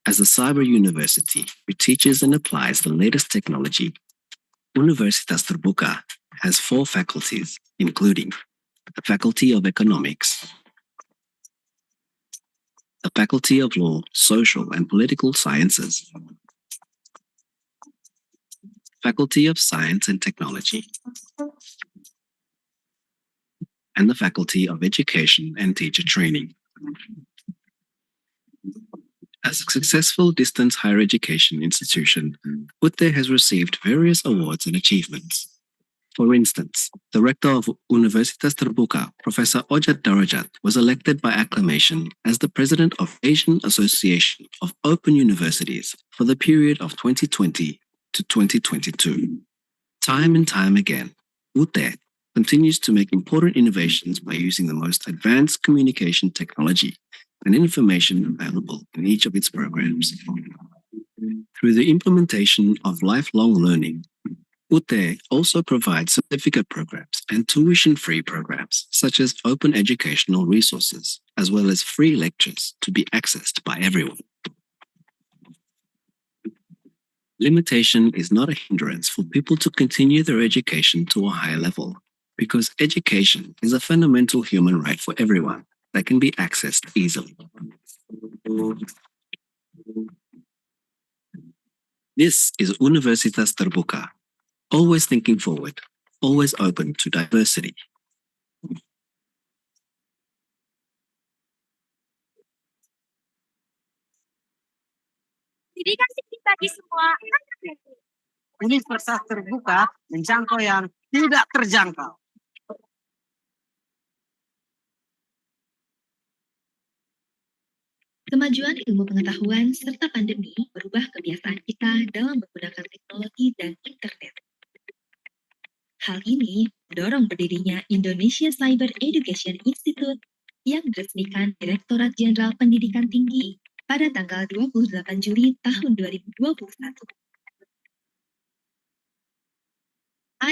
As a cyber university which teaches and applies the latest technology, Universitas Terbuka has 4 faculties, including the Faculty of Economics, the Faculty of Law, Social and Political Sciences, Faculty of Science and Technology, and the Faculty of Education and Teacher Training. As a successful distance higher education institution, UTE has received various awards and achievements. For instance, the rector of Universitas Terbuka, Professor Ojat Darajat, was elected by acclamation as the president of Asian Association of Open Universities for the period of 2020 to 2022. Time and time again, UTE continues to make important innovations by using the most advanced communication technology and information available in each of its programs. Through the implementation of lifelong learning, UTE also provides certificate programs and tuition-free programs, such as open educational resources, as well as free lectures to be accessed by everyone. Limitation is not a hindrance for people to continue their education to a higher level, because education is a fundamental human right for everyone that can be accessed easily. This is Universitas Terbuka, always thinking forward, always open to diversity. Dedikasi kita di semua anak. Universitas Terbuka menjangkau yang tidak terjangkau. Kemajuan ilmu pengetahuan serta pandemi merubah kebiasaan kita dalam menggunakan teknologi dan internet. Hal ini mendorong berdirinya Indonesia Cyber Education Institute yang diresmikan Direktorat Jenderal Pendidikan Tinggi pada tanggal 28 Juli tahun 2021.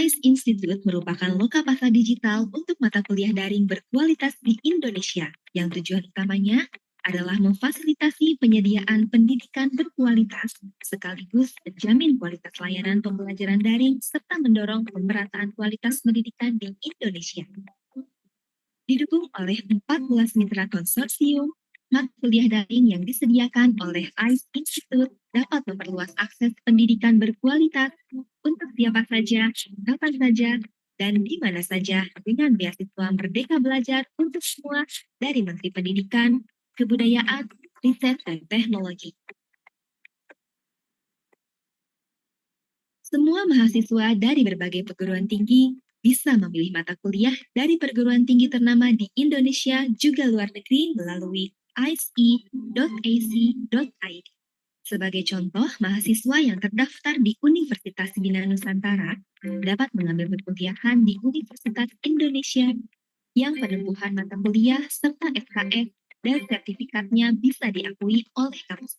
ICE Institute merupakan lokapasa digital untuk mata kuliah daring berkualitas di Indonesia yang tujuan utamanya adalah memfasilitasi penyediaan pendidikan berkualitas sekaligus menjamin kualitas layanan pembelajaran daring serta mendorong pemerataan kualitas pendidikan di Indonesia. Didukung oleh 14 mitra konsorsium, mata kuliah daring yang disediakan oleh ICE Institute dapat memperluas akses pendidikan berkualitas untuk siapa saja, kapan saja, dan di mana saja dengan beasiswa Merdeka Belajar untuk semua dari Menteri Pendidikan, Kebudayaan, Riset, dan Teknologi. Semua mahasiswa dari berbagai perguruan tinggi bisa memilih mata kuliah dari perguruan tinggi ternama di Indonesia juga luar negeri melalui ice.ac.id. Sebagai contoh, mahasiswa yang terdaftar di Universitas Bina Nusantara dapat mengambil perkuliahan di Universitas Indonesia yang penempuhan mata kuliah serta SKS dan sertifikatnya bisa diakui oleh kampus.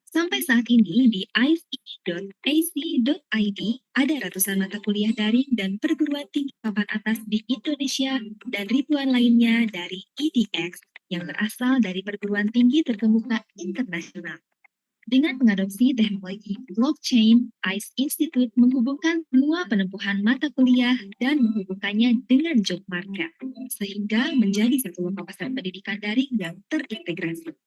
Sampai saat ini di ice.ac.id ada ratusan mata kuliah daring dan perguruan tinggi papan atas di Indonesia dan ribuan lainnya dari EDX yang berasal dari perguruan tinggi terkemuka internasional. Dengan mengadopsi teknologi blockchain, ICE Institute menghubungkan semua penempuhan mata kuliah dan menghubungkannya dengan job market, sehingga menjadi satu lokapasa pendidikan daring yang terintegrasi.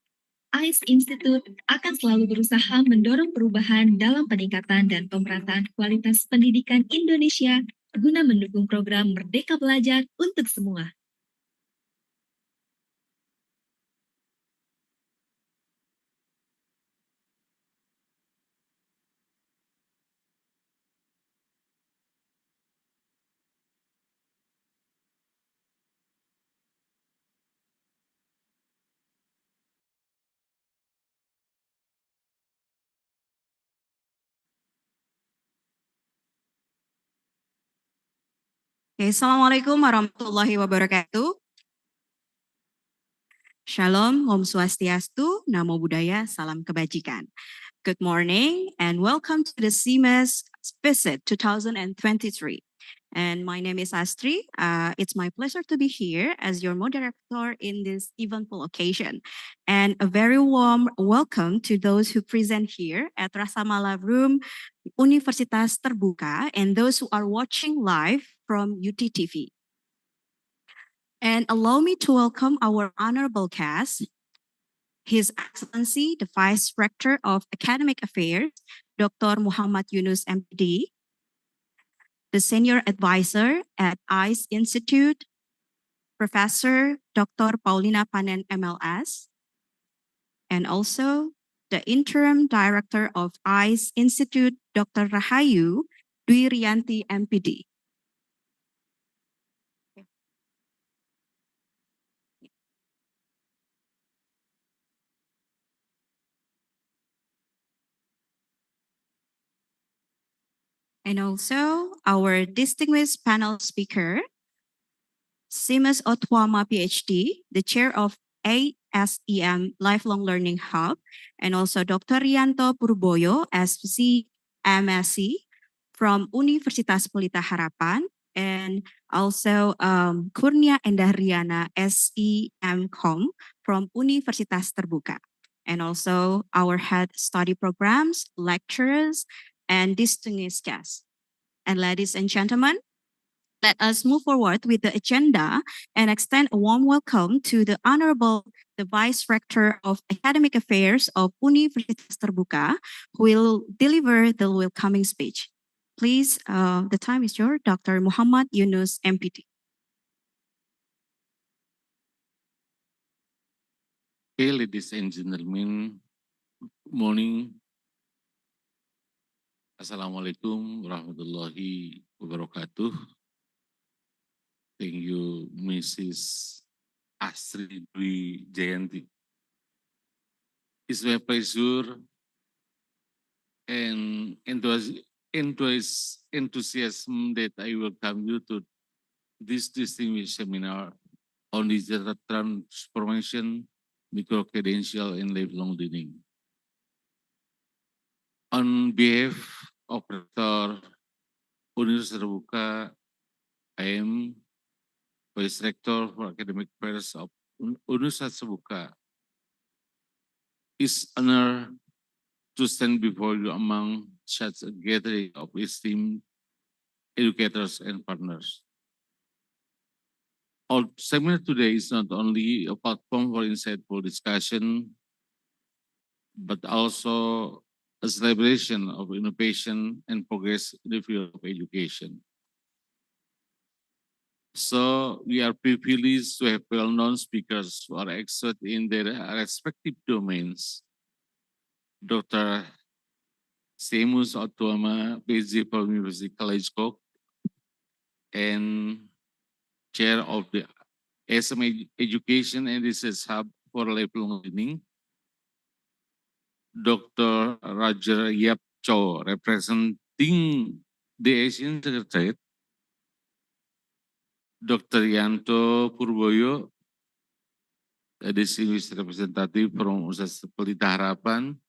ICE Institute akan selalu berusaha mendorong perubahan dalam peningkatan dan pemerataan kualitas pendidikan Indonesia guna mendukung program Merdeka Belajar untuk semua. Assalamualaikum warahmatullahi wabarakatuh. Shalom, Om Swastiastu, Namo Buddhaya, Salam Kebajikan. Good morning and welcome to the CMAS Visit 2023. And my name is Astri. It's my pleasure to be here as your moderator in this eventful occasion. And a very warm welcome to those who present here at Rasa Mala Room Universitas Terbuka and those who are watching live from UTTV. And allow me to welcome our honorable guest, His Excellency, the Vice Rector of Academic Affairs, Dr. Muhammad Yunus, MD, the Senior Advisor at ICE Institute, Professor Dr. Paulina Panen, MLS, and also the Interim Director of ICE Institute, Dr. Rahayu Dwi Rianti, MPD. And also our distinguished panel speaker, Simas Otwama, PhD, the chair of ASEM Lifelong Learning Hub, and also Dr. Rianto Purboyo, SC, MSc from Universitas Pelita Harapan, and also Kurnia Endahriana, SEMCom from Universitas Terbuka, and also our head study programs, lecturers, and distinguished guests. And ladies and gentlemen, let us move forward with the agenda and extend a warm welcome to the Honorable the Vice Rector of Academic Affairs of Universitas Terbuka, who will deliver the welcoming speech. Please, the time is yours, Dr. Muhammad Yunus, MPD. Okay, ladies and gentlemen, morning. Assalamualaikum warahmatullahi wabarakatuh. Thank you, Mrs. Astri Dwi Jayanti. It's my pleasure and enthusiasm that I welcome you to this distinguished seminar on digital transformation, microcredential, and lifelong learning. On behalf of Rector Universitas Terbuka, I am Vice Rector for Academic Affairs of Universitas Terbuka. It's an honor to stand before you among such a gathering of esteemed educators and partners. Our seminar today is not only a platform for insightful discussion, but also a celebration of innovation and progress in the field of education. So we are privileged to have well-known speakers who are expert in their respective domains. Dr. Seamus Otwama, PhD from University College Cork, and Chair of the SM Education and Research Hub for Lifelong Learning. Dr. Roger Yap Chow, representing the Asian Secretariat. Dr. Yanto Purboyo, a distinguished representative from Universitas Pelita Harapan.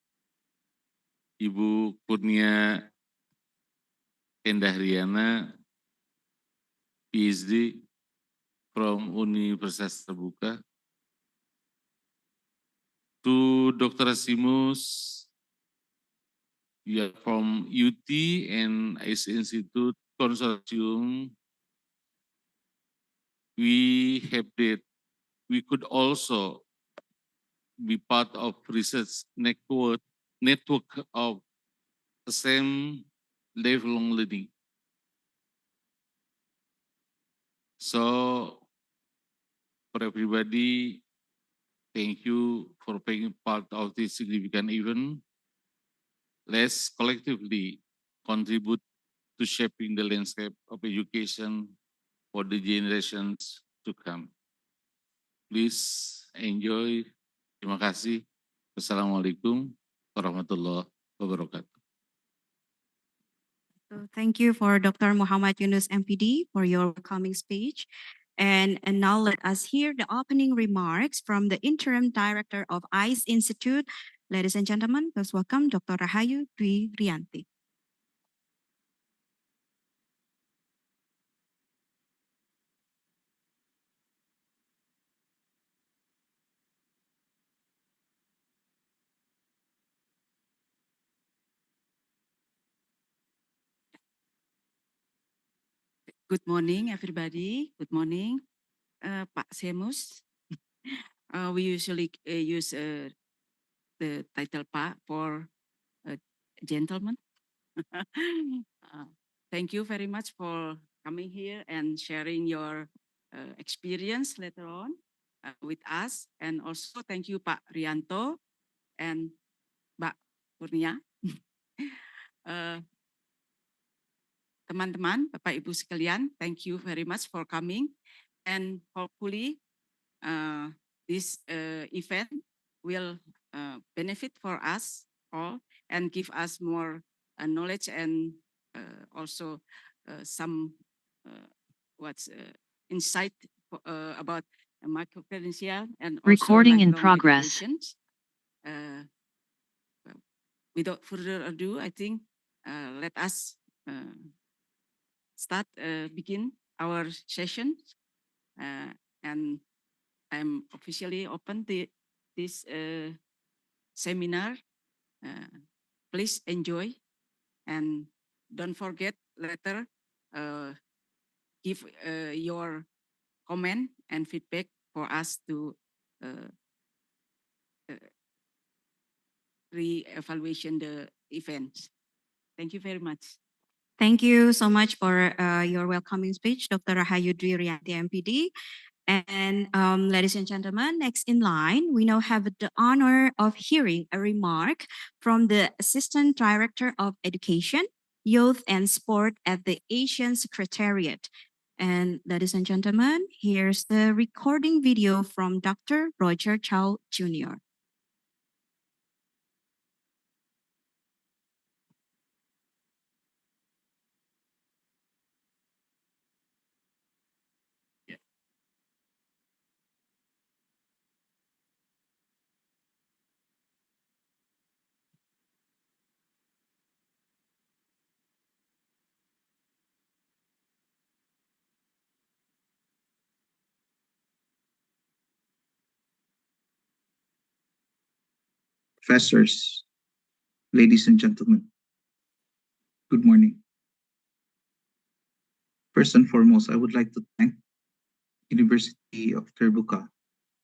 Ibu Kurnia Endahriana, PhD from Universitas Terbuka. To Dr. Simus, you are from UT and ICE Institute Consortium. We have that we could also be part of research network of the same lifelong learning. So for everybody, thank you for being part of this significant event. Let's collectively contribute to shaping the landscape of education for the generations to come. Please enjoy. Terima kasih. Wassalamualaikum warahmatullahi wabarakatuh. So thank you for Dr. Muhammad Yunus, MPD, for your welcoming speech. And now let us hear the opening remarks from the Interim Director of ICE Institute. Ladies and gentlemen, please welcome Dr. Rahayu Dwi Rianti. Good morning, everybody. Good morning, Pak Semus. We usually use the title Pak for gentleman. Thank you very much for coming here and sharing your experience later on with us. And also thank you Pak Rianto and Mbak Kurnia. Teman-teman, Bapak Ibu sekalian, thank you very much for coming. And hopefully this event will benefit for us all and give us more knowledge and also some insight about microcredential and also Recording in lifelong progress. educations. Without further ado, I think let us begin our session. And I'm officially open this seminar. Please enjoy and don't forget later give your comment and feedback for us to re-evaluation the event. Thank you very much. Thank you so much for your welcoming speech, Dr. Rahayudri Rianti, MPD. And ladies and gentlemen, next in line, we now have the honor of hearing a remark from the Assistant Director of Education, Youth and Sport at the Asian Secretariat. And ladies and gentlemen, here's the recording video from Dr. Roger Chow Jr. Professors, ladies and gentlemen, good morning. First and foremost, I would like to thank University of Terbuka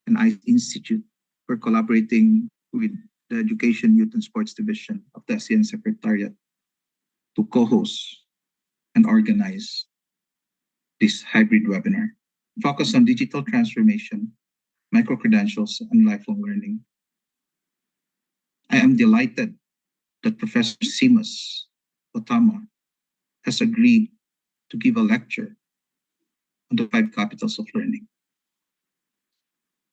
and ICE Institute for collaborating with the Education, Youth and Sports Division of the ASEAN Secretariat to co-host and organize this hybrid webinar. Focus on digital transformation, microcredentials, and lifelong learning. I am delighted that Professor Seamus Otama has agreed to give a lecture on the 5 capitals of learning.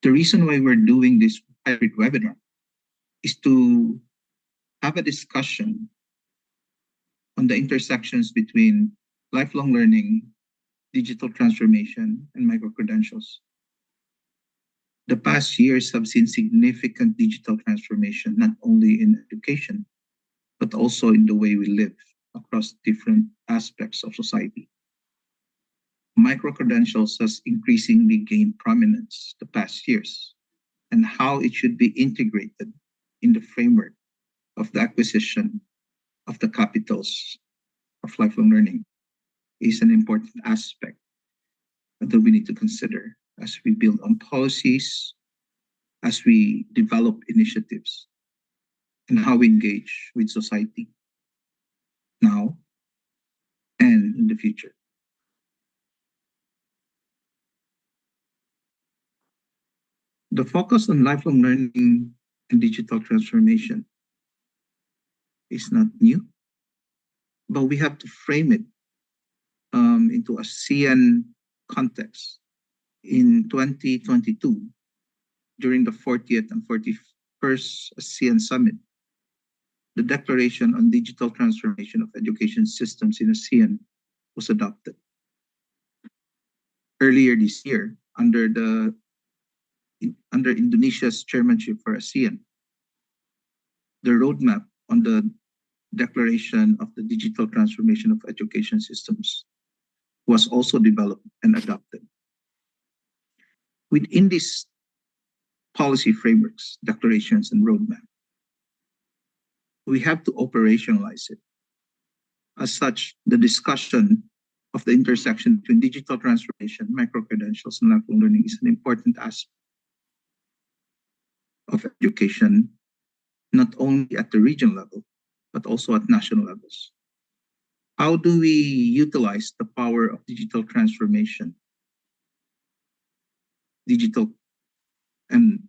The reason why we're doing this hybrid webinar is to have a discussion on the intersections between lifelong learning, digital transformation, and microcredentials. The past years have seen significant digital transformation, not only in education, but also in the way we live across different aspects of society. Microcredentials has increasingly gained prominence the past years, and how it should be integrated in the framework of the acquisition of the capitals of lifelong learning is an important aspect that we need to consider as we build on policies, as we develop initiatives, and how we engage with society now and in the future. The focus on lifelong learning and digital transformation is not new, but we have to frame it into ASEAN context. In 2022, during the 40th and 41st ASEAN Summit, the Declaration on Digital Transformation of Education Systems in ASEAN was adopted. Earlier this year, under Indonesia's chairmanship for ASEAN, the roadmap on the Declaration of the Digital Transformation of Education Systems was also developed and adopted. Within these policy frameworks, declarations, and roadmap, we have to operationalize it. As such, the discussion of the intersection between digital transformation, micro-credentials, and lifelong learning is an important aspect of education, not only at the regional level, but also at national levels. How do we utilize the power of digital transformation, digital and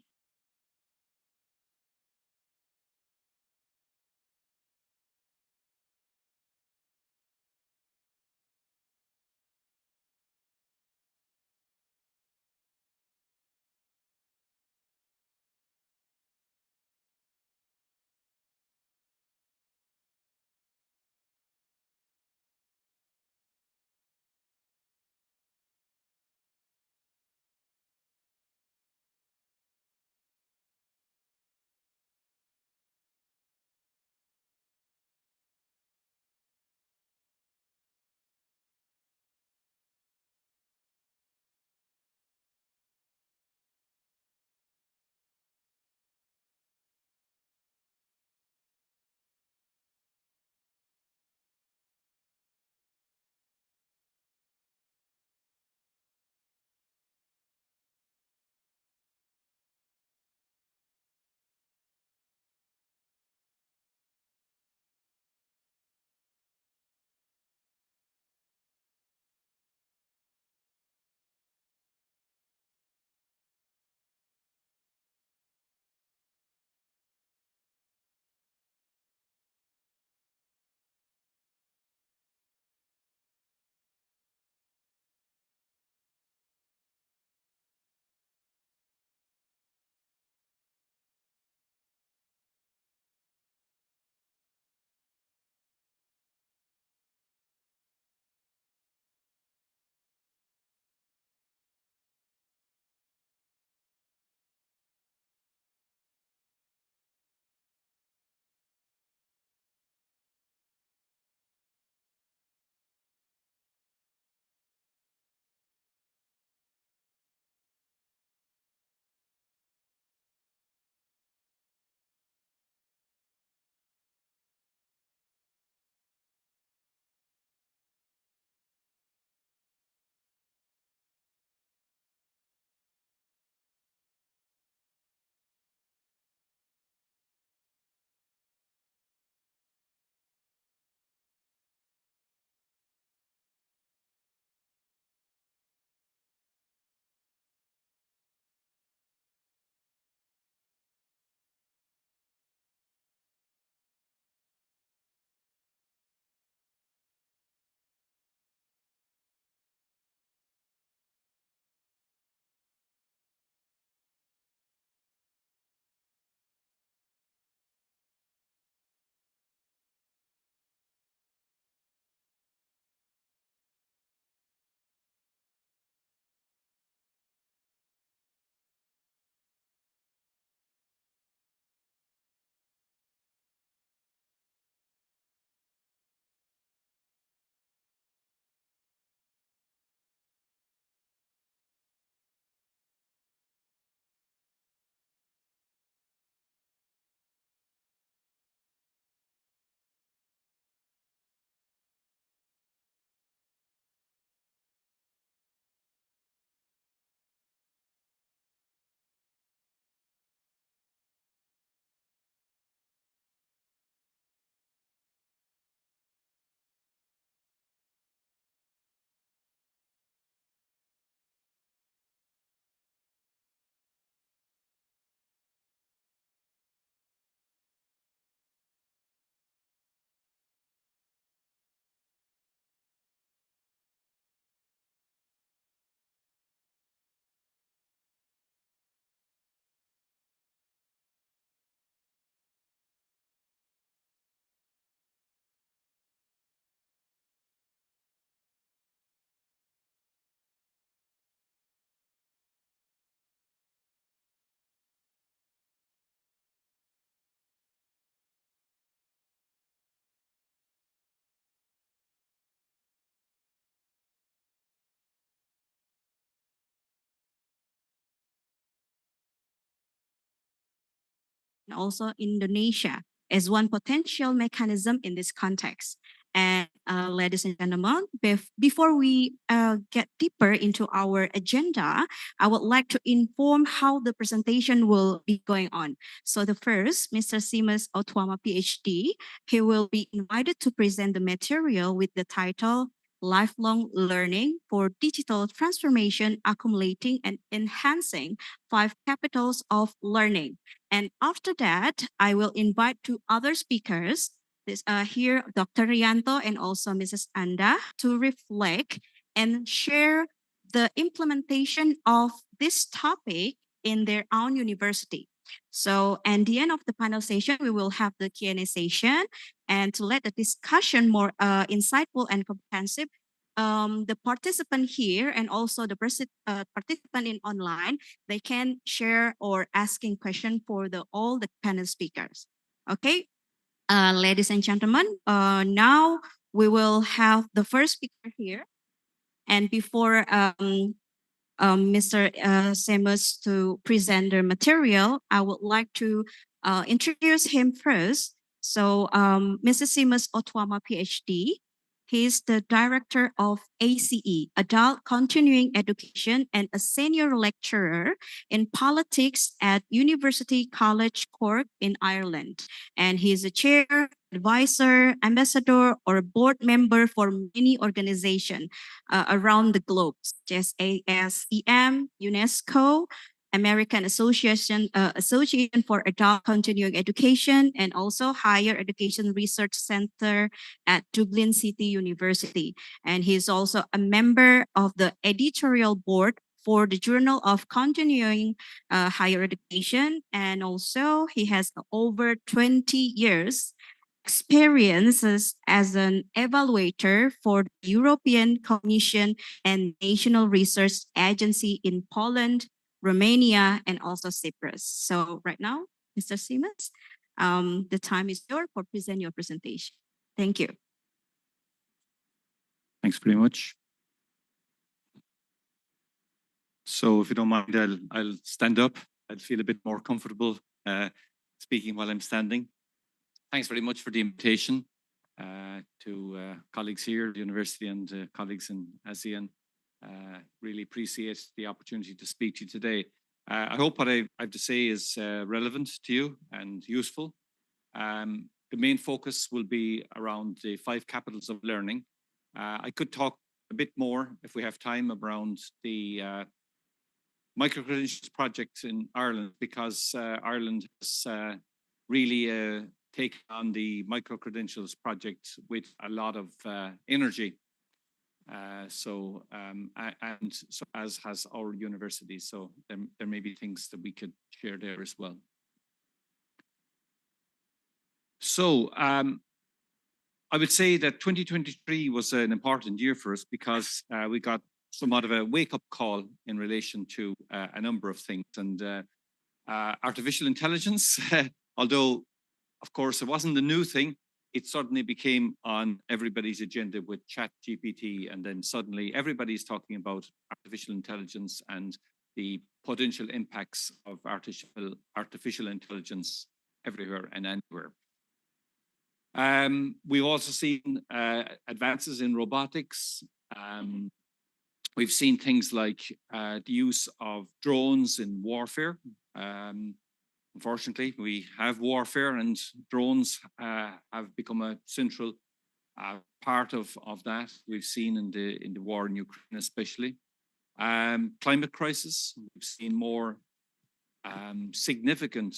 and also Indonesia as one potential mechanism in this context. And ladies and gentlemen, before we get deeper into our agenda, I would like to inform how the presentation will be going on. So the first, Mr. Seamus Otwama, PhD, he will be invited to present the material with the title Lifelong Learning for Digital Transformation, Accumulating and Enhancing 5 Capitals of Learning. And after that, I will invite 2 other speakers, here Dr. Rianto and also Mrs. Anda, to reflect and share the implementation of this topic in their own university. So at the end of the panel session, we will have the Q&A session. And to let the discussion more insightful and comprehensive, the participant here and also the participant in online, they can share or asking question for all the panel speakers. Okay, ladies and gentlemen, now we will have the first speaker here. And before Mr. Seamus to present the material, I would like to introduce him first. So Mr. Seamus Otwama, PhD, he's the director of ACE, Adult Continuing Education, and a senior lecturer in politics at University College Cork in Ireland. And he's a chair, advisor, ambassador, or board member for many organizations around the globe, such as ASEM, UNESCO, American Association for Adult Continuing Education, and also Higher Education Research Center at Dublin City University. And he's also a member of the editorial board for the Journal of Continuing Higher Education. And also he has over 20 years experiences as an evaluator for the European Commission and National Research Agency in Poland, Romania, and also Cyprus. So right now, Mr. Seamus, the time is yours for present your presentation. Thank you. Thanks very much. So if you don't mind, I'll stand up. I'll feel a bit more comfortable speaking while I'm standing. Thanks very much for the invitation to colleagues here at the university and colleagues in ASEAN. Really appreciate the opportunity to speak to you today. I hope what I have to say is relevant to you and useful. The main focus will be around the 5 capitals of learning. I could talk a bit more if we have time around the Microcredential project in Ireland, because Ireland has really taken on the Microcredentials project with a lot of energy. So as has our university. So there may be things that we could share there as well. So I would say that 2023 was an important year for us because we got somewhat of a wake-up call in relation to a number of things. And artificial intelligence, although, of course, it wasn't the new thing, it suddenly became on everybody's agenda with ChatGPT, and then suddenly everybody's talking about artificial intelligence and the potential impacts of artificial intelligence everywhere and anywhere. We've also seen advances in robotics. We've seen things like the use of drones in warfare. Unfortunately, we have warfare, and drones have become a central part of that. We've seen in the war in Ukraine, especially. Climate crisis. We've seen more significant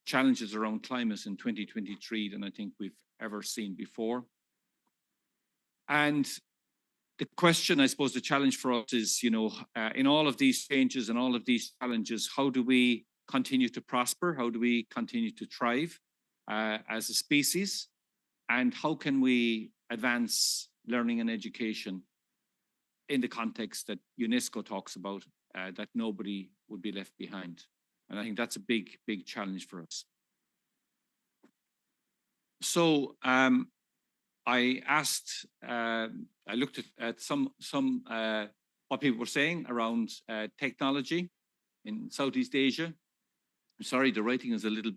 challenges around climate in 2023 than I think we've ever seen before. And the question, I suppose, the challenge for us is, you know, in all of these changes and all of these challenges, how do we continue to prosper? How do we continue to thrive as a species? And how can we advance learning and education in the context that UNESCO talks about, that nobody would be left behind? And I think that's a big, big challenge for us. So I asked, I looked at some what people were saying around technology in Southeast Asia. I'm sorry, the writing is a little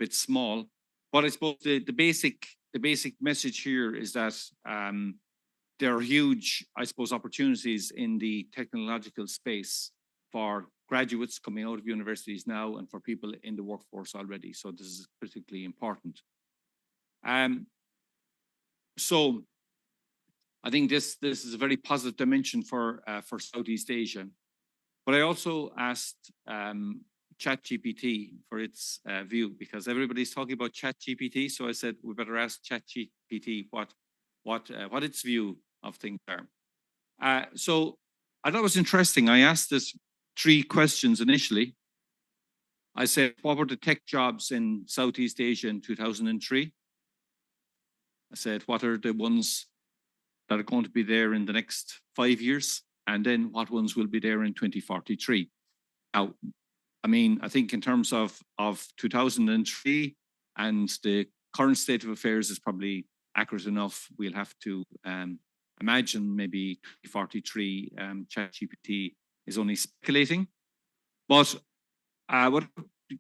bit small, but I suppose the basic the basic message here is that there are huge, I suppose, opportunities in the technological space for graduates coming out of universities now and for people in the workforce already. So this is critically important. So I think this is a very positive dimension for Southeast Asia. But I also asked ChatGPT for its view, because everybody's talking about ChatGPT. So I said we better ask ChatGPT what its view of things are. So I thought it was interesting. I asked this 3 questions initially. I said, what were the tech jobs in Southeast Asia in 2003? I said, what are the ones that are going to be there in the next 5 years? And then what ones will be there in 2043? Now, I mean, I think in terms of 2003 and the current state of affairs is probably accurate enough. We'll have to imagine maybe 2043, ChatGPT is only speculating. But without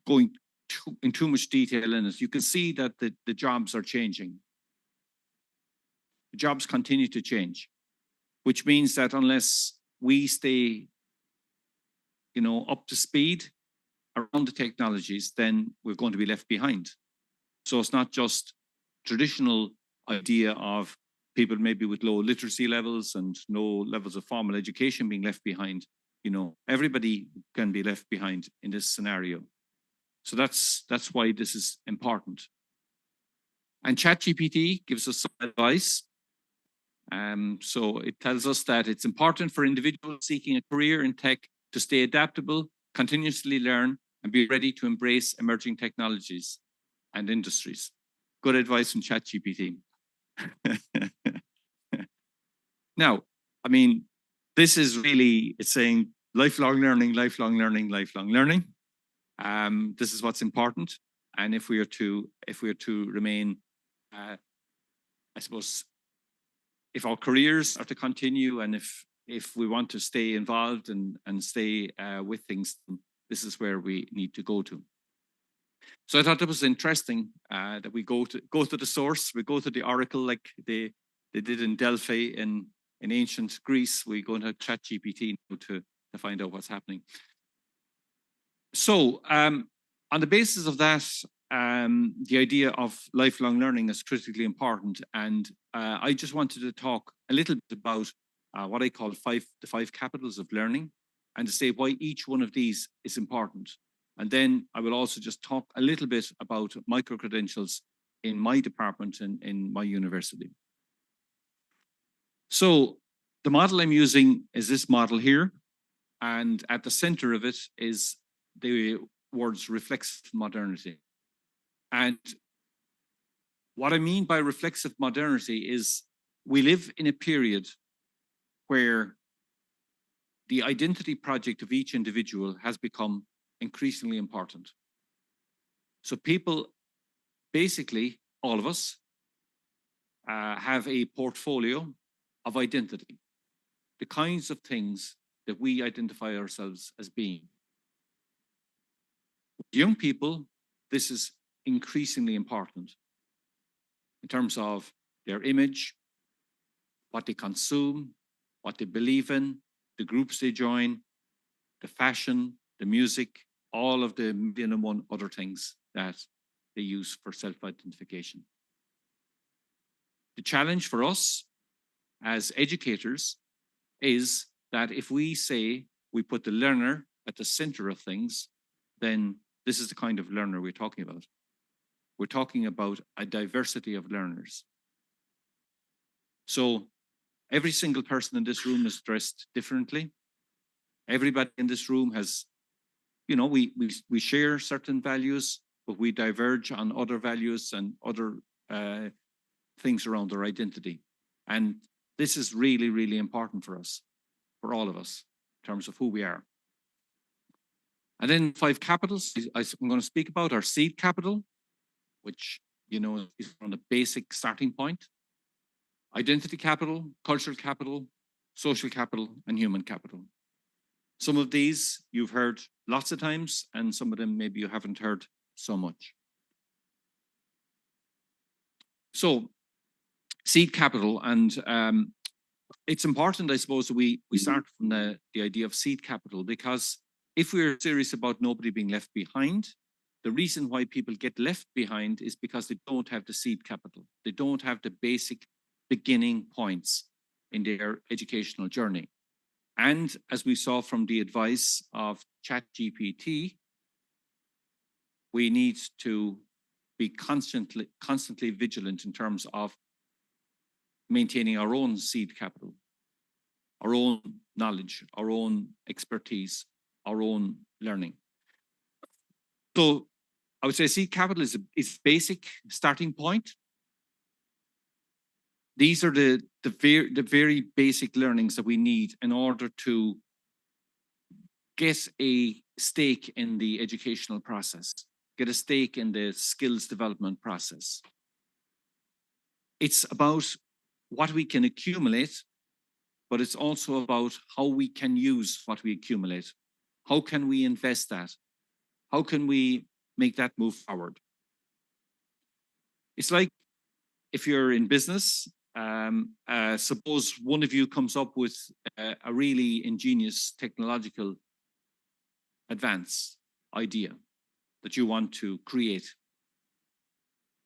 going in too much detail in it, you can see that the jobs are changing. The jobs continue to change, which means that unless we stay, up to speed around the technologies, then we're going to be left behind. So it's not just traditional idea of people maybe with low literacy levels and no levels of formal education being left behind. Everybody can be left behind in this scenario. So that's why this is important. And ChatGPT gives us some advice. So it tells us that it's important for individuals seeking a career in tech to stay adaptable, continuously learn, and be ready to embrace emerging technologies and industries. Good advice from ChatGPT. Now, I mean, this is really, it's saying lifelong learning, lifelong learning, lifelong learning. This is what's important. And if we are to remain, I suppose, if our careers are to continue and if we want to stay involved and stay with things, this is where we need to go to. So I thought it was interesting that we go to the source, we go to the oracle like they did in Delphi in ancient Greece. We go into ChatGPT to find out what's happening. So on the basis of that, the idea of lifelong learning is critically important. And I just wanted to talk a little bit about what I call the 5 capitals of learning, and to say why each one of these is important. And then I will also just talk a little bit about micro-credentials in my department and in my university. So the model I'm using is this model here. And at the center of it is the words reflexive modernity. And what I mean by reflexive modernity is we live in a period where the identity project of each individual has become increasingly important. So people, basically, all of us, have a portfolio of identity, the kinds of things that we identify ourselves as being. Young people, this is increasingly important in terms of their image, what they consume, what they believe in, the groups they join, the fashion, the music, all of the million and one other things that they use for self-identification. The challenge for us as educators is that if we say we put the learner at the center of things, then this is the kind of learner we're talking about. We're talking about a diversity of learners. So every single person in this room is dressed differently. Everybody in this room has, we share certain values, but we diverge on other values and other things around our identity. And this is really, really important for us, for all of us, in terms of who we are. And then 5 capitals I'm going to speak about are seed capital, which, is on the basic starting point. Identity capital, cultural capital, social capital, and human capital. Some of these you've heard lots of times, and some of them maybe you haven't heard so much. So seed capital, and it's important, I suppose, that we start from the idea of seed capital, because if we're serious about nobody being left behind, the reason why people get left behind is because they don't have the seed capital. They don't have the basic beginning points in their educational journey. And as we saw from the advice of ChatGPT, we need to be constantly vigilant in terms of maintaining our own seed capital, our own knowledge, our own expertise, our own learning. So I would say seed capital is basic starting point. These are the very basic learnings that we need in order to get a stake in the educational process, get a stake in the skills development process. It's about what we can accumulate, but it's also about how we can use what we accumulate. How can we invest that? How can we make that move forward? It's like if you're in business, suppose one of you comes up with a really ingenious technological advance idea that you want to create.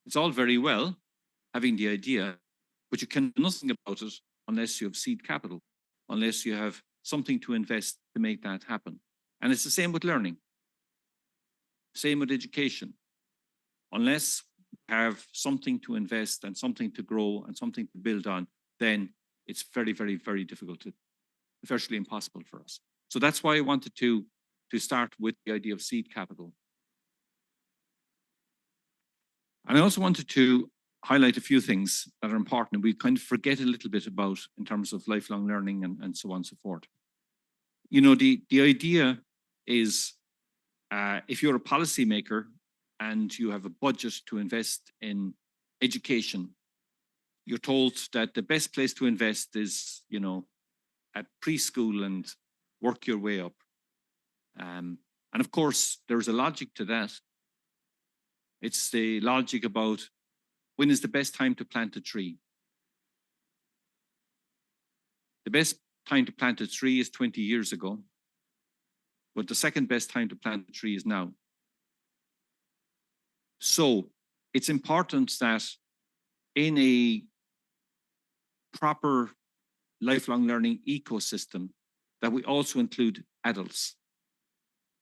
It's all very well having the idea, but you can do nothing about it unless you have seed capital, unless you have something to invest to make that happen. And it's the same with learning, same with education. Unless we have something to invest and something to grow and something to build on, then it's very, very, very difficult to, virtually impossible for us. So that's why I wanted to start with the idea of seed capital. And I also wanted to highlight a few things that are important and we kind of forget a little bit about in terms of lifelong learning and so on and so forth. You know, the idea is if you're a policymaker and you have a budget to invest in education, you're told that the best place to invest is, you know, at preschool and work your way up. And of course, there's a logic to that. It's the logic about when is the best time to plant a tree. The best time to plant a tree is 20 years ago, but the second best time to plant a tree is now. So it's important that in a proper lifelong learning ecosystem that we also include adults.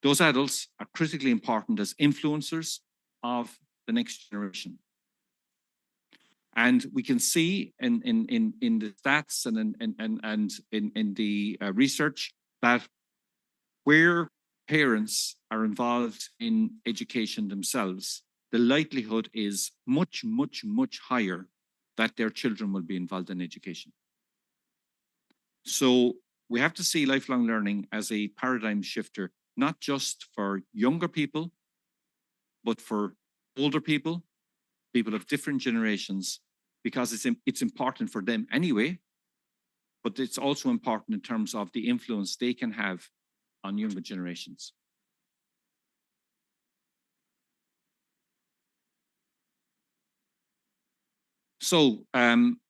Those adults are critically important as influencers of the next generation. And we can see in the stats and in the research that where parents are involved in education themselves, the likelihood is much, much, much higher that their children will be involved in education. So we have to see lifelong learning as a paradigm shifter, not just for younger people, but for older people, people of different generations, because it's important for them anyway, but it's also important in terms of the influence they can have on younger generations. So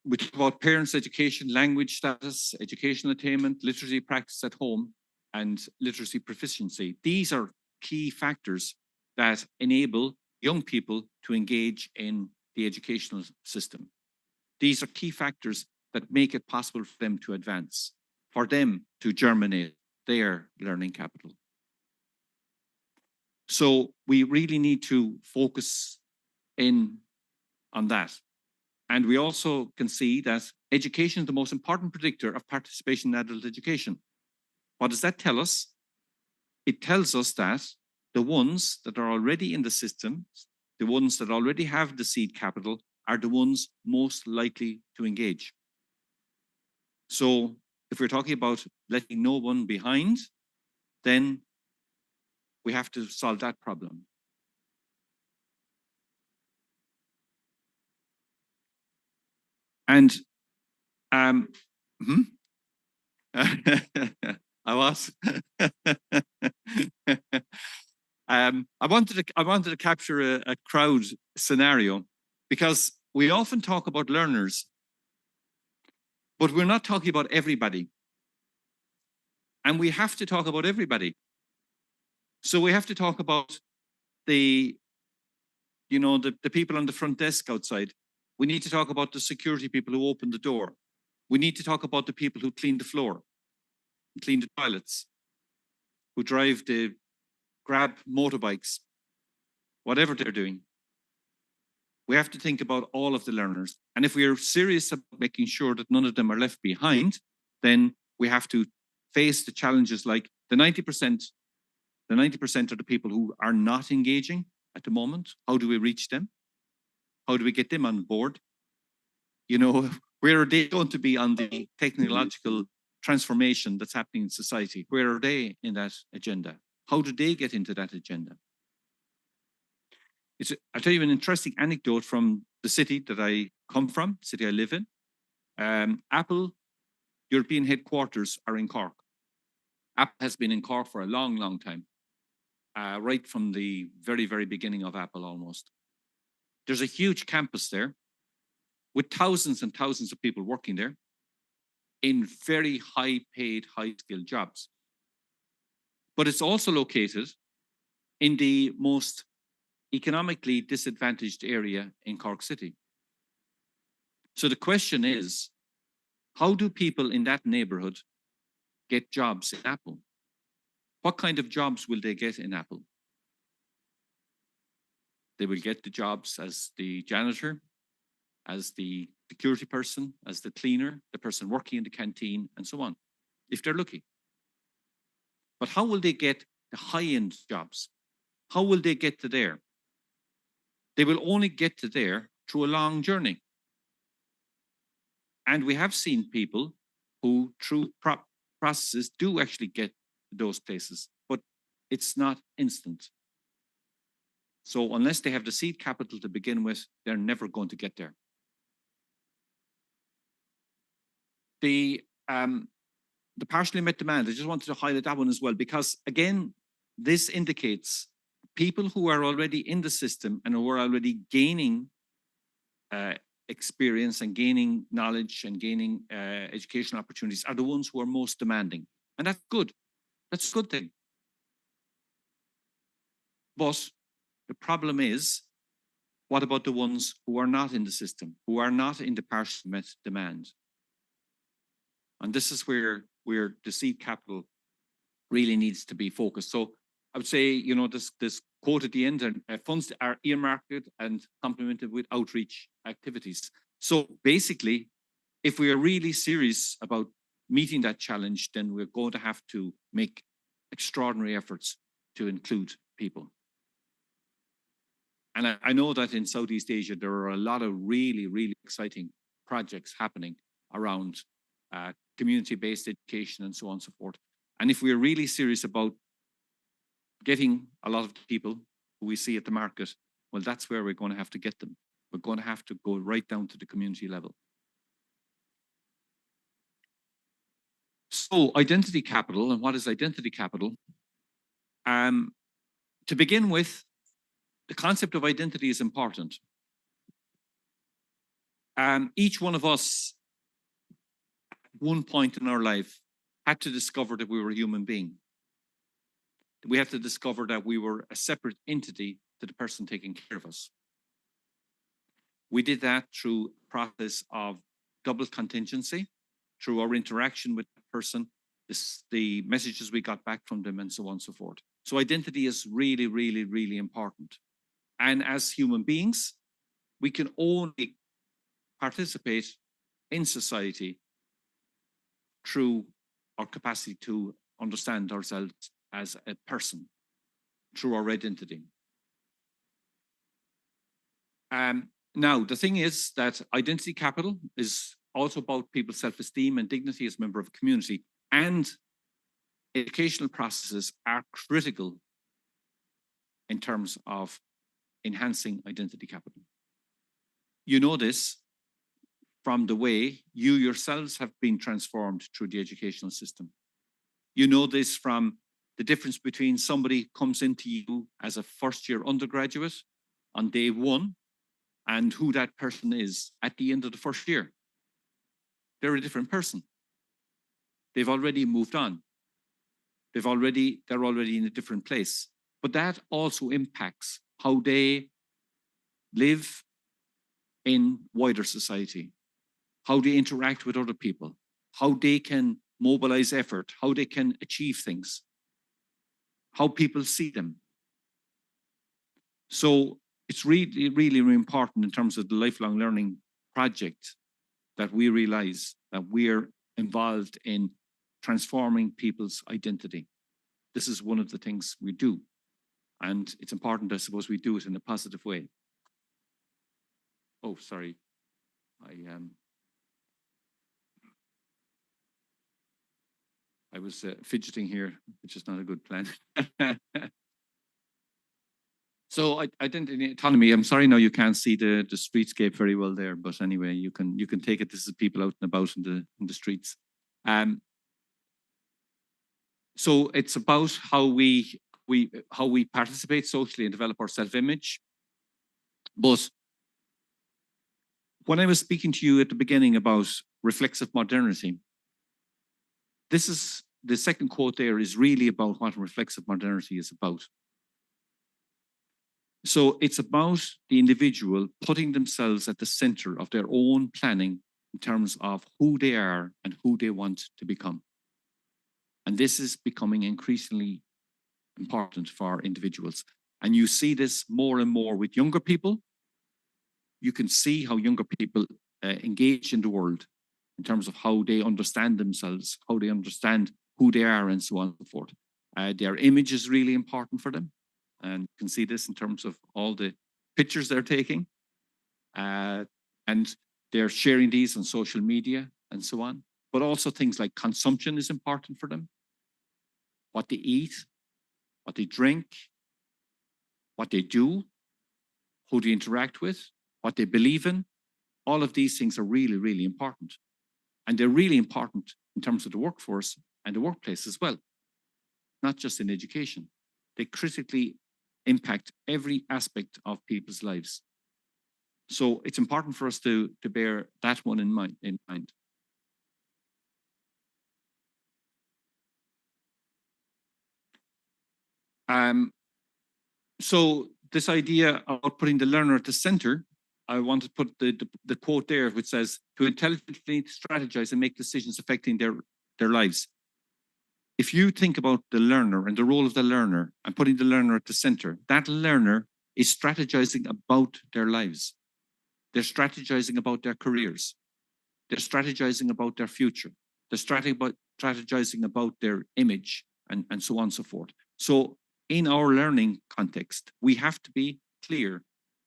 we talk about parents' education, language status, educational attainment, literacy practice at home, and literacy proficiency. These are key factors that enable young people to engage in the educational system. These are key factors that make it possible for them to advance, for them to germinate their learning capital. So we really need to focus in on that. And we also can see that education is the most important predictor of participation in adult education. What does that tell us? It tells us that the ones that are already in the system, the ones that already have the seed capital, are the ones most likely to engage. So if we're talking about letting no one behind, then we have to solve that problem. And I was. I wanted to capture a crowd scenario, because we often talk about learners, but we're not talking about everybody. And we have to talk about everybody. So we have to talk about the people on the front desk outside. We need to talk about the security people who open the door. We need to talk about the people who clean the floor, clean the toilets, who drive the grab motorbikes, whatever they're doing. We have to think about all of the learners. And if we are serious about making sure that none of them are left behind, then we have to face the challenges like the 90% of the people who are not engaging at the moment. How do we reach them? How do we get them on board? You know, where are they going to be on the technological transformation that's happening in society? Where are they in that agenda? How do they get into that agenda? I'll tell you an interesting anecdote from the city that I come from, the city I live in. Apple European headquarters are in Cork. Apple has been in Cork for a long, long time, right from the very, very beginning of Apple almost. There's a huge campus there with thousands and thousands of people working there in very high-paid, high-skilled jobs. But it's also located in the most economically disadvantaged area in Cork City. So the question is, how do people in that neighborhood get jobs in Apple? What kind of jobs will they get in Apple? They will get the jobs as the janitor, as the security person, as the cleaner, the person working in the canteen, and so on, if they're lucky. But how will they get the high-end jobs? How will they get to there? They will only get to there through a long journey. And we have seen people who, through processes, do actually get to those places, but it's not instant. So unless they have the seed capital to begin with, they're never going to get there. The partially met demand, I just wanted to highlight that one as well, because again, this indicates people who are already in the system and who are already gaining experience and gaining knowledge and gaining educational opportunities are the ones who are most demanding. And that's good. That's a good thing. But the problem is, what about the ones who are not in the system, who are not in the partially met demand? And this is where the seed capital really needs to be focused. So I would say, you know, this quote at the end, funds are earmarked and complemented with outreach activities. So basically, if we are really serious about meeting that challenge, then we're going to have to make extraordinary efforts to include people. And I know that in Southeast Asia, there are a lot of really, really exciting projects happening around community-based education and so on and so forth. And if we're really serious about getting a lot of the people who we see at the market, well, that's where we're going to have to get them. We're going to have to go right down to the community level. So identity capital, and what is identity capital? To begin with, the concept of identity is important. Each one of us, at one point in our life, had to discover that we were a human being. We had to discover that we were a separate entity to the person taking care of us. We did that through a process of double contingency, through our interaction with the person, the messages we got back from them, and so on and so forth. So identity is really, really, really important. And as human beings, we can only participate in society through our capacity to understand ourselves as a person, through our identity. Now, the thing is that identity capital is also about people's self-esteem and dignity as a member of a community, and educational processes are critical in terms of enhancing identity capital. You know this from the way you yourselves have been transformed through the educational system. You know this from the difference between somebody comes into you as a first-year undergraduate on day one and who that person is at the end of the first year. They're a different person. They've already moved on. They're already in a different place. But that also impacts how they live in wider society, how they interact with other people, how they can mobilize effort, how they can achieve things, how people see them. So it's really, really important in terms of the lifelong learning project that we realize that we're involved in transforming people's identity. This is one of the things we do. And it's important, I suppose, we do it in a positive way. Oh, sorry. I was fidgeting here, which is not a good plan. So identity autonomy, I'm sorry now you can't see the streetscape very well there, but anyway, you can take it. This is people out and about in the streets. So it's about how we participate socially and develop our self-image. But when I was speaking to you at the beginning about reflexive modernity, this is the second quote there is really about what reflexive modernity is about. So it's about the individual putting themselves at the center of their own planning in terms of who they are and who they want to become. And this is becoming increasingly important for individuals. And you see this more and more with younger people. You can see how younger people engage in the world in terms of how they understand themselves, how they understand who they are, and so on and so forth. Their image is really important for them. And you can see this in terms of all the pictures they're taking. And they're sharing these on social media and so on. But also things like consumption is important for them. What they eat, what they drink, what they do, who they interact with, what they believe in. All of these things are really, really important. And they're really important in terms of the workforce and the workplace as well, not just in education. They critically impact every aspect of people's lives. So it's important for us to bear that one in mind. So this idea of putting the learner at the center, I want to put the quote there, which says, to intelligently strategize and make decisions affecting their lives. If you think about the learner and the role of the learner and putting the learner at the center, that learner is strategizing about their lives. They're strategizing about their careers. They're strategizing about their future. They're strategizing about their image and so on and so forth. So in our learning context, we have to be clear,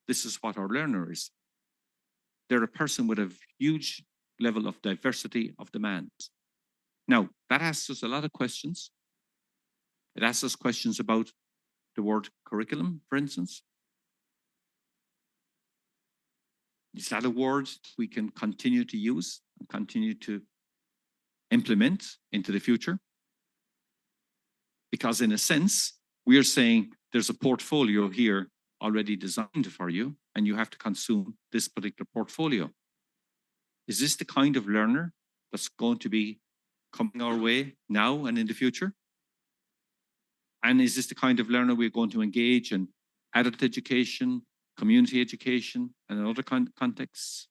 this is what our learner is. They're a person with a huge level of diversity of demands. Now, that asks us a lot of questions. It asks us questions about the word curriculum, for instance. Is that a word we can continue to use and continue to implement into the future? Because in a sense, we are saying there's a portfolio here already designed for you, and you have to consume this particular portfolio. Is this the kind of learner that's going to be coming our way now and in the future? And is this the kind of learner we're going to engage in adult education, community education, and in other contexts?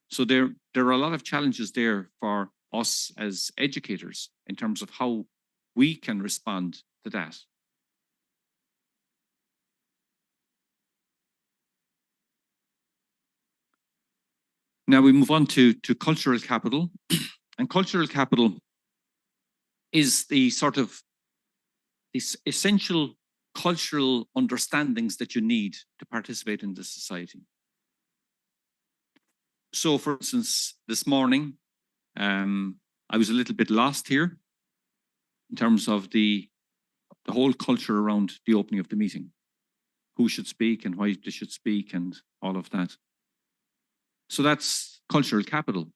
So there are a lot of challenges there for us as educators in terms of how we can respond to that. Now we move on to cultural capital. And cultural capital is the sort of essential cultural understandings that you need to participate in the society. So for instance, this morning, I was a little bit lost here in terms of the whole culture around the opening of the meeting. Who should speak and why they should speak and all of that. So that's cultural capital.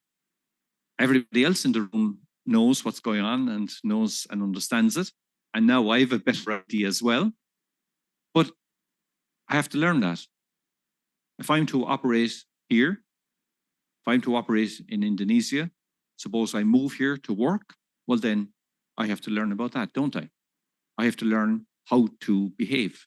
Everybody else in the room knows what's going on and knows and understands it. And now I have a better idea as well. But I have to learn that. If I'm to operate here, if I'm to operate in Indonesia, suppose I move here to work, well then I have to learn about that, don't I? I have to learn how to behave.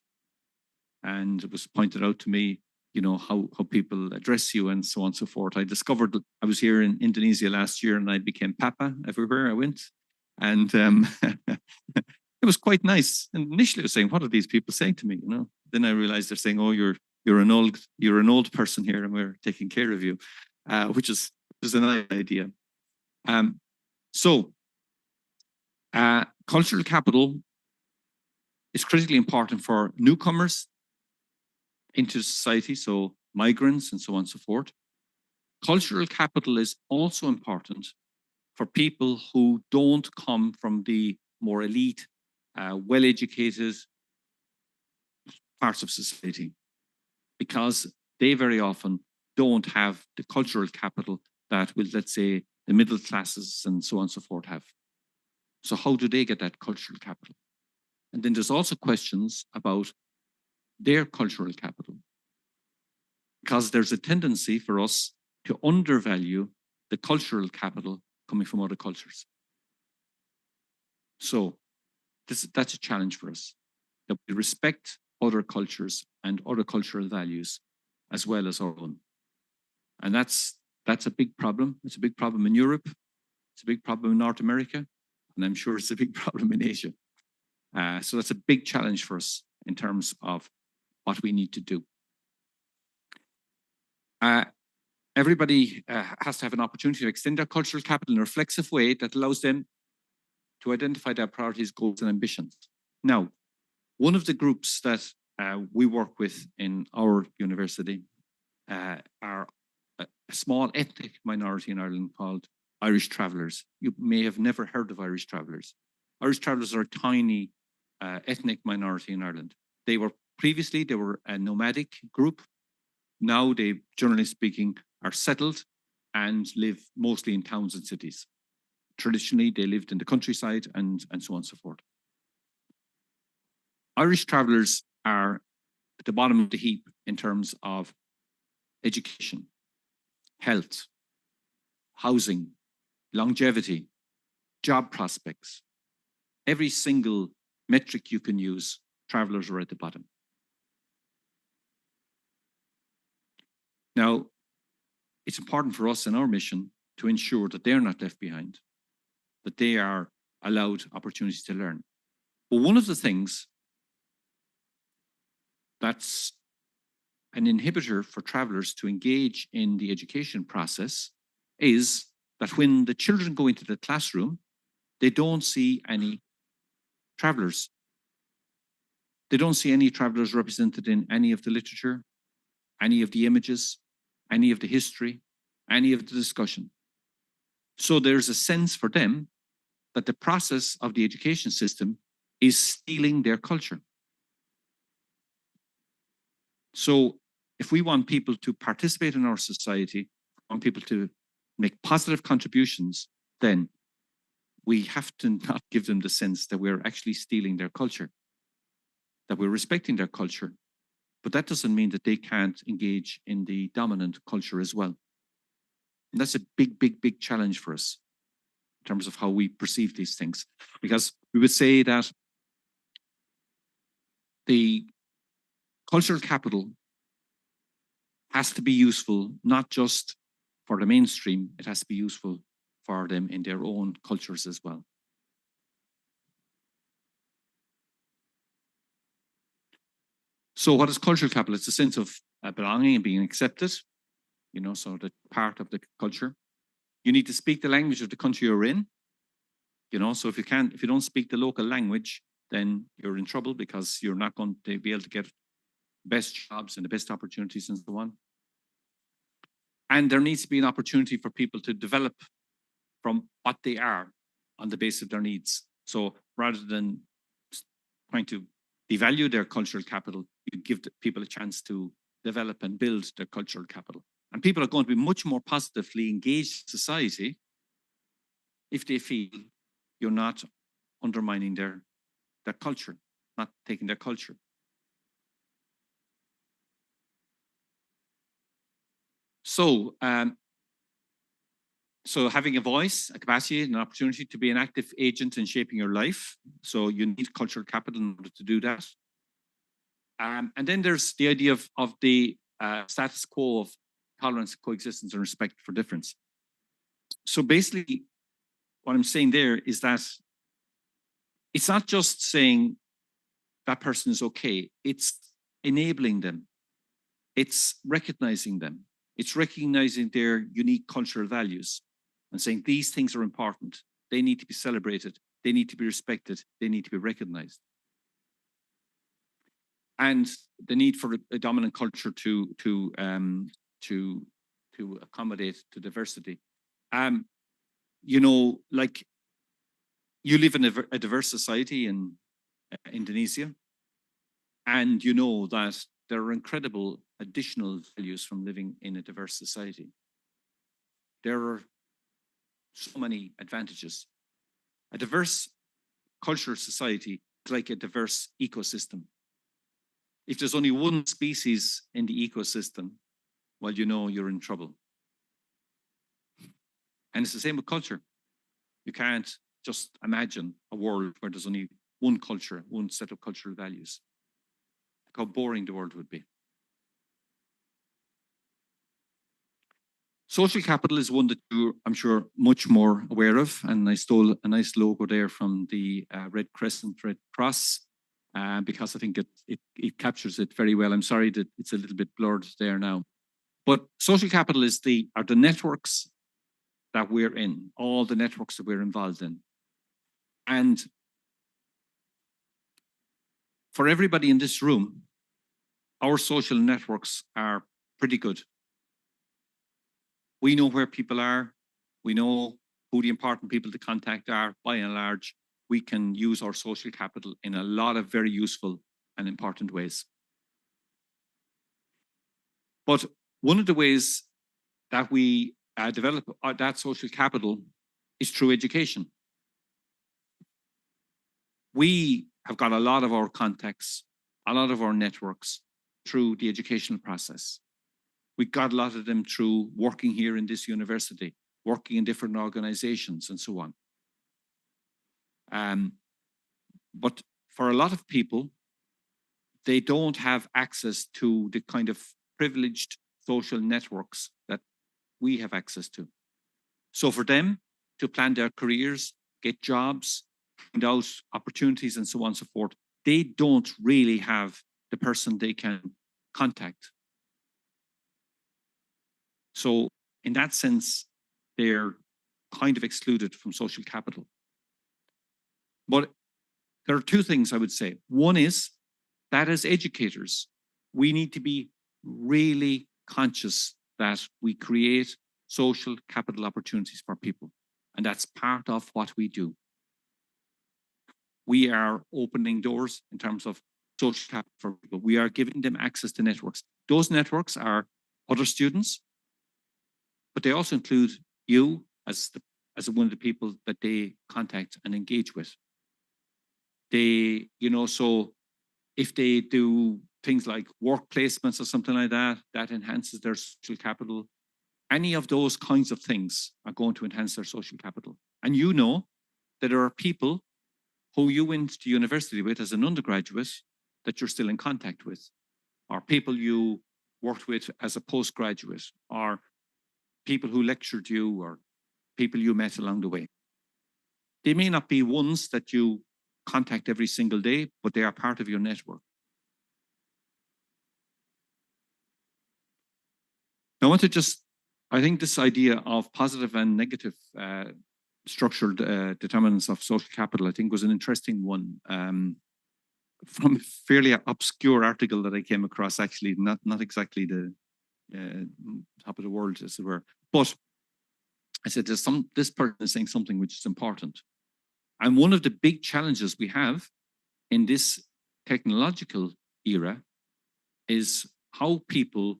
And it was pointed out to me, you know, how people address you and so on and so forth. I discovered that I was here in Indonesia last year and I became Papa everywhere I went. And it was quite nice. And initially I was saying, what are these people saying to me? You know, then I realized they're saying, oh, you're an old person here and we're taking care of you, which is a nice idea. Cultural capital is critically important for newcomers into society, so migrants and so on and so forth. Cultural capital is also important for people who don't come from the more elite, well-educated parts of society, because they very often don't have the cultural capital that will, let's say, the middle classes and so on and so forth have. So how do they get that cultural capital? And then there's also questions about their cultural capital, because there's a tendency for us to undervalue the cultural capital coming from other cultures. So that's a challenge for us, that we respect other cultures and other cultural values as well as our own. And that's a big problem. It's a big problem in Europe. It's a big problem in North America. And I'm sure it's a big problem in Asia. So that's a big challenge for us in terms of what we need to do. Everybody has to have an opportunity to extend their cultural capital in a reflexive way that allows them to identify their priorities, goals, and ambitions. Now, one of the groups that we work with in our university are a small ethnic minority in Ireland called Irish Travellers. You may have never heard of Irish Travellers. Irish Travellers are a tiny ethnic minority in Ireland. Previously, they were a nomadic group. Now they, generally speaking, are settled and live mostly in towns and cities. Traditionally, they lived in the countryside and so on and so forth. Irish Travellers are at the bottom of the heap in terms of education, health, housing, longevity, job prospects. Every single metric you can use, travellers are at the bottom. Now, it's important for us in our mission to ensure that they're not left behind, that they are allowed opportunities to learn. But one of the things that's an inhibitor for travellers to engage in the education process is that when the children go into the classroom, they don't see any travellers. They don't see any travellers represented in any of the literature, any of the images, any of the history, any of the discussion. So there's a sense for them that the process of the education system is stealing their culture. So if we want people to participate in our society, want people to make positive contributions, then we have to not give them the sense that we're actually stealing their culture, that we're respecting their culture. But that doesn't mean that they can't engage in the dominant culture as well. And that's a big, big, big challenge for us in terms of how we perceive these things. Because we would say that the cultural capital has to be useful, not just for the mainstream, it has to be useful for them in their own cultures as well. So what is cultural capital? It's a sense of belonging and being accepted, you know, so that part of the culture. You need to speak the language of the country you're in, you know, so if you don't speak the local language, then you're in trouble because you're not going to be able to get best jobs and the best opportunities and so on. And there needs to be an opportunity for people to develop from what they are on the basis of their needs. So rather than trying to devalue their cultural capital, you give people a chance to develop and build their cultural capital. And people are going to be much more positively engaged in society if they feel you're not undermining their culture, not taking their culture. So, so having a voice, a capacity, an opportunity to be an active agent in shaping your life. So you need cultural capital in order to do that. And then there's the idea of the status quo of tolerance, coexistence, and respect for difference. So basically, what I'm saying there is that it's not just saying that person is okay, it's enabling them. It's recognizing them. It's recognizing their unique cultural values and saying these things are important. They need to be celebrated. They need to be respected. They need to be recognized. And the need for a dominant culture to accommodate to diversity. You know, like you live in a diverse society in Indonesia, and you know that there are incredible additional values from living in a diverse society. There are so many advantages. A diverse cultural society is like a diverse ecosystem. If there's only one species in the ecosystem, well, you know you're in trouble. And it's the same with culture. You can't just imagine a world where there's only one culture, one set of cultural values. Look how boring the world would be. Social capital is one that you're, I'm sure, much more aware of. And I stole a nice logo there from the Red Crescent, Red Cross, because I think it captures it very well. I'm sorry that it's a little bit blurred there now. But social capital is are the networks that we're in, all the networks that we're involved in. And for everybody in this room, our social networks are pretty good. We know where people are. We know who the important people to contact are. By and large, we can use our social capital in a lot of very useful and important ways. But one of the ways that we develop that social capital is through education. We have got a lot of our contacts, a lot of our networks through the educational process. We got a lot of them through working here in this university, working in different organizations and so on. But for a lot of people, they don't have access to the kind of privileged social networks that we have access to. So for them to plan their careers, get jobs, find out opportunities and so on and so forth, they don't really have the person they can contact. So in that sense, they're kind of excluded from social capital. But there are two things I would say. One is that as educators, we need to be really conscious that we create social capital opportunities for people. And that's part of what we do. We are opening doors in terms of social capital for people. We are giving them access to networks. Those networks are other students, but they also include you as one of the people that they contact and engage with. They, you know, so if they do things like work placements or something like that, that enhances their social capital. Any of those kinds of things are going to enhance their social capital. And you know that there are people who you went to university with as an undergraduate that you're still in contact with, or people you worked with as a postgraduate, or people who lectured you, or people you met along the way. They may not be ones that you contact every single day, but they are part of your network. I want to just, I think this idea of positive and negative structured determinants of social capital, I think was an interesting one from a fairly obscure article that I came across, actually, not exactly the top of the world, as it were. But I said, this person is saying something which is important. And one of the big challenges we have in this technological era is how people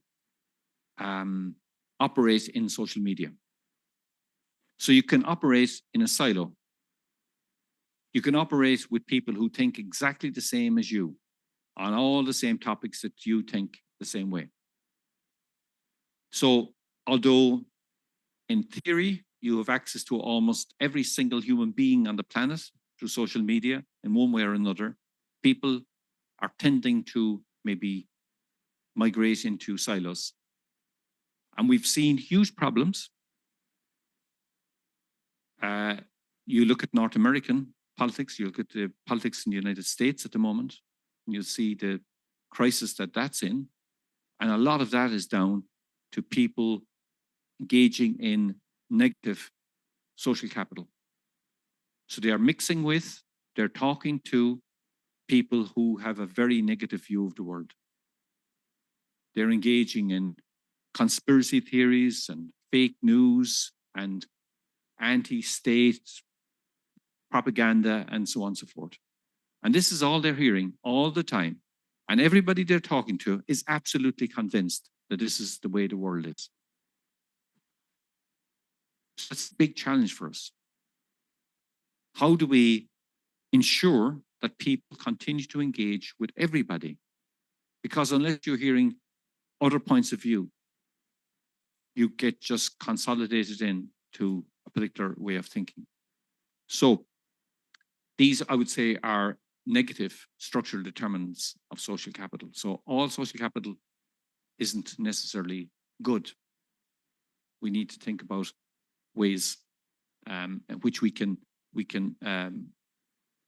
operate in social media. So you can operate in a silo. You can operate with people who think exactly the same as you on all the same topics that you think the same way. So although in theory, you have access to almost every single human being on the planet through social media in one way or another, people are tending to maybe migrate into silos. And we've seen huge problems. You look at North American politics, you look at the politics in the United States at the moment, and you'll see the crisis that that's in. And a lot of that is down to people engaging in negative social capital. So they are mixing with, they're talking to people who have a very negative view of the world. They're engaging in conspiracy theories and fake news and anti-state propaganda and so on and so forth. And this is all they're hearing all the time. And everybody they're talking to is absolutely convinced that this is the way the world is. So that's a big challenge for us. How do we ensure that people continue to engage with everybody? Because unless you're hearing other points of view, you get just consolidated into a particular way of thinking. So these, I would say, are negative structural determinants of social capital. So all social capital isn't necessarily good. We need to think about ways in which we can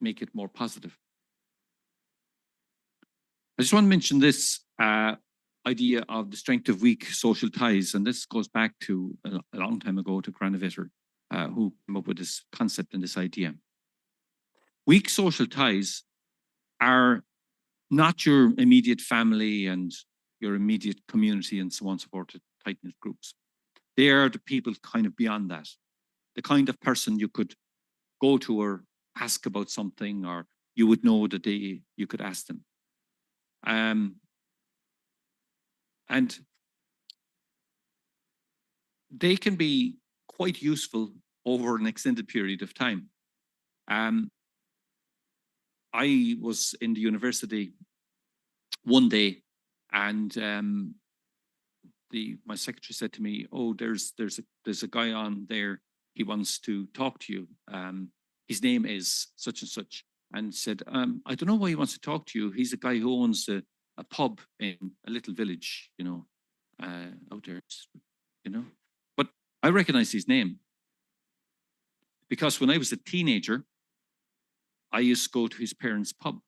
make it more positive. I just want to mention this idea of the strength of weak social ties, and this goes back to a long time ago to Granovetter, who came up with this concept and this idea. Weak social ties are not your immediate family and your immediate community and so on and so forth, tight-knit groups. They are the people kind of beyond that. The kind of person you could go to or ask about something, or you would know that you could ask them. And they can be quite useful over an extended period of time. I was in the university one day, and my secretary said to me, "Oh, there's a guy on there. He wants to talk to you. His name is such and such." And said, "I don't know why he wants to talk to you. He's a guy who owns a pub in a little village, out there, But I recognized his name because when I was a teenager, I used to go to his parents' pub.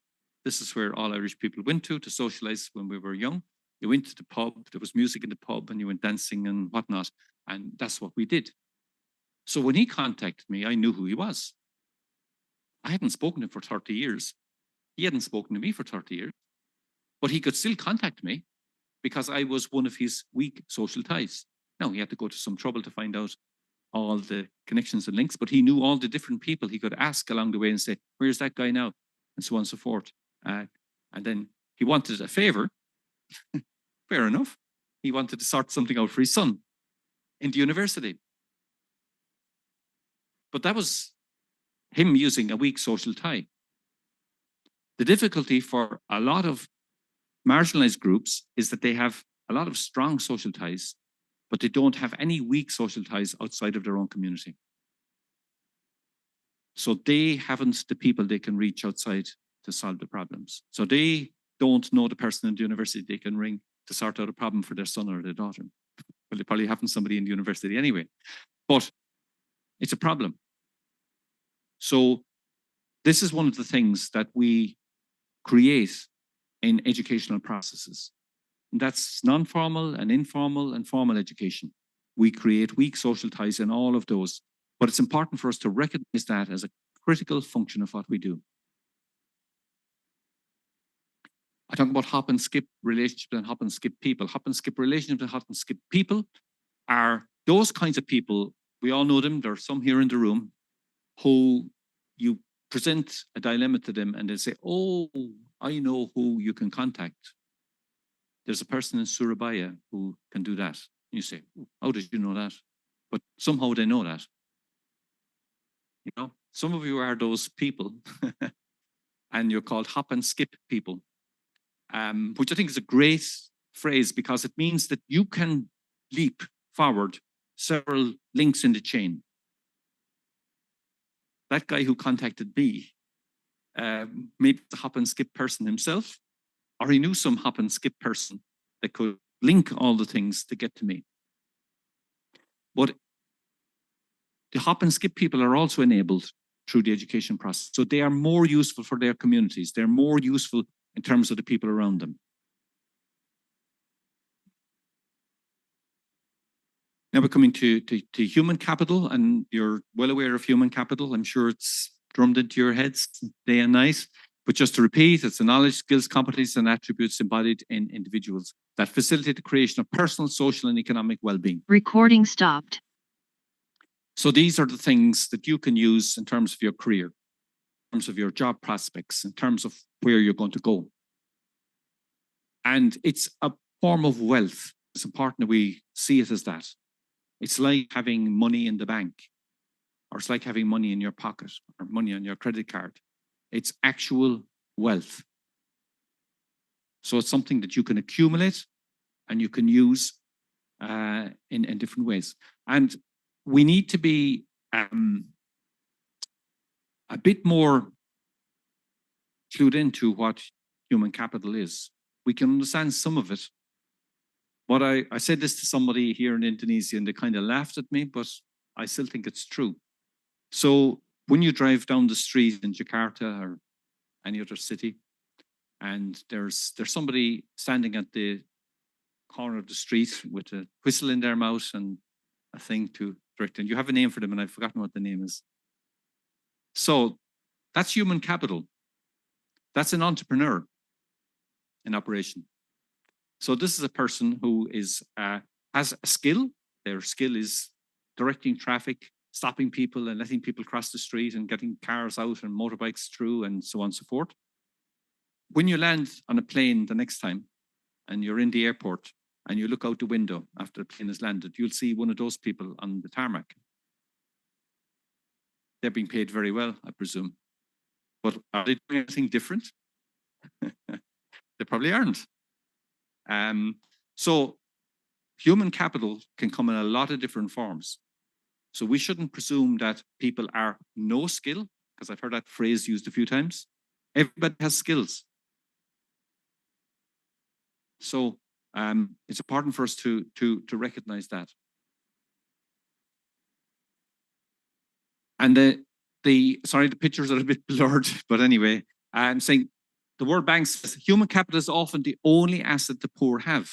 This is where all Irish people went to socialize when we were young. You went to the pub, there was music in the pub, and you went dancing and whatnot. And that's what we did. So when he contacted me, I knew who he was. I hadn't spoken to him for 30 years. He hadn't spoken to me for 30 years. But he could still contact me because I was one of his weak social ties. Now, he had to go to some trouble to find out all the connections and links, but he knew all the different people he could ask along the way and say, "Where's that guy now?" And so on and so forth. And then he wanted a favor. Fair enough. He wanted to sort something out for his son in the university. But that was him using a weak social tie. The difficulty for a lot of marginalized groups is that they have a lot of strong social ties, but they don't have any weak social ties outside of their own community. So they haven't the people they can reach outside to solve the problems. So they don't know the person in the university they can ring to sort out a problem for their son or their daughter. Well, they probably haven't somebody in the university anyway, but it's a problem. So this is one of the things that we create in educational processes. And that's non-formal and informal and formal education. We create weak social ties in all of those, but it's important for us to recognize that as a critical function of what we do. I talk about hop and skip relationships and hop and skip people. Hop and skip relationships and hop and skip people are those kinds of people. We all know them. There are some here in the room who you present a dilemma to them and they say, "Oh, I know who you can contact. There's a person in Surabaya who can do that." You say, "How did you know that?" But somehow they know that. Some of you are those people and you're called hop and skip people, which I think is a great phrase because it means that you can leap forward several links in the chain. That guy who contacted me, maybe the hop and skip person himself, or he knew some hop and skip person that could link all the things to get to me. But the hop and skip people are also enabled through the education process. So they are more useful for their communities. They're more useful in terms of the people around them. Now we're coming to human capital, and you're well aware of human capital. I'm sure it's drummed into your heads day and night. But just to repeat, it's the knowledge, skills, competencies, and attributes embodied in individuals that facilitate the creation of personal, social, and economic well-being. Recording stopped. So these are the things that you can use in terms of your career, in terms of your job prospects, in terms of where you're going to go. And it's a form of wealth. It's important that we see it as that. It's like having money in the bank, or it's like having money in your pocket, or money on your credit card. It's actual wealth. So it's something that you can accumulate and you can use in different ways. And we need to be a bit more clued into what human capital is. We can understand some of it. But I said this to somebody here in Indonesia and they kind of laughed at me, but I still think it's true. So when you drive down the street in Jakarta or any other city, and there's somebody standing at the corner of the street with a whistle in their mouth and a thing to direct, and you have a name for them, and I've forgotten what the name is. So that's human capital. That's an entrepreneur in operation. So this is a person who is has a skill. Their skill is directing traffic, stopping people and letting people cross the street and getting cars out and motorbikes through and so on and so forth. When you land on a plane the next time and you're in the airport and you look out the window after the plane has landed, you'll see one of those people on the tarmac. They're being paid very well, I presume. But are they doing anything different? They probably aren't. So human capital can come in a lot of different forms. So we shouldn't presume that people are no skill, because I've heard that phrase used a few times. Everybody has skills. So it's important for us to recognize that. And sorry, the pictures are a bit blurred, but anyway, I'm saying the World Bank says human capital is often the only asset the poor have.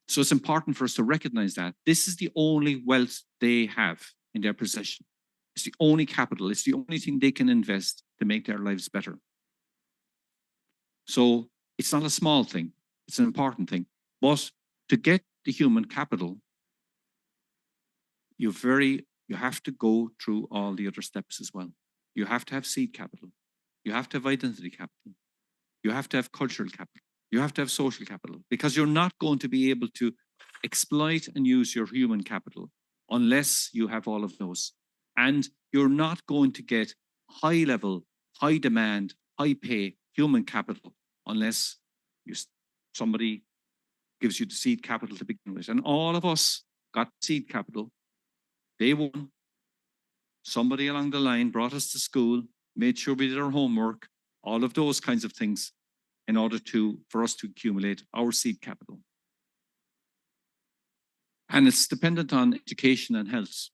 So it's important for us to recognize that this is the only wealth they have in their possession. It's the only capital. It's the only thing they can invest to make their lives better. So it's not a small thing. It's an important thing. But to get the human capital, you have to go through all the other steps as well. You have to have seed capital. You have to have identity capital. You have to have cultural capital. You have to have social capital, because you're not going to be able to exploit and use your human capital unless you have all of those. And you're not going to get high level, high demand, high pay human capital unless somebody gives you the seed capital to begin with. And all of us got seed capital day one. Somebody along the line brought us to school, made sure we did our homework, all of those kinds of things, in order for us to accumulate our seed capital. And it's dependent on education and health.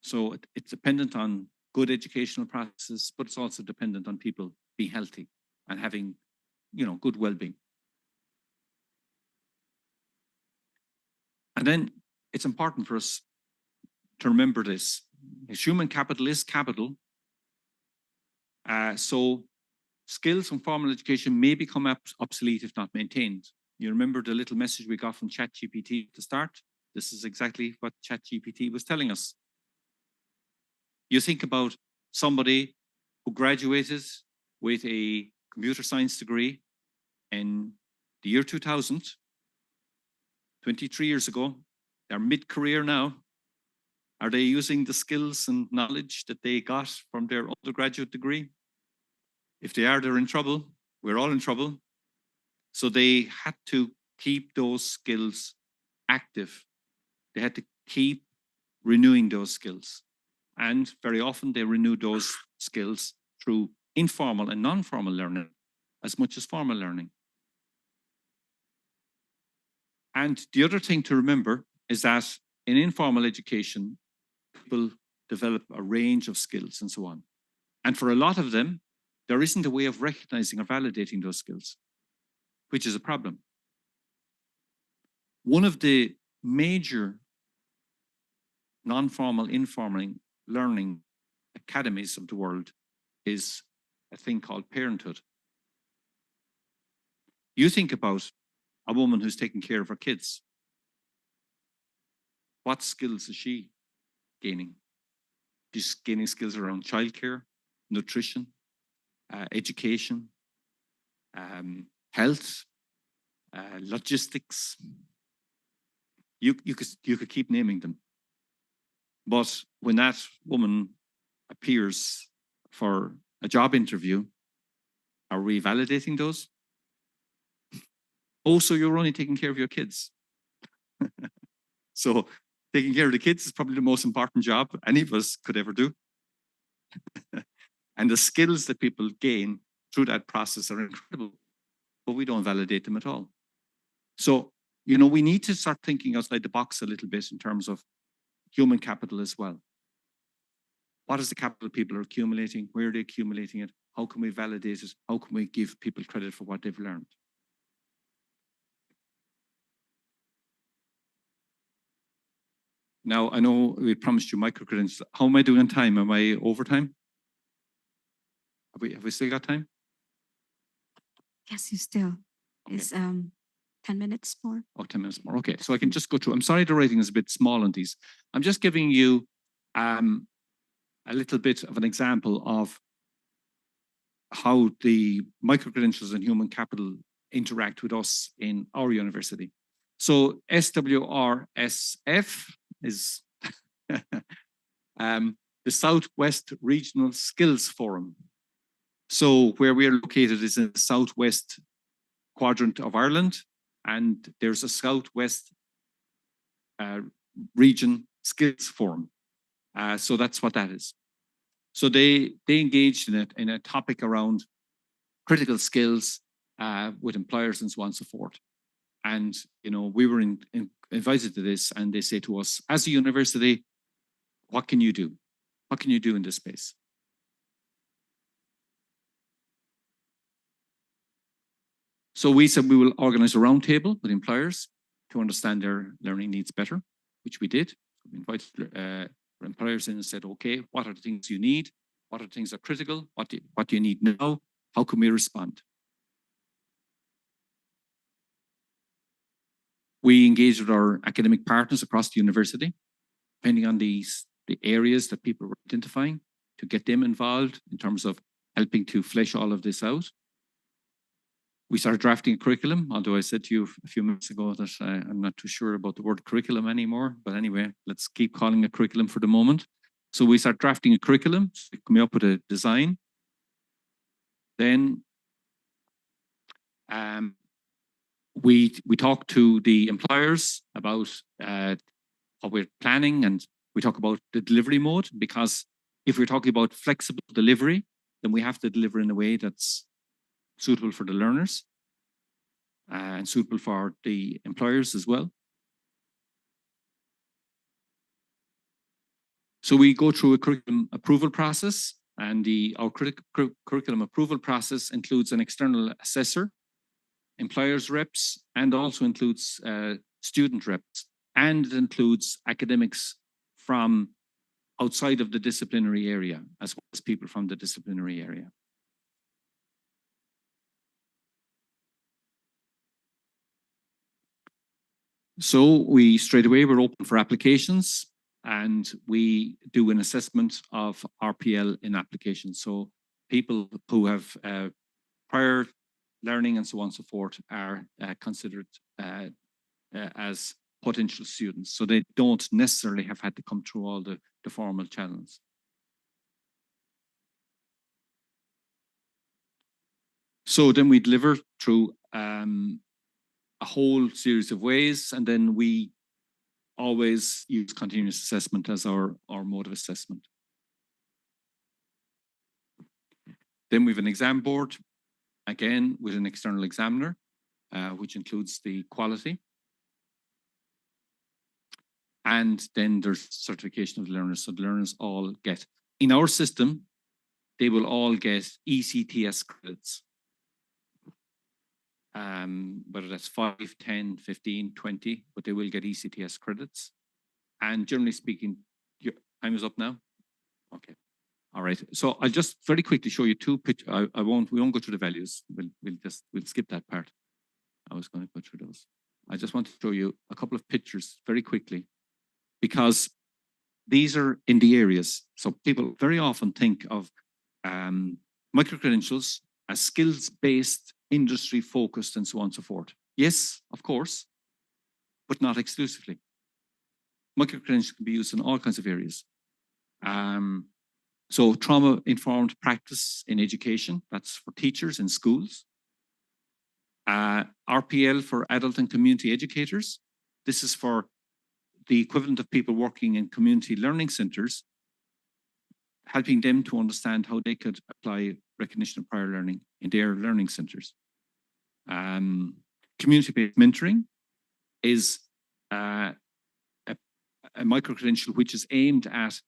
So it's dependent on good educational practices, but it's also dependent on people being healthy and having, good well-being. And then it's important for us to remember this. Human capital is capital. So skills and formal education may become obsolete if not maintained. You remember the little message we got from ChatGPT at the start? This is exactly what ChatGPT was telling us. You think about somebody who graduated with a computer science degree in the year 2000, 23 years ago. They're mid-career now. Are they using the skills and knowledge that they got from their undergraduate degree? If they are, they're in trouble. We're all in trouble. So they had to keep those skills active They had to keep renewing those skills. And very often they renew those skills through informal and non-formal learning as much as formal learning. And the other thing to remember is that in informal education, people develop a range of skills and so on. And for a lot of them, there isn't a way of recognizing or validating those skills, which is a problem. One of the major non-formal, informal learning academies of the world is a thing called parenthood. You think about a woman who's taking care of her kids. What skills is she gaining? She's gaining skills around childcare, nutrition, education, health, logistics. You could keep naming them. But when that woman appears for a job interview, are we validating those? Oh, so you're only taking care of your kids. So taking care of the kids is probably the most important job any of us could ever do. And the skills that people gain through that process are incredible, but we don't validate them at all. So, you know, we need to start thinking outside the box a little bit in terms of human capital as well. What is the capital people are accumulating? Where are they accumulating it? How can we validate it? How can we give people credit for what they've learned? Now, I know we promised you microcredentials. How am I doing on time? Am I over time? Have we still got time? Yes, you still. Okay. It's 10 minutes more. Oh, 10 minutes more. Okay, so I can just go through. I'm sorry the writing is a bit small on these. I'm just giving you a little bit of an example of how the microcredentials and human capital interact with us in our university. So SWRSF is the Southwest Regional Skills Forum. So where we are located is in the southwest quadrant of Ireland, and there's a Southwest Region Skills Forum. So that's what that is. So they engaged in a topic around critical skills with employers and so on and so forth. And, you know, we were invited to this, and they say to us, as a university, what can you do? What can you do in this space? So we said we will organize a roundtable with employers to understand their learning needs better, which we did. We invited employers in and said, okay, what are the things you need? What are the things that are critical? What do you need now? How can we respond? We engaged with our academic partners across the university, depending on the areas that people were identifying, to get them involved in terms of helping to flesh all of this out. We started drafting a curriculum, although I said to you a few minutes ago that I'm not too sure about the word curriculum anymore. But anyway, let's keep calling it curriculum for the moment. So we start drafting a curriculum, so coming up with a design. Then we talk to the employers about what we're planning, and we talk about the delivery mode, because if we're talking about flexible delivery, then we have to deliver in a way that's suitable for the learners and suitable for the employers as well. So we go through a curriculum approval process, and our curriculum approval process includes an external assessor, employers reps, and also includes student reps, and it includes academics from outside of the disciplinary area, as well as people from the disciplinary area. So we straight away we're open for applications, and we do an assessment of RPL in applications. So people who have prior learning and so on and so forth are considered as potential students. So they don't necessarily have had to come through all the formal channels. So then we deliver through a whole series of ways, and then we always use continuous assessment as our mode of assessment. Then we have an exam board, again with an external examiner, which includes the quality. And then there's certification of the learners. So the learners all get, in our system, they will all get ECTS credits. Whether that's 5, 10, 15, 20, but they will get ECTS credits. And generally speaking, your time is up now? Okay. All right. So I'll just very quickly show you two pictures. We won't go through the values. We'll skip that part. I was going to go through those. I just want to show you a couple of pictures very quickly, because these are in the areas. So people very often think of microcredentials as skills-based, industry-focused, and so on and so forth. Yes, of course, but not exclusively. Microcredentials can be used in all kinds of areas. So trauma-informed practice in education, that's for teachers in schools. RPL for adult and community educators. This is for the equivalent of people working in community learning centers, helping them to understand how they could apply recognition of prior learning in their learning centers. Community-based mentoring is a microcredential which is aimed at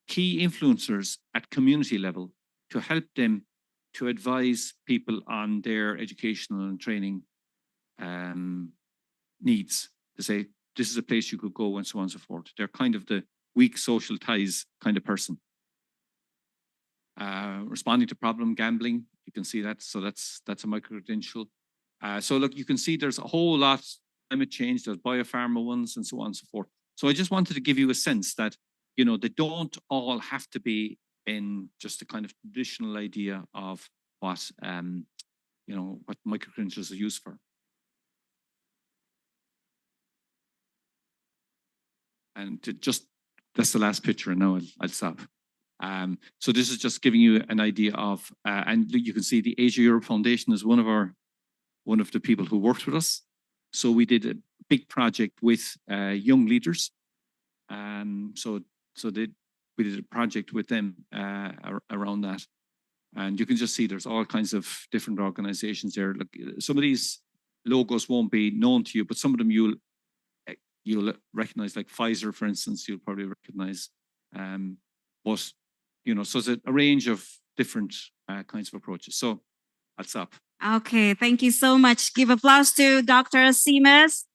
key influencers at community level to help them to advise people on their educational and training needs, to say, this is a place you could go, and so on and so forth. They're kind of the weak social ties kind of person. Responding to problem gambling, you can see that. So that's a microcredential. So look, you can see there's a whole lot. Climate change, there's biopharma ones, and so on and so forth. So I just wanted to give you a sense that, you know, they don't all have to be in just a kind of traditional idea of what, you know, what microcredentials are used for. And to just, that's the last picture, and now I'll stop. So this is just giving you an idea of, and you can see the Asia Europe Foundation is one of the people who worked with us. So we did a big project with young leaders. We did a project with them around that. And you can just see there's all kinds of different organizations there. Look, some of these logos won't be known to you, but some of them you'll recognize, like Pfizer, for instance, you'll probably recognize. But, you know, so it's a range of different kinds of approaches. So I'll stop. Okay, thank you so much. Give applause to Dr. Simas.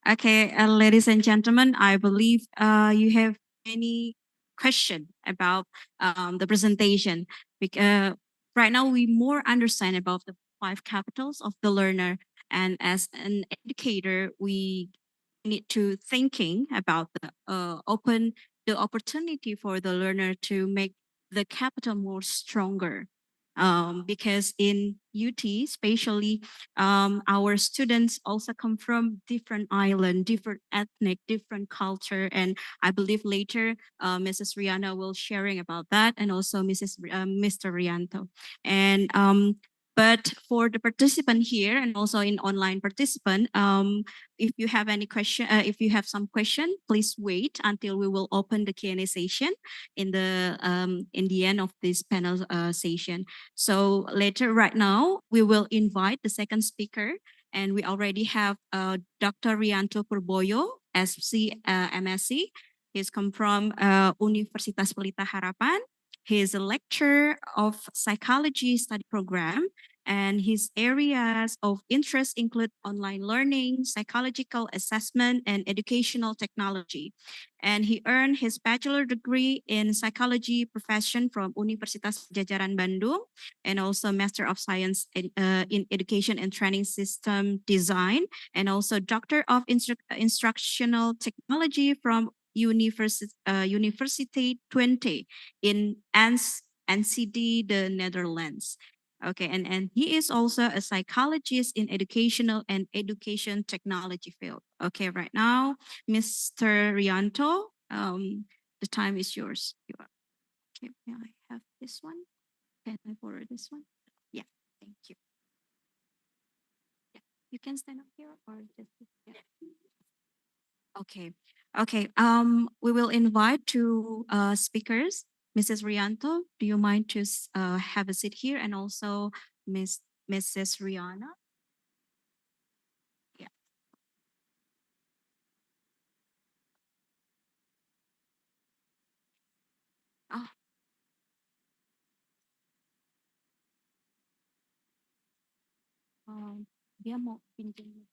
Okay, ladies and gentlemen, I believe you have any question about the presentation. Because right now we more understand about the 5 capitals of the learner, and as an educator, we need to thinking about the opportunity for the learner to make the capital more stronger. Because in UT, especially, our students also come from different island, different ethnic, different culture, and I believe later Mrs. Rihanna will sharing about that, and also Mr. Rianto. And but for the participant here and also in online participant, if you have any question, if you have some question, please wait until we will open the Q&A session in the end of this panel session. So later, right now, we will invite the second speaker, and we already have Dr. Rianto Purboyo, SC MSc. He's come from Universitas Pelita Harapan. He is a lecturer of psychology study program, and his areas of interest include online learning, psychological assessment, and educational technology. And he earned his bachelor degree in psychology profession from Universitas Jajaran Bandung, and also Master of Science in Education and Training System Design, and also Doctor of Instructional Technology from University Twente in NCD, the Netherlands. Okay, and he is also a psychologist in educational and education technology field. Okay, right now, Mr. Rianto, the time is yours. Okay, may I have this one? Can I borrow this one? Yeah, thank you. Yeah, you can stand up here or just, yeah. Okay. Okay. We will invite two speakers. Mrs. Rianto, do you mind to have a seat here, and also Mrs. Rihanna? Yeah. Oh. Dia mau pinjam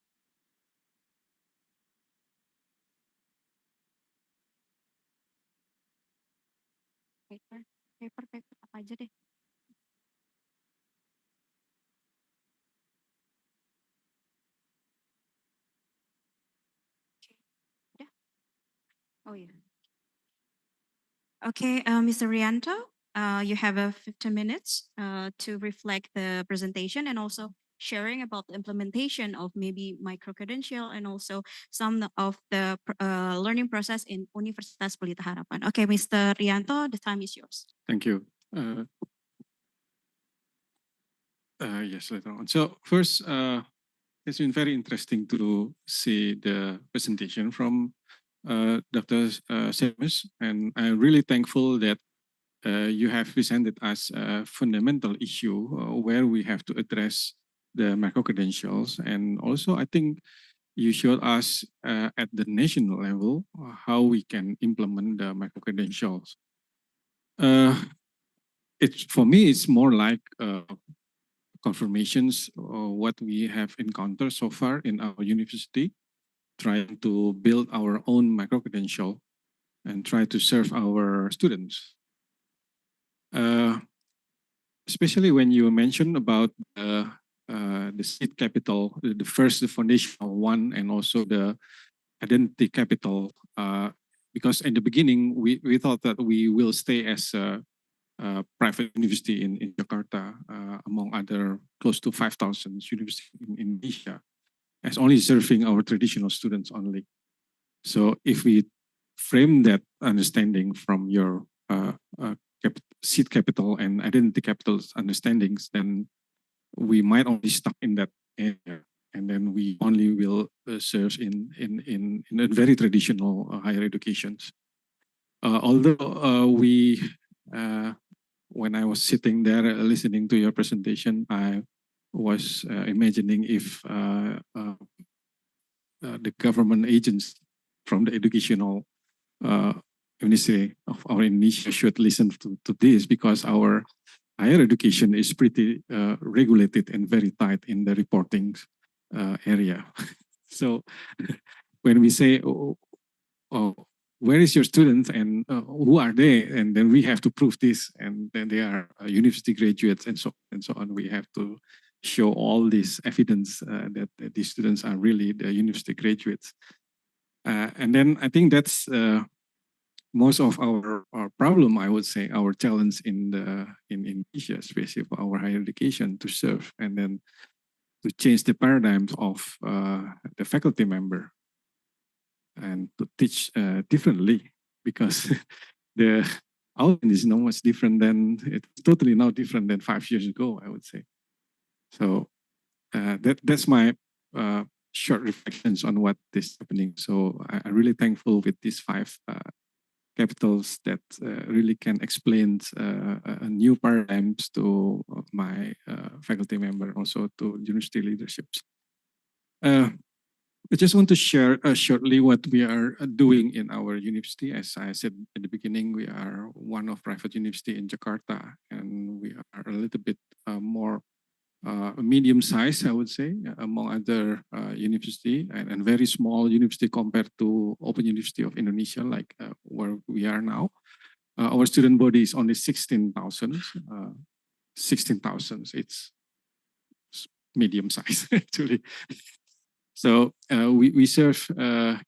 paper apa aja deh. Ya. Oh yeah. Okay, Mr. Rianto, you have 15 minutes to reflect the presentation and also sharing about the implementation of maybe Microcredential and also some of the learning process in Universitas Pelita Harapan. Okay, Mr. Rianto, the time is yours. Thank you. Yes, later on. So first, it's been very interesting to see the presentation from Dr. Seamus, and I'm really thankful that you have presented us a fundamental issue where we have to address the micro-credentials. And also, I think you showed us at the national level how we can implement the micro-credentials. For me, it's more like confirmations of what we have encountered so far in our university, trying to build our own micro-credential and try to serve our students. Especially when you mentioned about the seed capital, the first, the foundational one, and also the identity capital, because in the beginning, we thought that we will stay as a private university in Jakarta, among other close to 5,000 universities in Indonesia, as only serving our traditional students only. So if we frame that understanding from your seed capital and identity capital understandings, then we might only stuck in that area, and then we only will serve in a very traditional higher educations. Although when I was sitting there listening to your presentation, I was imagining if the government agents from the educational ministry of our Indonesia should listen to this, because our higher education is pretty regulated and very tight in the reporting area. So when we say, where is your student and who are they? And then we have to prove this, and then they are university graduates and so on. We have to show all this evidence that these students are really the university graduates. And then I think that's most of our problem, I would say, our challenge in Indonesia, especially for our higher education, to serve and then to change the paradigms of the faculty member and to teach differently, because the outcome is not much different than, it's totally not different than 5 years ago, I would say. So that's my short reflections on what is happening. So I'm really thankful with these 5 capitals that really can explain new paradigms to my faculty member, also to university leaderships. I just want to share shortly what we are doing in our university. As I said at the beginning, we are one of private university in Jakarta, and we are a little bit more medium size, I would say, among other university, and very small university compared to Open University of Indonesia, like where we are now. Our student body is only 16,000. 16,000, it's medium size actually. So we serve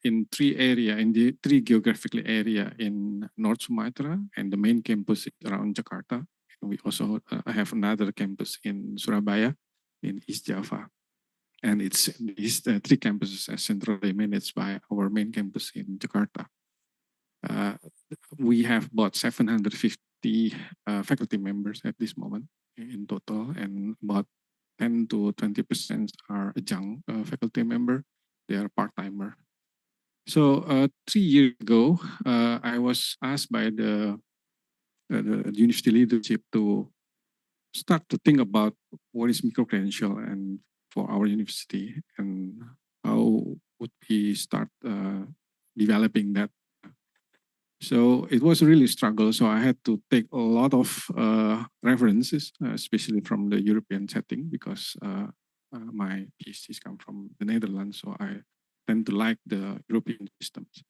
in 3 area, in the 3 geographical area in North Sumatra, and the main campus is around Jakarta. We also have another campus in Surabaya, in East Java. And these 3 campuses are centrally managed by our main campus in Jakarta. We have about 750 faculty members at this moment in total, and about 10 to 20% are adjunct faculty member. They are part-timer. So 3 years ago, I was asked by the university leadership to start to think about what is microcredential and for our university and how would we start developing that. So it was really a struggle. So I had to take a lot of references, especially from the European setting, because my PhDs come from the Netherlands. So I tend to like the European systems.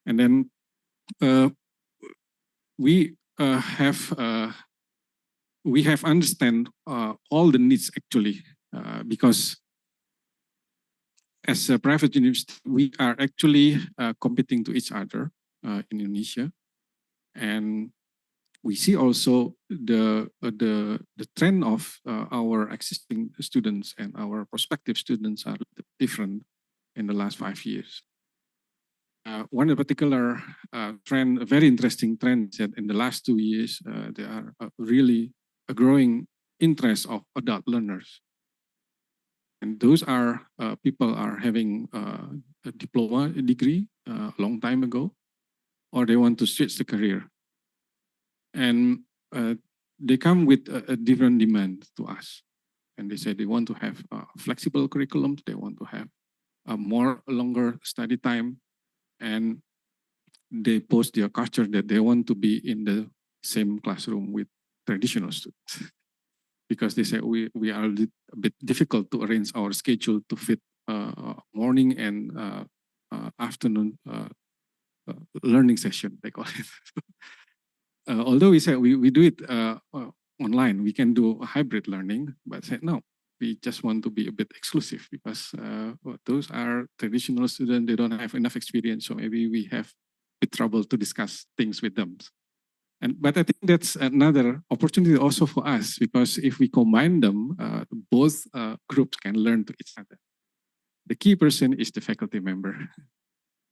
And then we have understand all the needs actually, because as a private university, we are actually competing to each other in Indonesia, and we see also the trend of our existing students and our prospective students are different in the last 5 years. One particular trend, a very interesting trend, is that in the last 2 years, there are really a growing interest of adult learners. And those are people are having a diploma degree a long time ago, or they want to switch the career. And they come with a different demand to us. And they say they want to have flexible curriculums, they want to have a longer study time, and they post their culture that they want to be in the same classroom with traditional students. Because they say we are a bit difficult to arrange our schedule to fit morning and afternoon learning session, they call it. Although we say we do it online, we can do hybrid learning, but say no, we just want to be a bit exclusive because those are traditional students, they don't have enough experience, so maybe we have a bit trouble to discuss things with them. But I think that's another opportunity also for us, because if we combine them, both groups can learn to each other. The key person is the faculty member.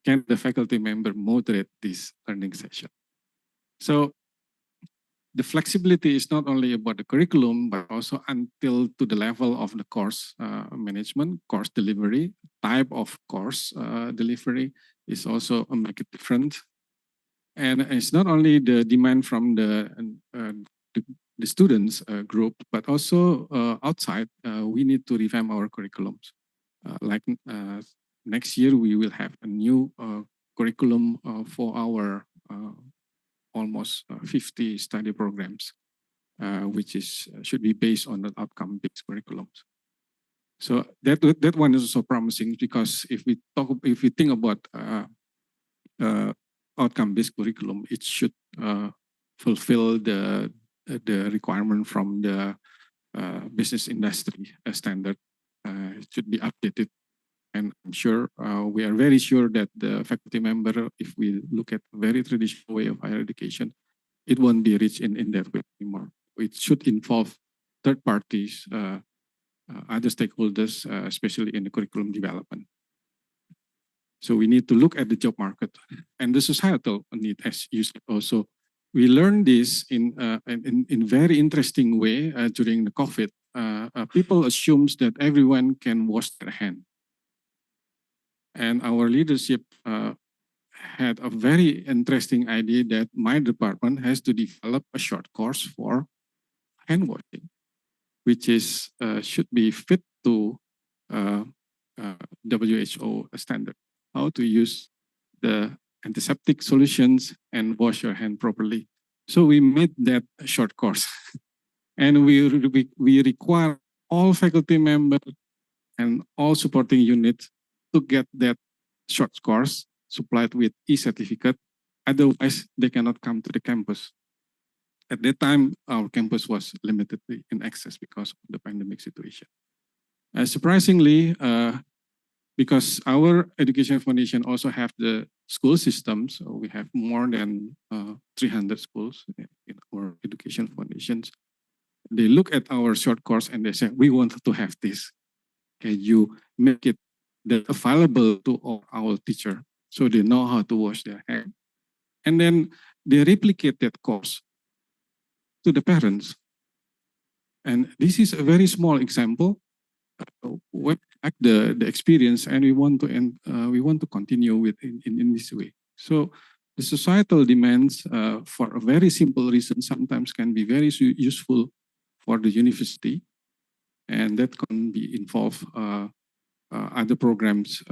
Can the faculty member moderate this learning session? So the flexibility is not only about the curriculum, but also until to the level of the course management, course delivery, type of course delivery is also make it different. And it's not only the demand from the students group, but also outside, we need to revamp our curriculums. Like next year, we will have a new curriculum for our almost 50 study programs, which should be based on the outcome-based curriculums. So that one is also promising, because if we think about outcome-based curriculum, it should fulfill the requirement from the business industry standard. It should be updated, and I'm sure we are very sure that the faculty member, if we look at a very traditional way of higher education, it won't be rich in that way anymore. It should involve third parties, other stakeholders, especially in the curriculum development. So we need to look at the job market and the societal need, as you said also. We learned this in very interesting way during the COVID. People assumes that everyone can wash their hand. And our leadership had a very interesting idea that my department has to develop a short course for hand washing, which should be fit to WHO standard. How to use the antiseptic solutions and wash your hand properly. So we made that a short course. And we require all faculty members and all supporting units to get that short course supplied with e-certificate. Otherwise, they cannot come to the campus. At that time, our campus was limited in access because of the pandemic situation. Surprisingly, because our education foundation also have the school systems, so we have more than 300 schools in our education foundations. They look at our short course and they say, we want to have this. Can you make it available to all our teachers so they know how to wash their hands? And then they replicate that course to the parents. And this is a very small example. like the experience, and we want to continue with in this way. So the societal demands for a very simple reason sometimes can be very useful for the university, and that can be involve other programs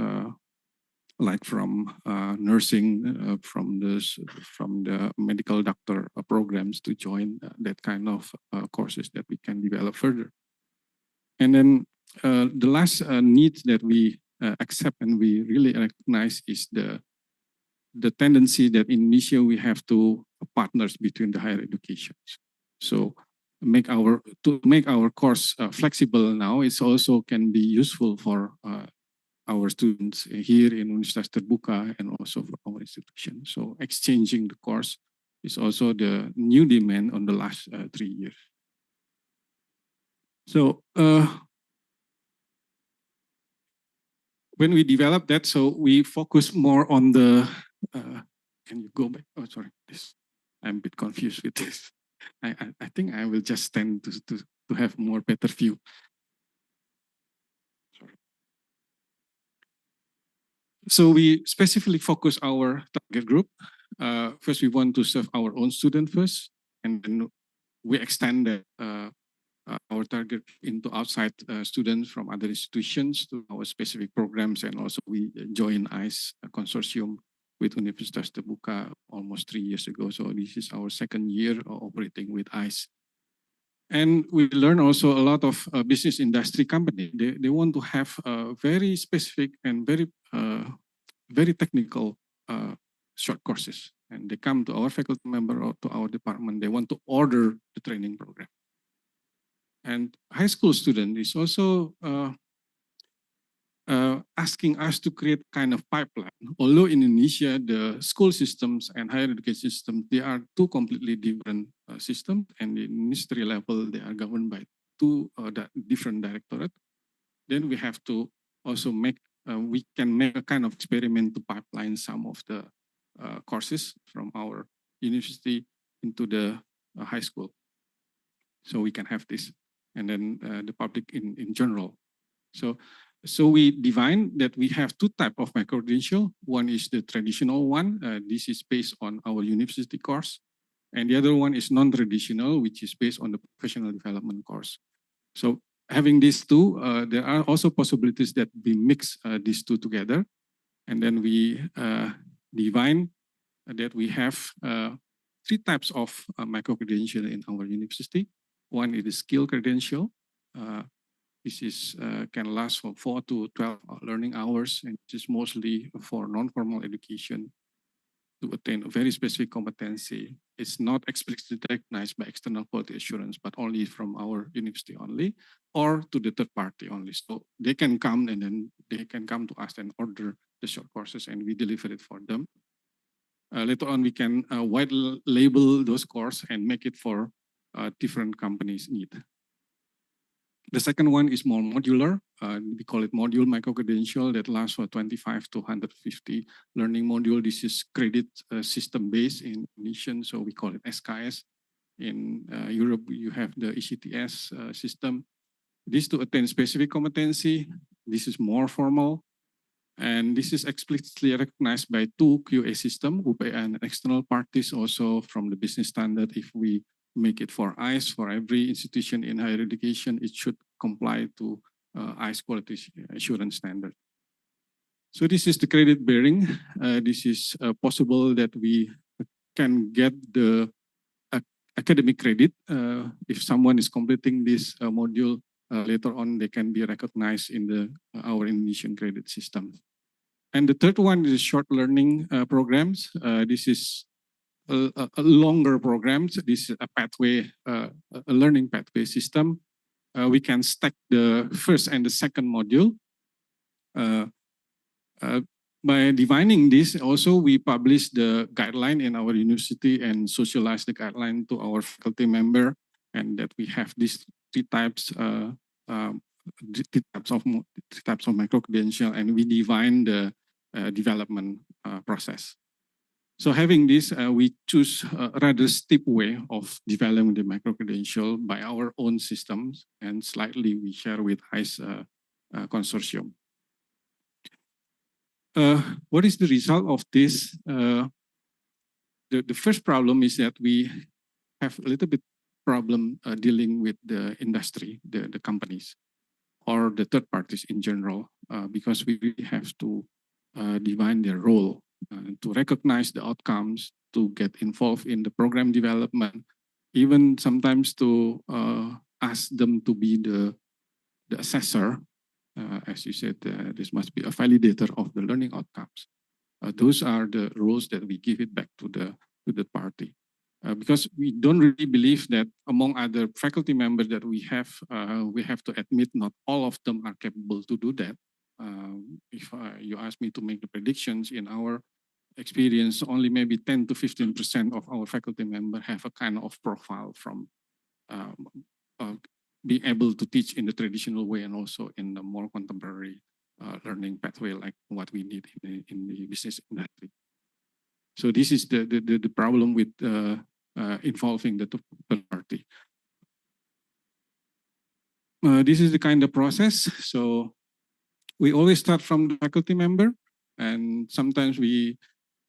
like from nursing, from the medical doctor programs to join that kind of courses that we can develop further. And then the last need that we accept and we really recognize is the tendency that in Indonesia we have to partners between the higher education. So to make our course flexible now, it's also can be useful for our students here in Universitas Terbuka and also for our institution. So exchanging the course is also the new demand on the last 3 years. So when we develop that, so we focus more on the, can you go back? Oh, sorry, this, I'm a bit confused with this. I think I will just stand to have more better view. Sorry. So we specifically focus our target group. First, we want to serve our own student first, and then we extend that, our target into outside students from other institutions to our specific programs, and also we join ICE consortium with Universitas Terbuka almost 3 years ago. So this is our second year operating with ICE. And we learn also a lot of business industry company. They want to have very specific and very technical short courses. And they come to our faculty member or to our department. They want to order the training program. And high school student is also asking us to create kind of pipeline. Although in Indonesia, the school systems and higher education systems, they are two completely different systems, and the ministry level, they are governed by two different directorates. Then we have to also we can make a kind of experiment to pipeline some of the courses from our university into the high school. So we can have this, and then the public in general. So we define that we have two types of microcredential. One is the traditional one. This is based on our university course. And the other one is non-traditional, which is based on the professional development course. So having these two, there are also possibilities that we mix these two together. And then we define that we have 3 types of microcredential in our university. One is the skill credential. This is can last from 4 to 12 learning hours, and it is mostly for non-formal education to attain a very specific competency. It's not explicitly recognized by external quality assurance, but only from our university only, or to the third party only. So they can come and then they can come to us and order the short courses, and we deliver it for them. Later on, we can white label those courses and make it for different companies' need. The second one is more modular. We call it module microcredential that lasts for 25 to 150 learning module. This is credit system based in Indonesian, so we call it SKS. In Europe, you have the ECTS system. This to attain specific competency. This is more formal. And this is explicitly recognized by 2 QA systems, UPA and external parties, also from the business standard. If we make it for ICE, for every institution in higher education, it should comply to ICE quality assurance standard. So this is the credit bearing. This is possible that we can get the academic credit. If someone is completing this module, later on they can be recognized in our Indonesian credit system. And the third one is short learning programs. This is a longer programs. This is a pathway, a learning pathway system. We can stack the first and the second module. By defining this, also we publish the guideline in our university and socialize the guideline to our faculty member, and that we have these 3 types of microcredential, and we define the development process. So having this, we choose a rather steep way of developing the microcredential by our own systems, and slightly we share with ICE consortium. What is the result of this? The first problem is that we have a little bit problem dealing with the industry, the companies, or the third parties in general, because we really have to define their role, to recognize the outcomes, to get involved in the program development, even sometimes to ask them to be the assessor. As you said, this must be a validator of the learning outcomes. Those are the roles that we give it back to the party. Because we don't really believe that among other faculty members that we have to admit not all of them are capable to do that. If you ask me to make the predictions, in our experience, only maybe 10 to 15% of our faculty members have a kind of profile from being able to teach in the traditional way and also in the more contemporary learning pathway like what we need in the business industry. So this is the problem with involving the third party. This is the kind of process. So we always start from the faculty member, and sometimes we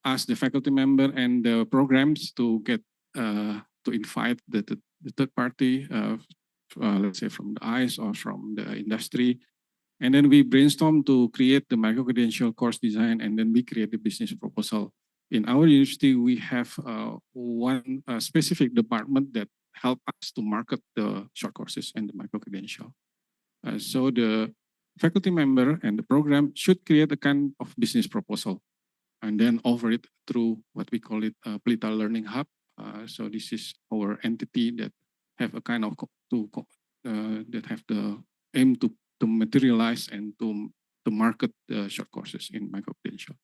ask the faculty member and the programs to get to invite the third party, let's say from the ICE or from the industry. And then we brainstorm to create the microcredential course design, and then we create the business proposal. In our university, we have one specific department that help us to market the short courses and the microcredential. So the faculty member and the program should create a kind of business proposal and then offer it through what we call it Pelita Learning Hub. So this is our entity that have a kind of that have the aim to materialize and to market the short courses in Microcredential.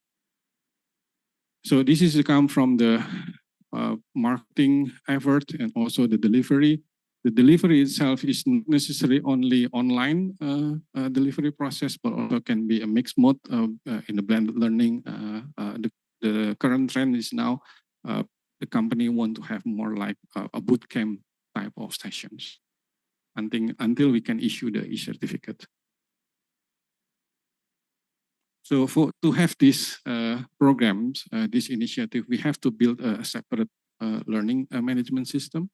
So this is to come from the marketing effort and also the delivery. The delivery itself is not necessarily only online delivery process, but also can be a mixed mode in the blended learning. The current trend is now the company want to have more like a boot camp type of sessions until we can issue the e-certificate. So to have these programs, this initiative, we have to build a separate learning management system.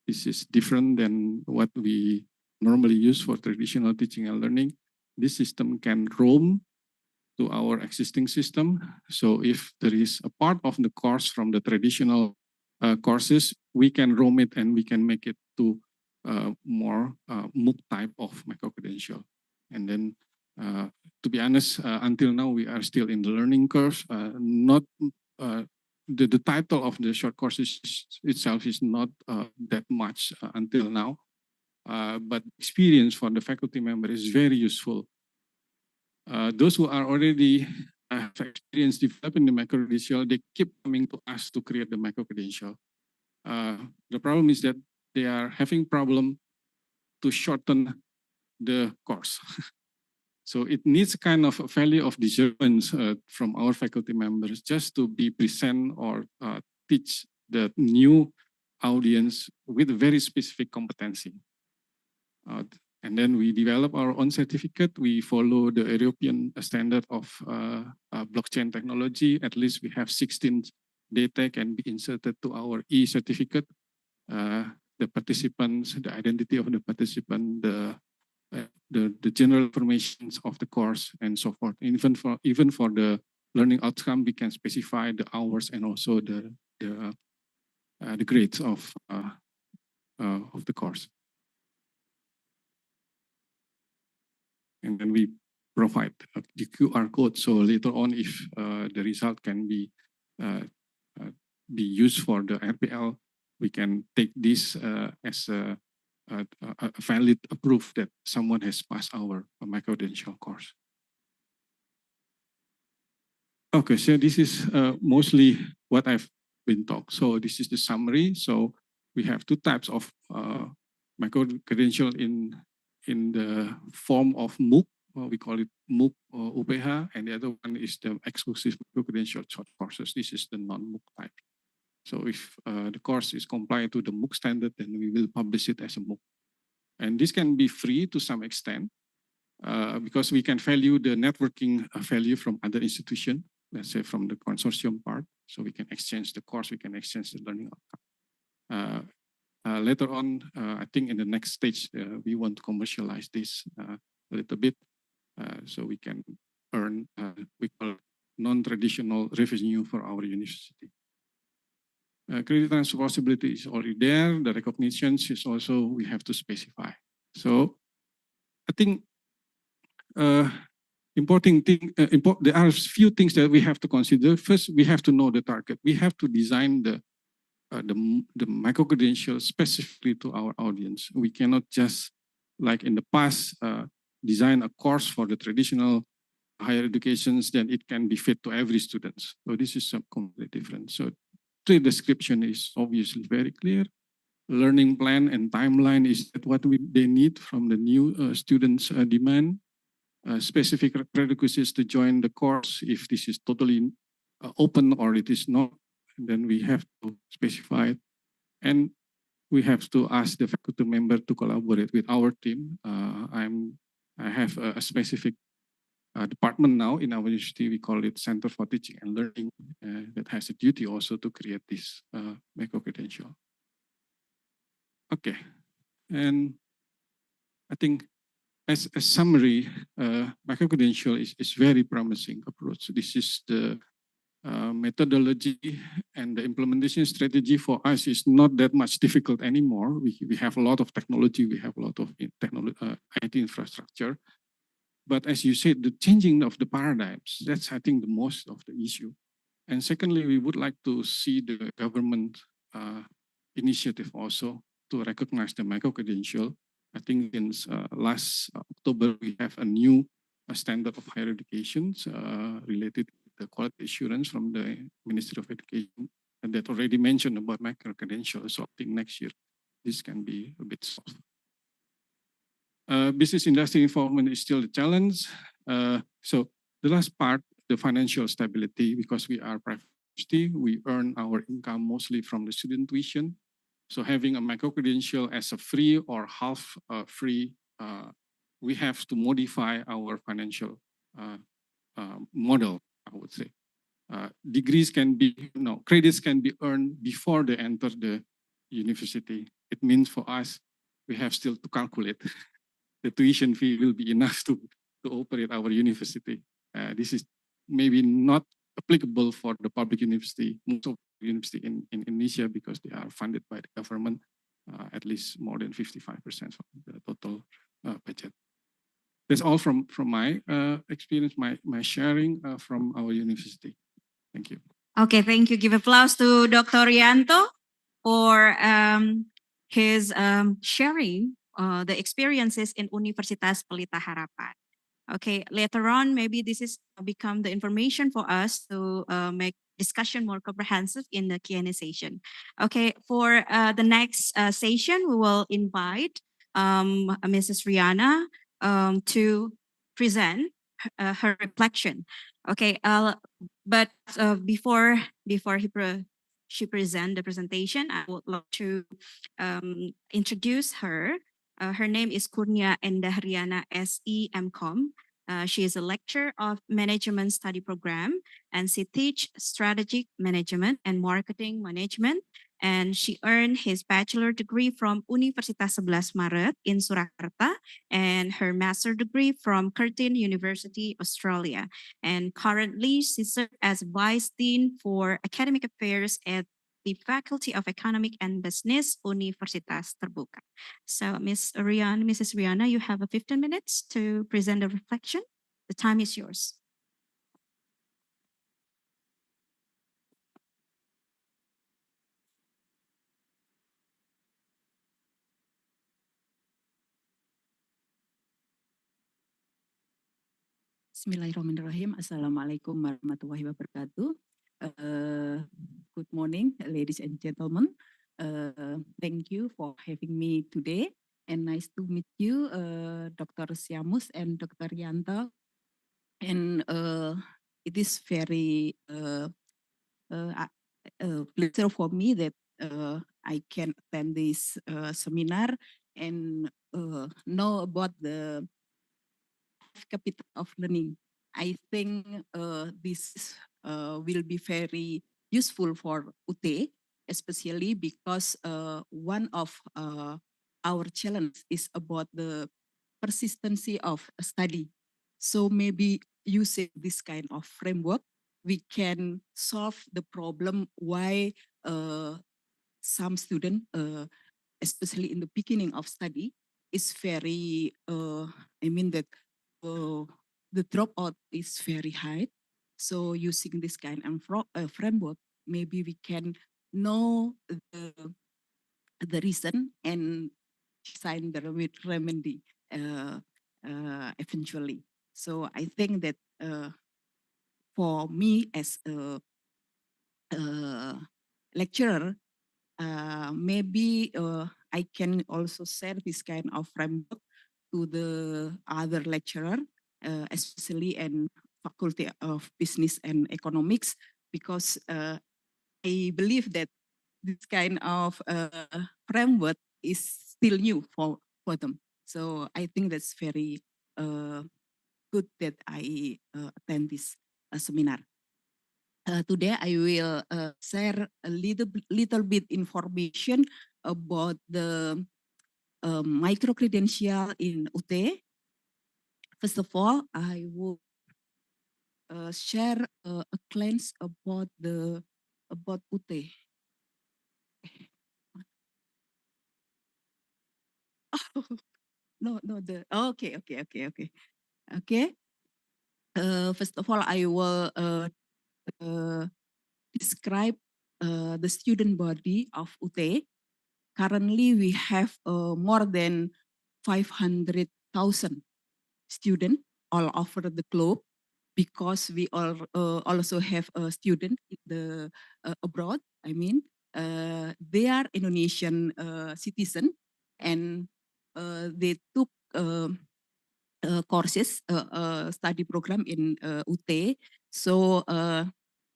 This is different than what we normally use for traditional teaching and learning. This system can roam to our existing system. So if there is a part of the course from the traditional courses, we can roam it and we can make it to more MOOC type of microcredential. And then, to be honest, until now we are still in the learning curve. The title of the short courses itself is not that much until now, but experience for the faculty member is very useful. Those who are already have experience developing the microcredential, they keep coming to us to create the microcredential. The problem is that they are having problem to shorten the course. So it needs kind of a value of discernment from our faculty members just to be present or teach the new audience with a very specific competency. And then we develop our own certificate. We follow the European standard of blockchain technology. At least we have 16 data can be inserted to our e-certificate. The participants, the identity of the participant, the general information of the course and so forth. Even for the learning outcome, we can specify the hours and also the grades of the course. And then we provide the QR code. So later on, if the result can be used for the RPL, we can take this as a valid proof that someone has passed our microcredential course. Okay, so this is mostly what I've been taught. So this is the summary. So we have two types of microcredential in the form of MOOC. We call it MOOC UPH, and the other one is the exclusive microcredential short courses. This is the non-MOOC type. So if the course is compliant to the MOOC standard, then we will publish it as a MOOC. And this can be free to some extent. because we can value the networking value from other institutions, let's say from the consortium part. So we can exchange the course, we can exchange the learning outcome. Later on, I think in the next stage, we want to commercialize this a little bit, so we can earn we call non-traditional revenue for our university. Credit transfer possibility is already there. The recognitions is also we have to specify. So I think important thing. There are a few things that we have to consider. First, we have to know the target. We have to design the micro-credentials specifically to our audience. We cannot just, like in the past, design a course for the traditional higher educations, then it can be fit to every student. So this is completely different. So the description is obviously very clear. Learning plan and timeline is what they need from the new students' demand. Specific prerequisites to join the course, if this is totally open or it is not, then we have to specify it. And we have to ask the faculty member to collaborate with our team. I have a specific department now in our university. We call it Center for Teaching and Learning that has a duty also to create this micro-credential. Okay, and I think as a summary, micro-credential is very promising approach. This is the methodology, and the implementation strategy for us is not that much difficult anymore. We have a lot of technology, we have a lot of IT infrastructure. But as you said, the changing of the paradigms, that's I think the most of the issue. And secondly, we would like to see the government initiative also to recognize the micro-credential. I think since last October, we have a new standard of higher education related to the quality assurance from the Ministry of Education, and that already mentioned about micro-credential. So I think next year, this can be a bit solved. Business industry involvement is still a challenge. So the last part, the financial stability, because we are private university, we earn our income mostly from the student tuition. So having a micro-credential as a free or half free, we have to modify our financial model, I would say. Degrees can be, credits can be earned before they enter the university. It means for us, we have still to calculate the tuition fee will be enough to operate our university. This is maybe not applicable for the public university, most of the university in Indonesia, because they are funded by the government, at least more than 55% of the total budget. That's all from my experience, my sharing from our university. Thank you. Okay, thank you. Give applause to Dr. Rianto for his sharing the experiences in Universitas Pelita Harapan. Okay, later on, maybe this is become the information for us to make discussion more comprehensive in the Q&A session. Okay, for the next session, we will invite Mrs. Riana to present her reflection. Okay, but before she present the presentation, I would like to introduce her. Her name is Kurnia Endahriana SE MCom. She is a lecturer of Management Study Program, and she teach Strategic Management and Marketing Management. And she earned his bachelor degree from Universitas 11 Maret in Surakarta and her master degree from Curtin University, Australia. And currently, she serves as Vice Dean for Academic Affairs at the Faculty of Economic and Business, Universitas Terbuka. So Mrs. Riana, you have 15 minutes to present the reflection. The time is yours. Bismillahirrahmanirrahim. Assalamualaikum warahmatullahi wabarakatuh. Good morning, ladies and gentlemen. Thank you for having me today, and nice to meet you, Dr. Siamus and Dr. Rianto. And it is very pleasure for me that I can attend this seminar and know about the capital of learning. I think this will be very useful for UT, especially because one of our challenge is about the persistency of a study. So maybe using this kind of framework, we can solve the problem why some student, especially in the beginning of study, is very, I mean that the dropout is very high. So using this kind of framework, maybe we can know the reason and design the remedy eventually. So I think that for me as a lecturer, maybe I can also share this kind of framework to the other lecturer, especially in Faculty of Business and Economics, because I believe that this kind of framework is still new for them. So I think that's very good that I attend this seminar. Today I will share a little bit information about the micro-credential in UT. First of all, I will share a glance about UT. No, okay. First of all, I will describe the student body of UT. Currently, we have more than 500,000 students all over the globe, because we all also have a student in the abroad. I mean, they are Indonesian citizen, and they took courses, study program in UT. So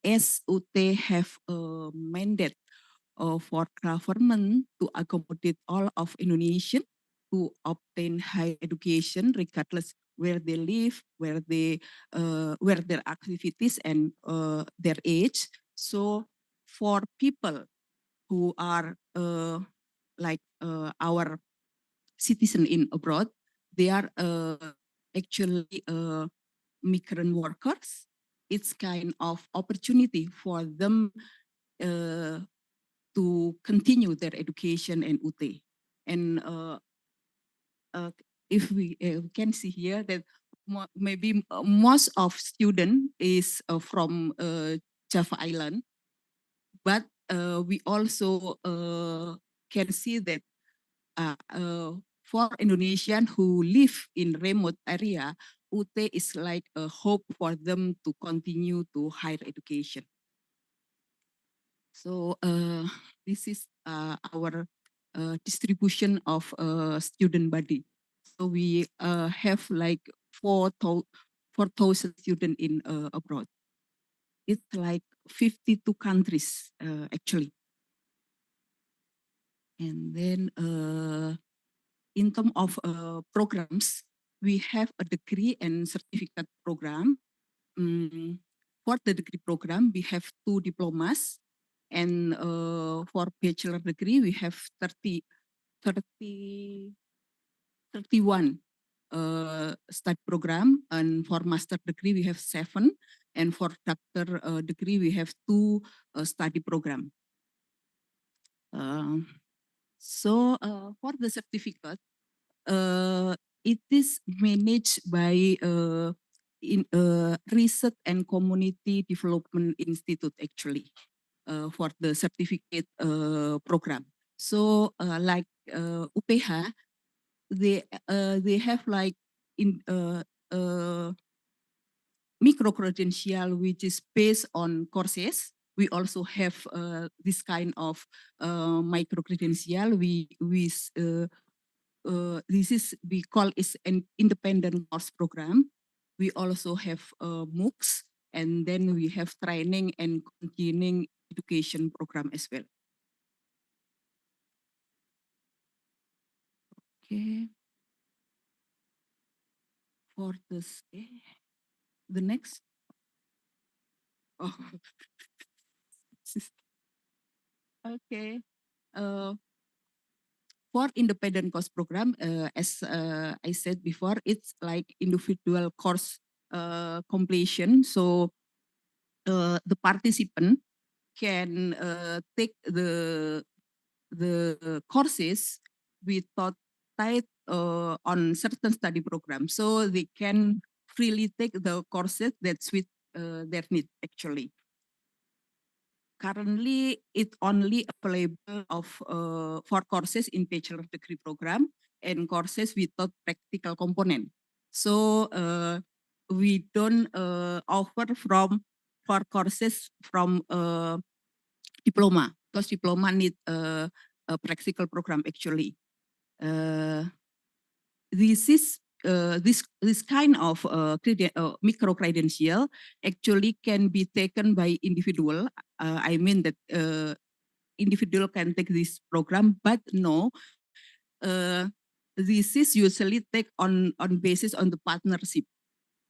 as UT have a mandate for government to accommodate all of Indonesian to obtain high education, regardless where they live, where their activities and their age. So for people who are like our citizen in abroad, they are actually migrant workers. It's kind of opportunity for them to continue their education in UT. And if we can see here that maybe most of student is from Java Island, but we also can see that for Indonesian who live in remote area, UT is like a hope for them to continue to higher education. So this is our distribution of student body. So we have like 4,000 students in abroad. It's like 52 countries actually. And then in terms of programs, we have a degree and certificate program. For the degree program, we have 2 diplomas. And for bachelor degree, we have 31 study program. And for master degree, we have 7. And for doctor degree, we have 2 study program. So for the certificate, it is managed by in Research and Community Development Institute actually for the certificate program. So like UPH, they have like in Microcredential, which is based on courses. We also have this kind of microcredential. This is we call it an independent course program. We also have MOOCs, and then we have training and continuing education program as well. Okay. for the next. Oh, okay. For independent course program, as I said before, it's like individual course completion. So the participant can take the courses without tied on certain study program. So they can freely take the courses that suit their need actually. Currently, it only available for courses in bachelor degree program and courses without practical component. So we don't offer for courses from diploma, because diploma need a practical program actually. This kind of micro credential actually can be taken by individual. I mean that individual can take this program, but no, this is usually take on basis on the partnership.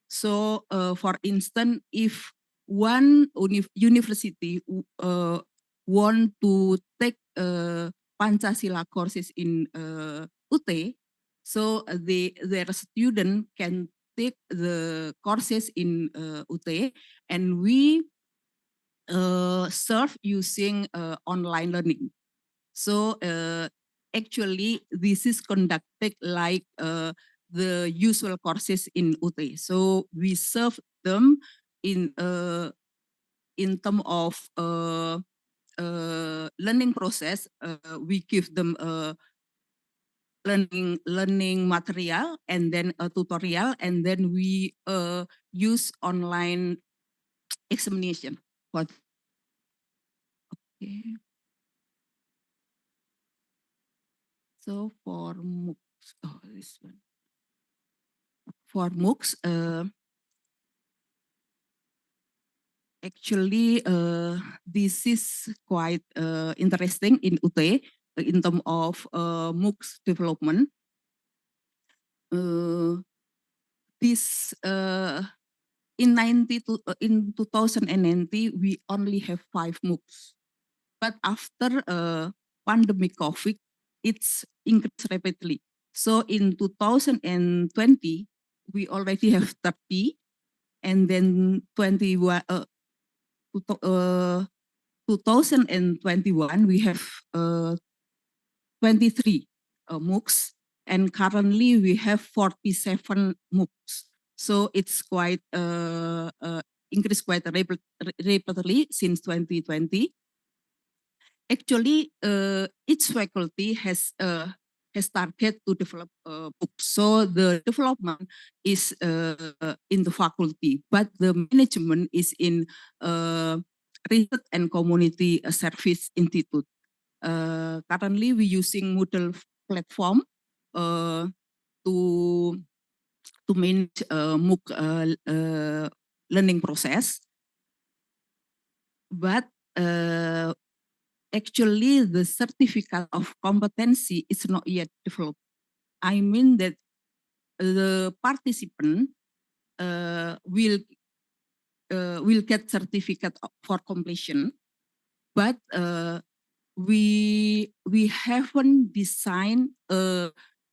So for instance, if one university want to take Pancasila courses in UT, so their student can take the courses in UT, and we serve using online learning. So actually, this is conducted like the usual courses in UT. So we serve them in terms of learning process. We give them learning material and then a tutorial, and then we use online examination. Okay. So for MOOCs, this one. For MOOCs, actually, this is quite interesting in UT in terms of MOOCs development. This in 2090 we only have 5 MOOCs, but after pandemic COVID, it's increased rapidly. So in 2020 we already have 30, and then 2021 we have 23 MOOCs, and currently we have 47 MOOCs. So it's quite increased quite rapidly since 2020. Actually, each faculty has target to develop books. So the development is in the faculty, but the management is in Research and Community Service Institute. Currently, we're using Moodle platform to manage MOOC learning process, but actually the certificate of competency is not yet developed. I mean that the participant will get certificate for completion, but we haven't designed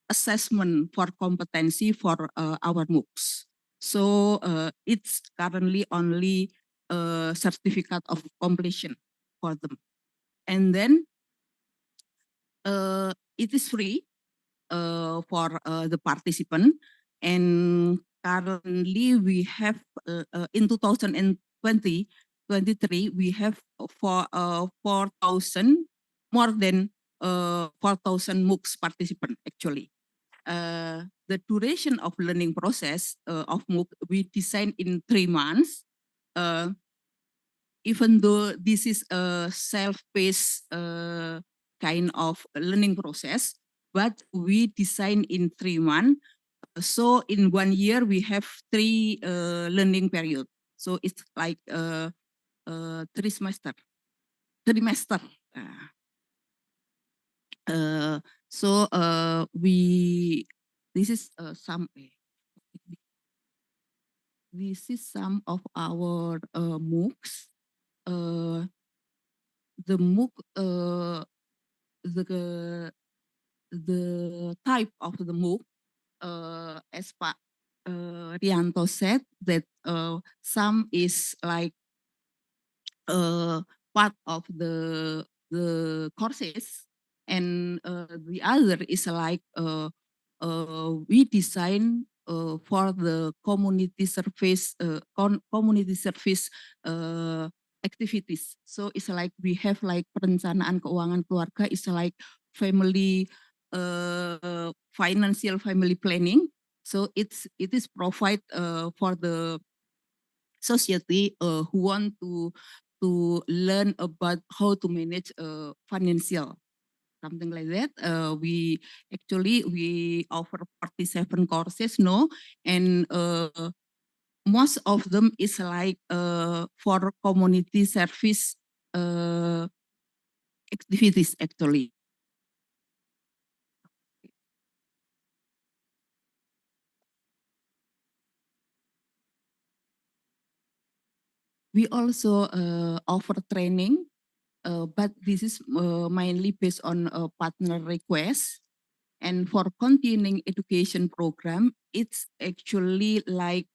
assessment for competency for our MOOCs. So it's currently only a certificate of completion for them. And then it is free for the participant. And currently we have in 2023 we have for 4,000 more than 4,000 MOOCs participant actually. The duration of learning process of MOOC we designed in 3 months. Even though this is a self-paced kind of learning process, but we design in 3 months. So in 1 year we have 3 learning period. So it's like 3 semester, trimester. So this is some. this is some of our MOOCs. The MOOC, the type of the MOOC, as Pak Rianto said, that some is like part of the courses, and the other is like we design for the community service activities. So it's like we have like perencanaan keuangan keluarga is like family financial family planning. So it is provide for the society who want to learn about how to manage financial, something like that. We offer 47 courses, and most of them is like for community service activities actually. We also offer training, but this is mainly based on partner request. And for continuing education program, it's actually like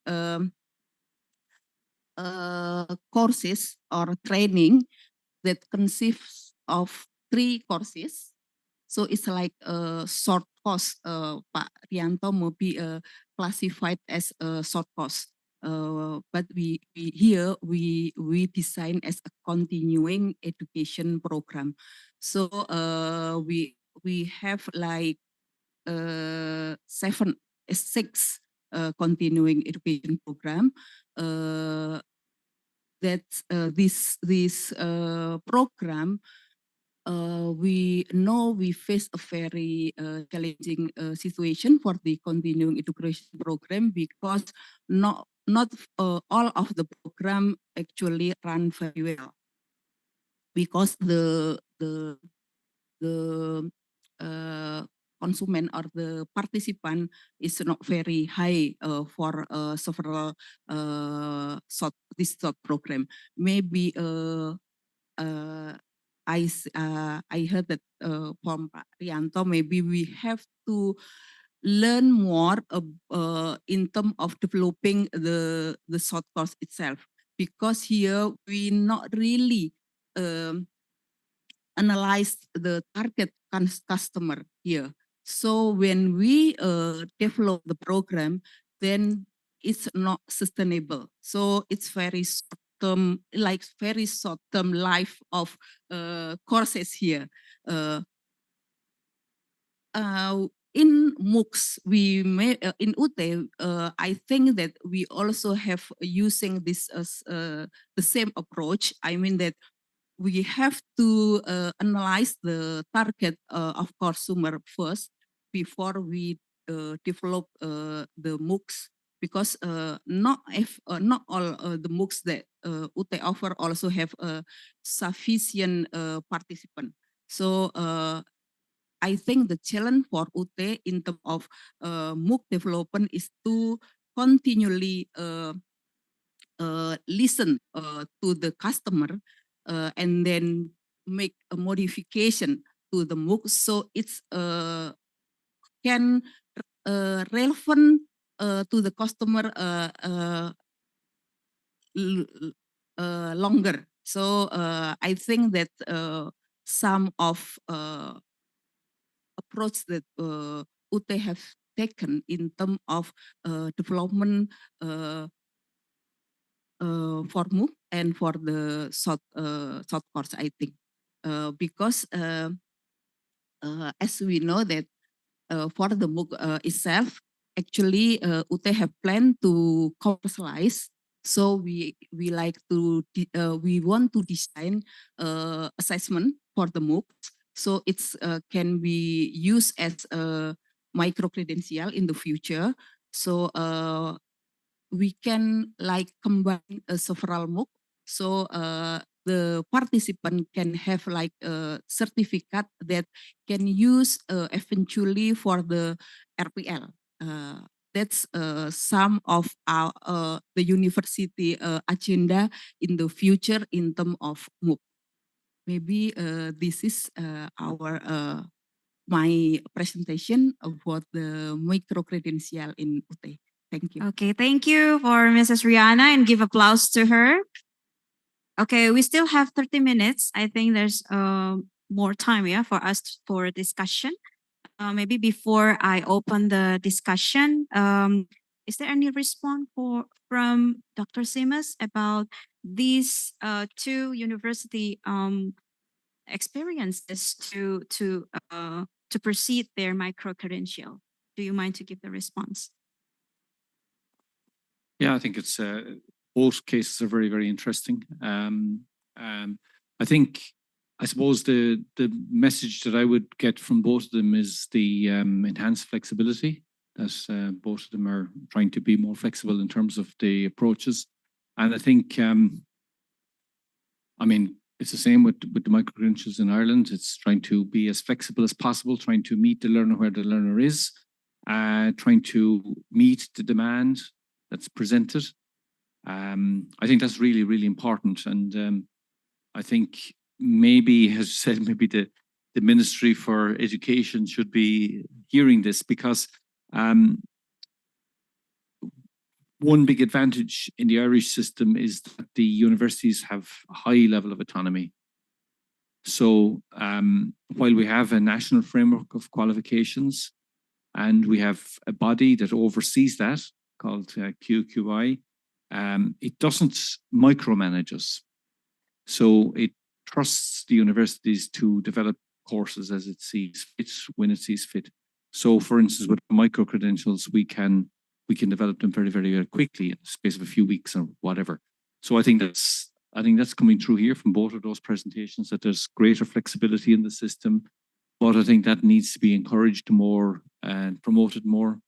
courses or training that consists of 3 courses. So it's like a short course. Pak Rianto may be classified as a short course. But we design as a continuing education program. So we have like 6 continuing education program. That this program, we know we face a very challenging situation for the continuing education program, because not all of the program actually run very well, because the consumer or the participant is not very high for several this short program. Maybe I heard that from Pak Rianto, maybe we have to learn more in terms of developing the short course itself, because here we not really analyze the target customer here. So when we develop the program, then it's not sustainable. So it's very short term, like very short term life of courses here. In MOOCs, we may in UT, I think that we also have using this as the same approach. I mean that we have to analyze the target of consumer first before we develop the MOOCs, because not all the MOOCs that UT offer also have sufficient participant. So I think the challenge for UT in terms of MOOC development is to continually listen to the customer and then make a modification to the MOOC, so it's can relevant to the customer longer. So I think that some of approach that UT have taken in terms of development for MOOC and for the short course, I think, because as we know that for the MOOC itself, actually UT have planned to commercialize. So we like to we want to design assessment for the MOOC, so it's can be used as a microcredential in the future. So we can like combine several MOOC. So the participant can have like a certificate that can use eventually for the RPL. that's some of our the university agenda in the future in terms of MOOC. Maybe this is our my presentation about the micro-credential in UT. Thank you. Okay, thank you for Mrs. Rihanna and give applause to her. Okay, we still have 30 minutes. I think there's more time, yeah, for us for discussion. Maybe before I open the discussion, is there any response from Dr. Simas about these two university experiences to proceed their micro-credential? Do you mind to give the response? Yeah, I think it's both cases are very, very interesting. I suppose the message that I would get from both of them is the enhanced flexibility, that both of them are trying to be more flexible in terms of the approaches. And I think, I mean, it's the same with the micro-credentials in Ireland. It's trying to be as flexible as possible, trying to meet the learner where the learner is, trying to meet the demand that's presented. I think that's really, really important. And I think maybe, as you said, maybe the Ministry for Education should be hearing this, because one big advantage in the Irish system is that the universities have a high level of autonomy. So while we have a national framework of qualifications and we have a body that oversees that called QQI, it doesn't micromanage us. So it trusts the universities to develop courses as it sees fit, when it sees fit. So for instance, with micro-credentials, we can develop them very, very, very quickly in the space of a few weeks or whatever. So I think that's coming through here from both of those presentations, that there's greater flexibility in the system, but I think that needs to be encouraged more and promoted more.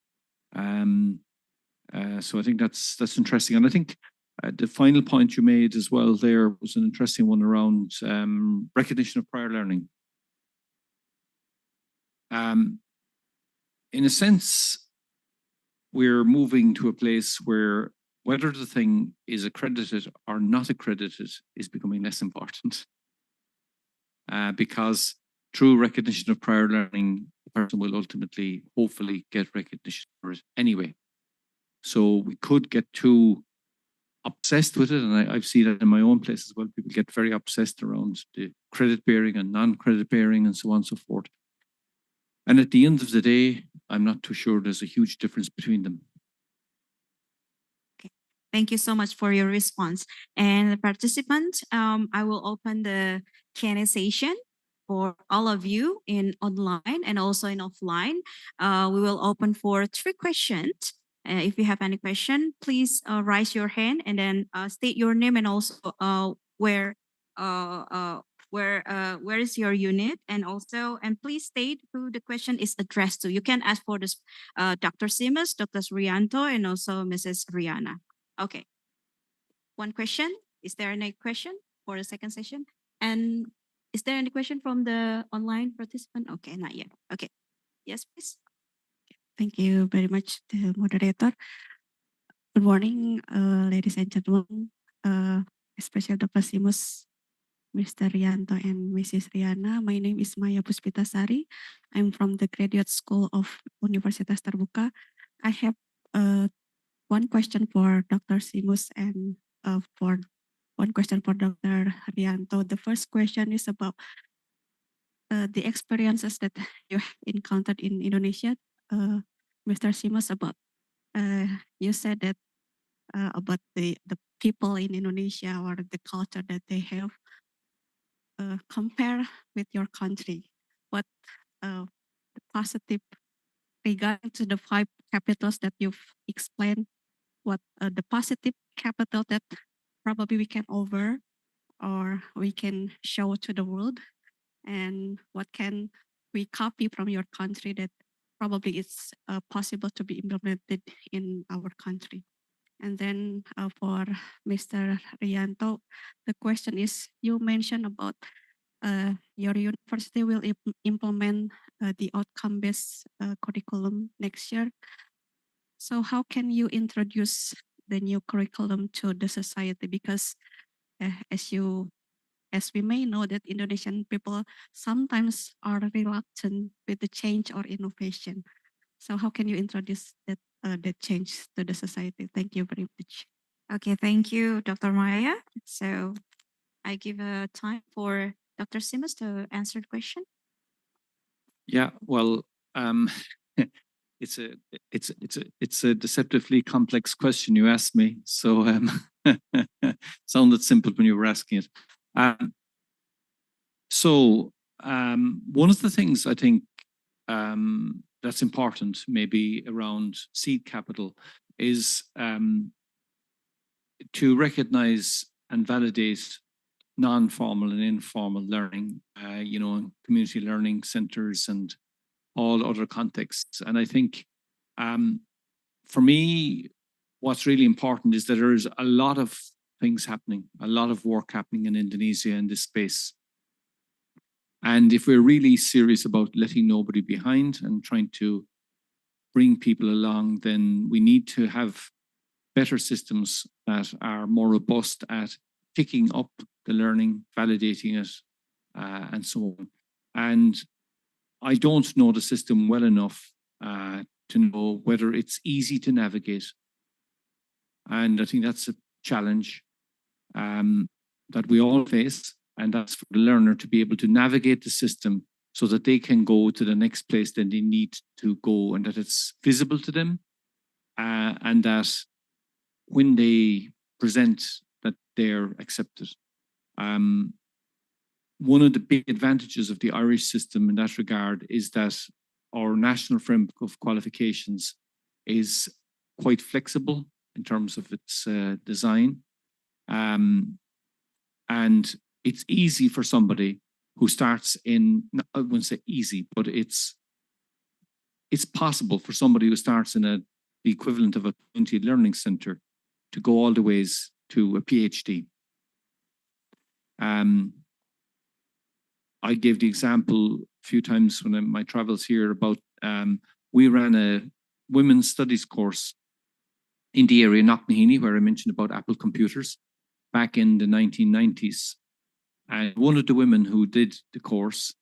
So I think that's interesting. And I think the final point you made as well there was an interesting one around recognition of prior learning. In a sense, we're moving to a place where whether the thing is accredited or not accredited is becoming less important. Because through recognition of prior learning, the person will ultimately, hopefully, get recognition for it anyway. So we could get too obsessed with it, and I've seen that in my own place as well. People get very obsessed around the credit bearing and non-credit bearing and so on and so forth. And at the end of the day, I'm not too sure there's a huge difference between them. Okay. Thank you so much for your response. And the participant, I will open the Q&A session for all of you in online and also in offline. We will open for 3 questions. If you have any question, please raise your hand and then state your name and also where is your unit, and also please state who the question is addressed to. You can ask for this Dr. Simas, Dr. Srianto, and also Mrs. Rihanna. Okay. One question. Is there any question for the second session? And is there any question from the online participant? Okay, not yet. Okay. Yes, please. Thank you very much, the moderator. Good morning, ladies and gentlemen, especially Dr. Simus, Mr. Rianto, and Mrs. Riana. My name is Maya Puspitasari. I'm from the Graduate School of Universitas Terbuka. I have one question for Dr. Simus and for one question for Dr. Rianto. The first question is about the experiences that you encountered in Indonesia. Mr. Simas, about you said that about the people in Indonesia or the culture that they have. Compare with your country, what the positive regarding to the 5 capitals that you've explained, what the positive capital that probably we can over or we can show to the world, and what can we copy from your country that probably it's possible to be implemented in our country. And then for Mr. Rianto, the question is, you mentioned about your university will implement the outcome-based curriculum next year. So how can you introduce the new curriculum to the society? Because as we may know that Indonesian people sometimes are reluctant with the change or innovation. So how can you introduce that change to the society? Thank you very much. Okay, thank you, Dr. Maya. So I give a time for Dr. Simas to answer the question. Yeah, well, it's a deceptively complex question you asked me. So sounded simple when you were asking it. One of the things I think that's important, maybe around seed capital, is to recognize and validate non-formal and informal learning, community learning centers and all other contexts. And I think for me, what's really important is that there is a lot of things happening, a lot of work happening in Indonesia in this space. And if we're really serious about letting nobody behind and trying to bring people along, then we need to have better systems that are more robust at picking up the learning, validating it, and so on. And I don't know the system well enough to know whether it's easy to navigate. And I think that's a challenge that we all face. And that's for the learner to be able to navigate the system so that they can go to the next place that they need to go, and that it's visible to them, and that when they present, that they're accepted. One of the big advantages of the Irish system in that regard is that our national framework of qualifications is quite flexible in terms of its design. And it's easy for somebody who starts in, I wouldn't say easy, but it's possible for somebody who starts in the equivalent of a community learning center to go all the ways to a PhD. I gave the example a few times when in my travels here about we ran a women's studies course in the area of Knocknaheeny, where I mentioned about Apple computers back in the 1990s. And one of the women who did the course,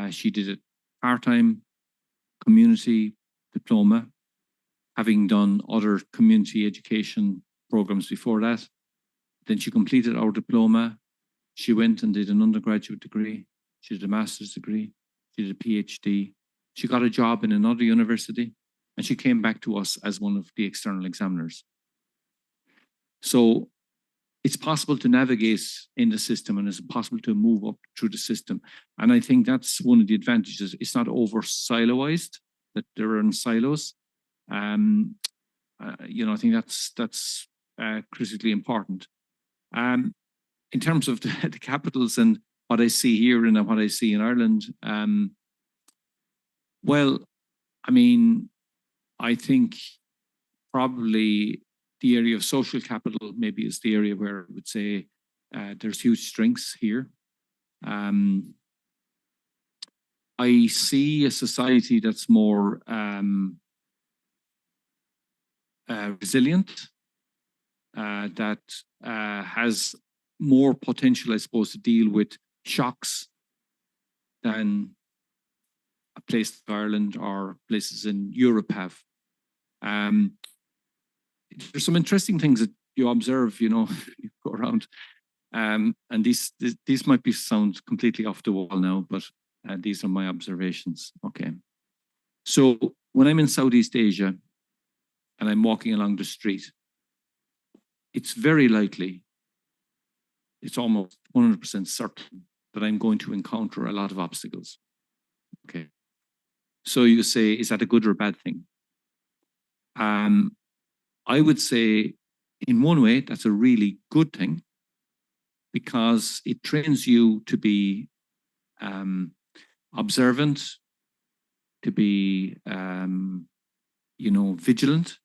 she did it part-time community diploma, having done other community education programs before that. Then she completed our diploma. She went and did an undergraduate degree. She did a master's degree. She did a PhD. She got a job in another university, and she came back to us as one of the external examiners. So it's possible to navigate in the system, and it's possible to move up through the system. And I think that's one of the advantages. It's not over siloized, that there are in silos. I think that's critically important. In terms of the capitals and what I see here and what I see in Ireland, well, I mean, I think probably the area of social capital maybe is the area where I would say there's huge strengths here. I see a society that's more resilient, that has more potential, I suppose, to deal with shocks than a place like Ireland or places in Europe have. There's some interesting things that you observe, you go around, and these might sound completely off the wall now, but these are my observations. Okay, so when I'm in Southeast Asia and I'm walking along the street, it's very likely, it's almost 100% certain that I'm going to encounter a lot of obstacles. Okay, so you say, is that a good or a bad thing? I would say, in one way, that's a really good thing, because it trains you to be observant, to be, vigilant,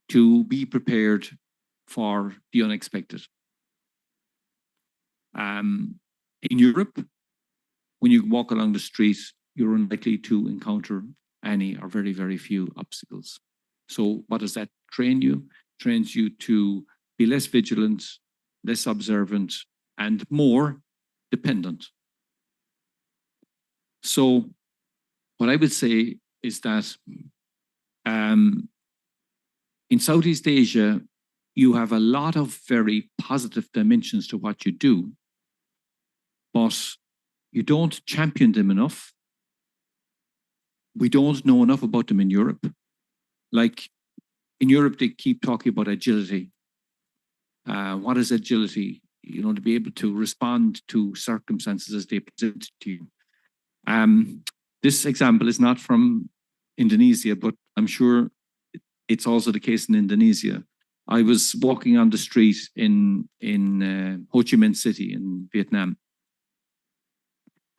to be prepared for the unexpected. In Europe, when you walk along the street, you're unlikely to encounter any or very, very few obstacles. So what does that train you? Trains you to be less vigilant, less observant, and more dependent. So what I would say is that in Southeast Asia, you have a lot of very positive dimensions to what you do, but you don't champion them enough. We don't know enough about them in Europe. Like in Europe, they keep talking about agility. What is agility? You know, to be able to respond to circumstances as they present to you. This example is not from Indonesia, but I'm sure it's also the case in Indonesia. I was walking on the street in Ho Chi Minh City in Vietnam,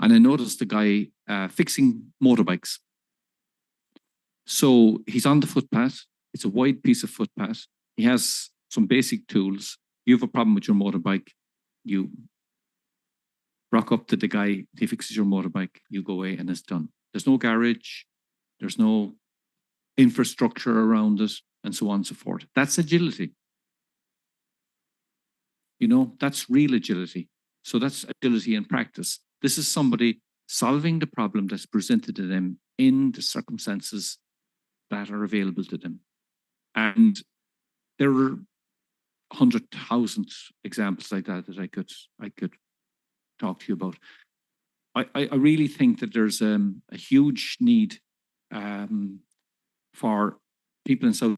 and I noticed a guy fixing motorbikes. So he's on the footpath. It's a wide piece of footpath. He has some basic tools. You have a problem with your motorbike, you rock up to the guy, he fixes your motorbike, you go away and it's done. There's no garage, there's no infrastructure around it, and so on and so forth. That's agility. You know, that's real agility. So that's agility in practice. This is somebody solving the problem that's presented to them in the circumstances that are available to them. And there are 100,000 examples like that that I could talk to you about. I really think that there's a huge need for people in South.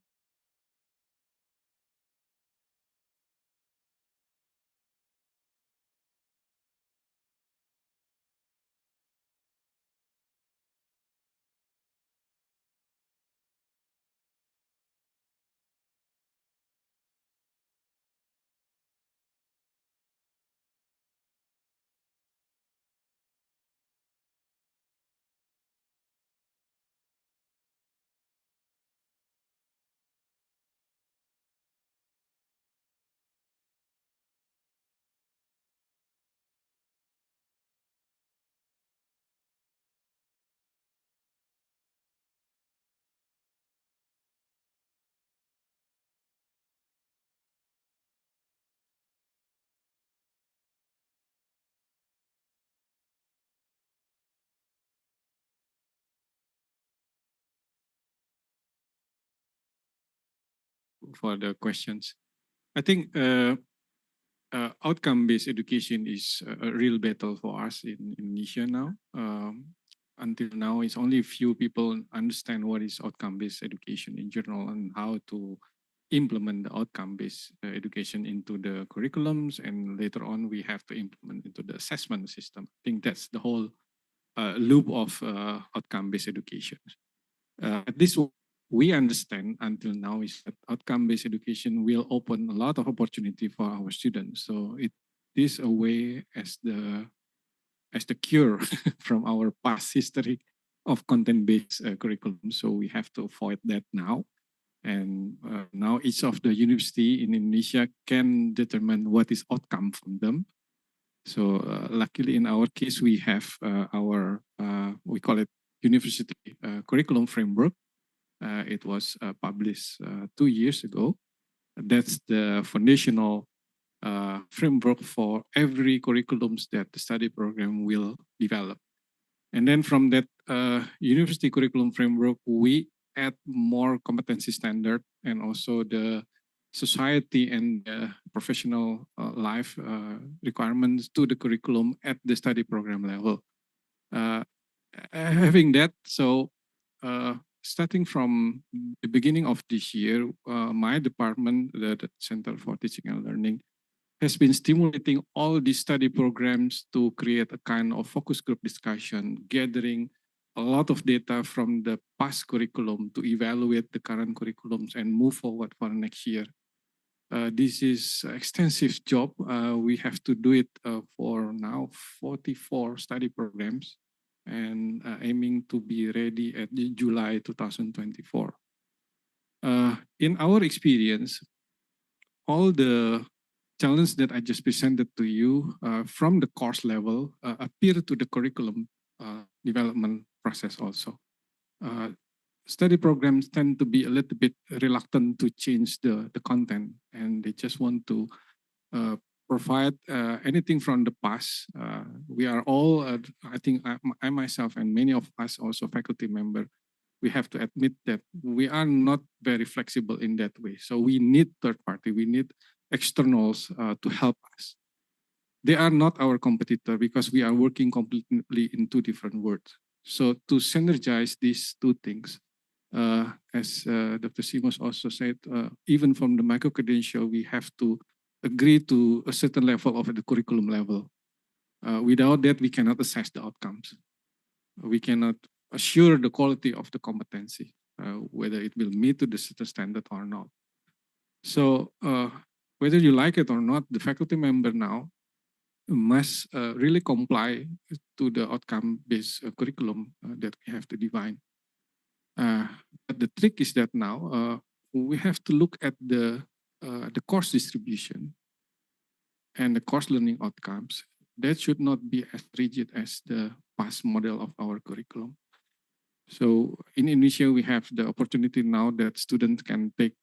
For the questions. I think outcome-based education is a real battle for us in Indonesia now. Until now, it's only a few people understand what is outcome-based education in general and how to implement the outcome-based education into the curriculums, and later on we have to implement into the assessment system. I think that's the whole loop of outcome-based education. At least we understand until now is that outcome-based education will open a lot of opportunity for our students. So it is a way as the cure from our past history of content-based curriculum. So we have to avoid that now. And now each of the university in Indonesia can determine what is outcome from them. So luckily in our case, we have our, we call it university curriculum framework. It was published 2 years ago. That's the foundational framework for every curriculums that the study program will develop. And then from that university curriculum framework, we add more competency standard and also the society and professional life requirements to the curriculum at the study program level. Having that, so starting from the beginning of this year, my department, the Center for Teaching and Learning, has been stimulating all these study programs to create a kind of focus group discussion, gathering a lot of data from the past curriculum to evaluate the current curriculums and move forward for next year. This is an extensive job. We have to do it for now 44 study programs and aiming to be ready at July 2024. In our experience, all the challenges that I just presented to you from the course level appear to the curriculum development process also. study programs tend to be a little bit reluctant to change the content, and they just want to provide anything from the past. We are all, I think I myself and many of us also faculty member, we have to admit that we are not very flexible in that way. So we need third party, we need externals to help us. They are not our competitor because we are working completely in two different worlds. So to synergize these two things, as Dr. Simos also said, even from the microcredential, we have to agree to a certain level of the curriculum level. Without that, we cannot assess the outcomes. We cannot assure the quality of the competency, whether it will meet to the certain standard or not. So whether you like it or not, the faculty member now must really comply to the outcome-based curriculum that we have to define. But the trick is that now we have to look at the course distribution and the course learning outcomes. That should not be as rigid as the past model of our curriculum. So in Indonesia, we have the opportunity now that students can take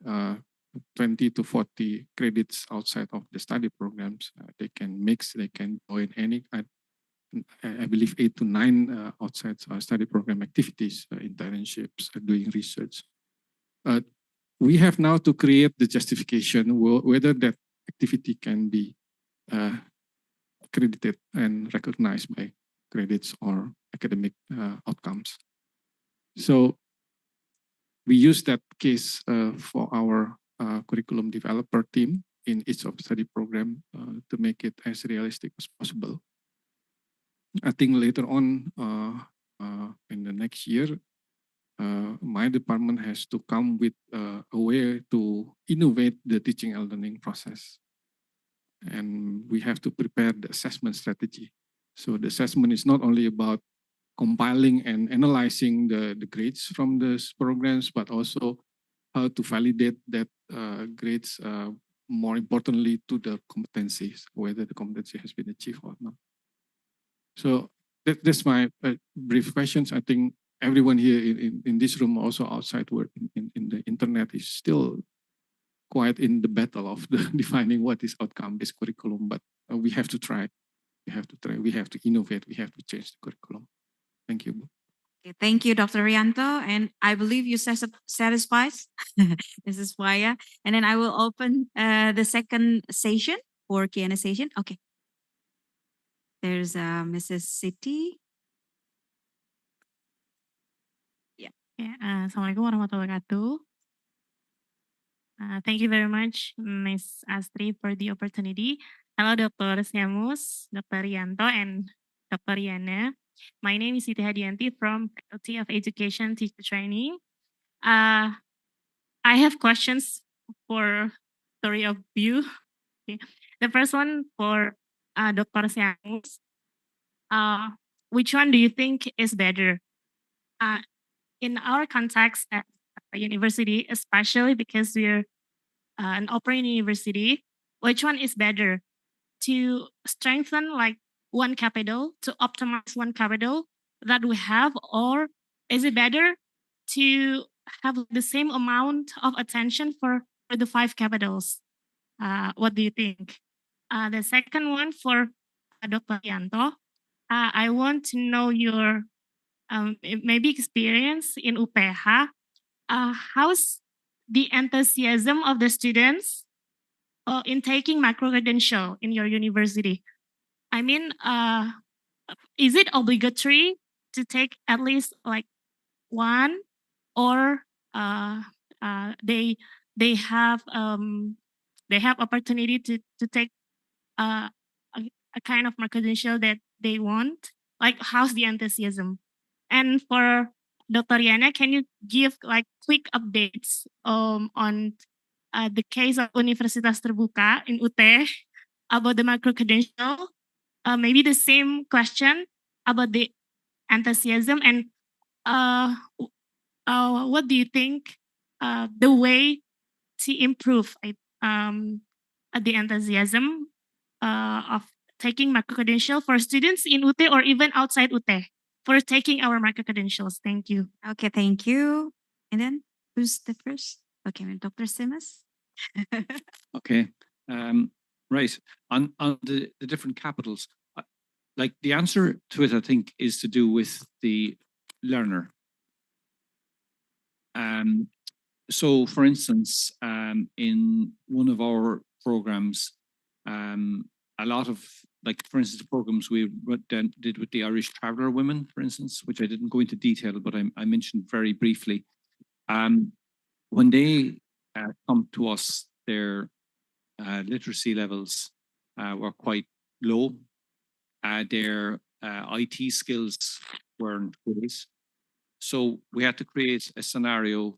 20 to 40 credits outside of the study programs. They can mix, they can join any, I believe 8 to 9 outside study program activities, internships, doing research. We have now to create the justification whether that activity can be accredited and recognized by credits or academic outcomes. So we use that case for our curriculum developer team in each of the study program to make it as realistic as possible. I think later on in the next year, my department has to come with a way to innovate the teaching and learning process. And we have to prepare the assessment strategy. So the assessment is not only about compiling and analyzing the grades from these programs, but also how to validate that grades, more importantly to the competencies, whether the competency has been achieved or not. So that's my brief questions. I think everyone here in this room, also outside work in the internet, is still quite in the battle of defining what is outcome-based curriculum, but we have to try. We have to try. We have to innovate. We have to change the curriculum. Thank you. Okay, thank you, Dr. Rianto. And I believe you satisfied, Mrs. Waya. And then I will open the second session for Q&A session. Okay. There's Mrs. Siti. Yeah. Assalamualaikum warahmatullahi wabarakatuh. Thank you very much, Ms. Astri, for the opportunity. Hello, Dr. Siamus, Dr. Rianto, and Dr. Yana. My name is Siti Hadianti from Faculty of Education Teacher Training. I have questions for three of you. Okay. The first one for Dr. Siamus. Which one do you think is better? In our context at a university, especially because we're an operating university, which one is better? To strengthen like one capital, to optimize one capital that we have, or is it better to have the same amount of attention for the 5 capitals? What do you think? The second one for Dr. Yanto, I want to know your maybe experience in UPH. How's the enthusiasm of the students in taking microcredential in your university? I mean, is it obligatory to take at least like one, or they have opportunity to take a kind of microcredential that they want? Like, how's the enthusiasm? And for Dr. Yana, can you give like quick updates on the case of Universitas Terbuka in UT about the microcredential? Maybe the same question about the enthusiasm, and what do you think the way to improve the enthusiasm of taking microcredential for students in UT or even outside UT for taking our microcredentials? Thank you. Okay, thank you. And then who's the first? Okay, Dr. Simas. Okay, right. On the different capitals, like the answer to it, I think, is to do with the learner. So, for instance, in one of our programs, a lot of, like, for instance, the programs we did with the Irish Traveller women, for instance, which I didn't go into detail, but I mentioned very briefly. When they come to us, their literacy levels were quite low. Their IT skills weren't good. So we had to create a scenario.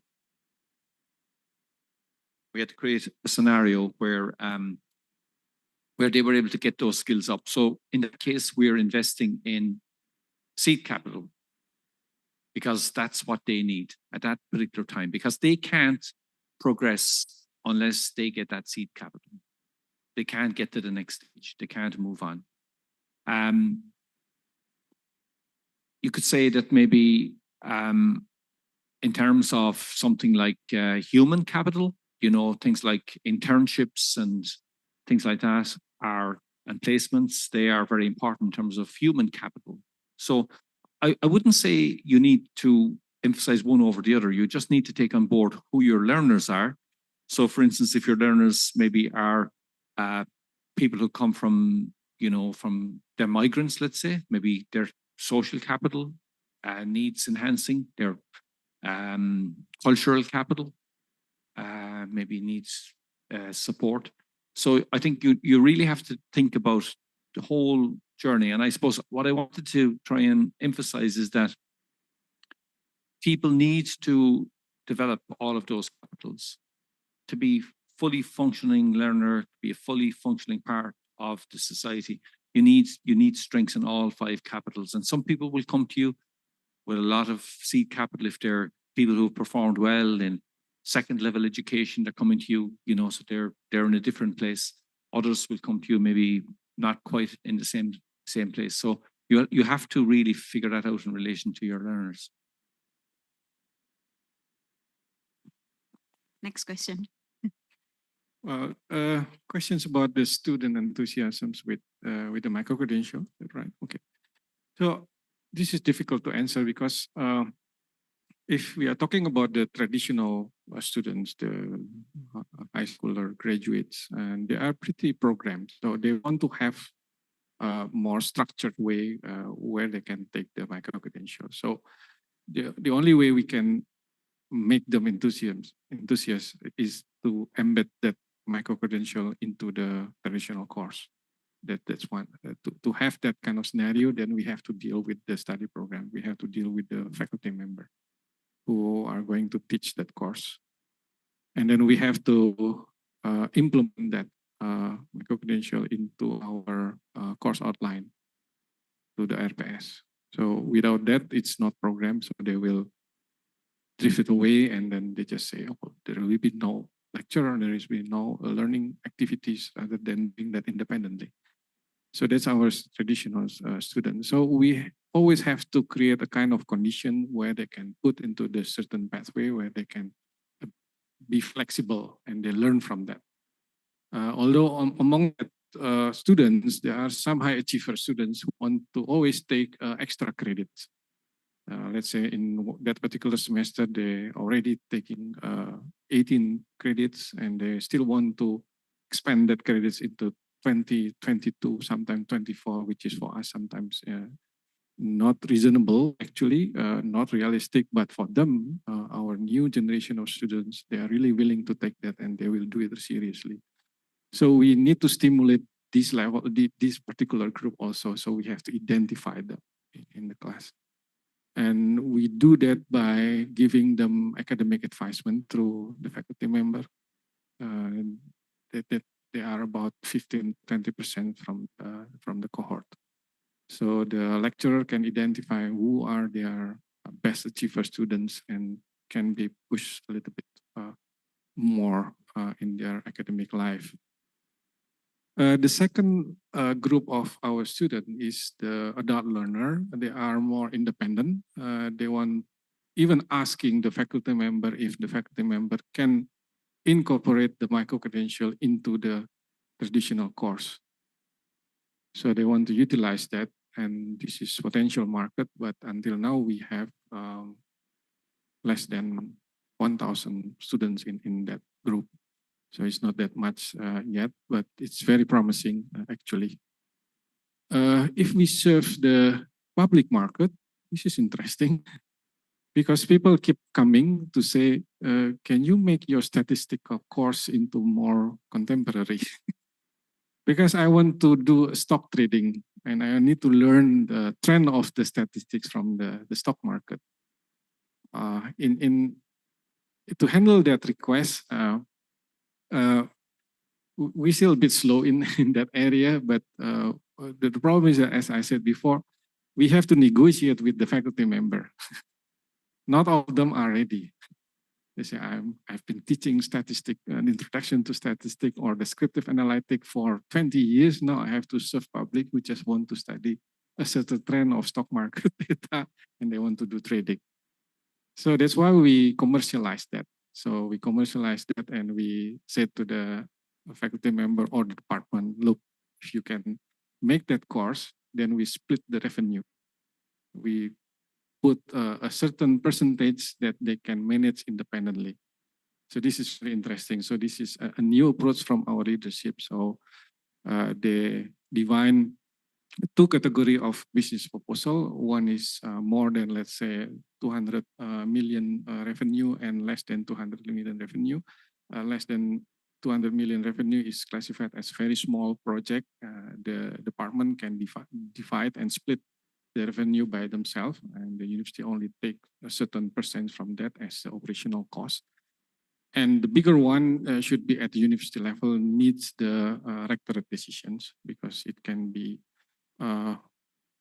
Where they were able to get those skills up. So in that case, we're investing in seed capital because that's what they need at that particular time, because they can't progress unless they get that seed capital. They can't get to the next stage. They can't move on. You could say that maybe in terms of something like human capital, you know, things like internships and things like that and placements, they are very important in terms of human capital. So I wouldn't say you need to emphasize one over the other. You just need to take on board who your learners are. So for instance, if your learners maybe are people who come from, you know, from the migrants, let's say, maybe their social capital needs enhancing, their cultural capital maybe needs support. So I think you really have to think about the whole journey. And I suppose what I wanted to try and emphasize is that people need to develop all of those capitals to be fully functioning learner, to be a fully functioning part of the society. You need strengths in all 5 capitals. And some people will come to you with a lot of seed capital if they're people who have performed well in second level education. They're coming to you, you know, so they're in a different place. Others will come to you maybe not quite in the same place. So you have to really figure that out in relation to your learners. Next question. Well, questions about the student enthusiasms with the microcredential, right? Okay. So this is difficult to answer because if we are talking about the traditional students, the high school or graduates, and they are pretty programmed. So they want to have a more structured way where they can take the microcredential. So the only way we can make them enthusiasts is to embed that microcredential into the traditional course. That's one. To have that kind of scenario, then we have to deal with the study program. We have to deal with the faculty member who are going to teach that course. And then we have to implement that microcredential into our course outline to the RPS. So without that, it's not programmed. So they will drift it away and then they just say, oh, there will be no lecture, there will be no learning activities other than doing that independently. So that's our traditional students. So we always have to create a kind of condition where they can put into the certain pathway where they can be flexible and they learn from that. Although among students, there are some high achiever students who want to always take extra credits. Let's say in that particular semester, they already taking 18 credits and they still want to expand that credits into 20, 22, sometimes 24, which is for us sometimes not reasonable, actually, not realistic, but for them, our new generation of students, they are really willing to take that and they will do it seriously. So we need to stimulate this level, this particular group also. So we have to identify them in the class. And we do that by giving them academic advisement through the faculty member. That they are about 15-20% from the cohort. So the lecturer can identify who are their best achiever students and can be pushed a little bit more in their academic life. The second group of our students is the adult learner. They are more independent. They want even asking the faculty member if the faculty member can incorporate the micro-credential into the traditional course. So they want to utilize that, and this is potential market, but until now we have less than 1,000 students in that group. So it's not that much yet, but it's very promising actually. If we serve the public market, this is interesting because people keep coming to say, can you make your statistical course into more contemporary? Because I want to do stock trading and I need to learn the trend of the statistics from the stock market. To handle that request, we're still a bit slow in that area, but the problem is that, as I said before, we have to negotiate with the faculty member. Not all of them are ready. They say, I've been teaching statistics, an introduction to statistics or descriptive analytics for 20 years. Now I have to serve public who just want to study a certain trend of stock market data and they want to do trading. So that's why we commercialize that. So we commercialize that and we said to the faculty member or the department, look, if you can make that course, then we split the revenue. We put a certain percentage that they can manage independently. So this is very interesting. So this is a new approach from our leadership. So they define two categories of business proposal. One is more than, let's say, 200 million revenue and less than 200 million revenue. Less than 200 million revenue is classified as very small project. The department can divide and split the revenue by themselves, and the university only take a certain percent from that as the operational cost. And the bigger one should be at the university level, needs the rectorate decisions because it can be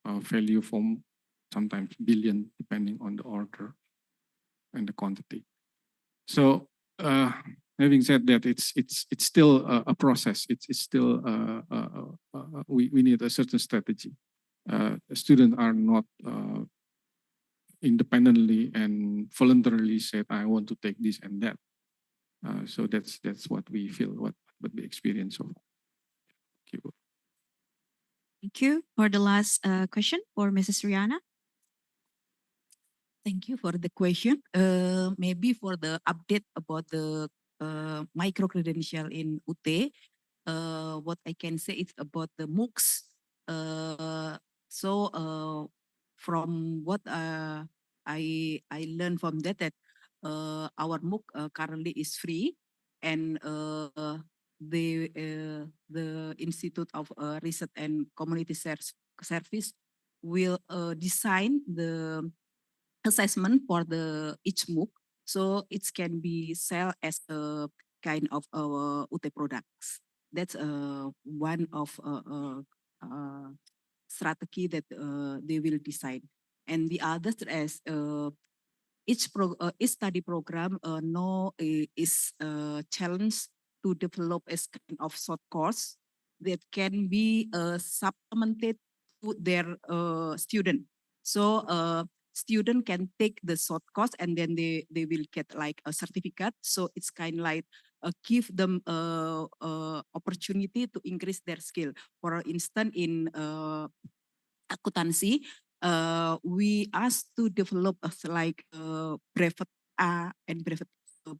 value from sometimes billion depending on the order and the quantity. So having said that, it's still a process. It's still we need a certain strategy. Students are not independently and voluntarily said, I want to take this and that. So that's what we feel, what we experience so far. Thank you. Thank you. For the last question for Mrs. Rihanna. Thank you for the question. Maybe for the update about the micro-credential in UT, what I can say is about the MOOCs. From what I learned from that our MOOC currently is free, and the Institute of Research and Community Service will design the assessment for each MOOC, so it can be sold as a kind of UT products. That's one of strategy that they will decide. And the other is each study program is challenged to develop a kind of short course that can be supplemented to their student. So student can take the short course and then they will get like a certificate. So it's kind of like give them opportunity to increase their skill. For instance, in accountancy, we asked to develop like brevet A and brevet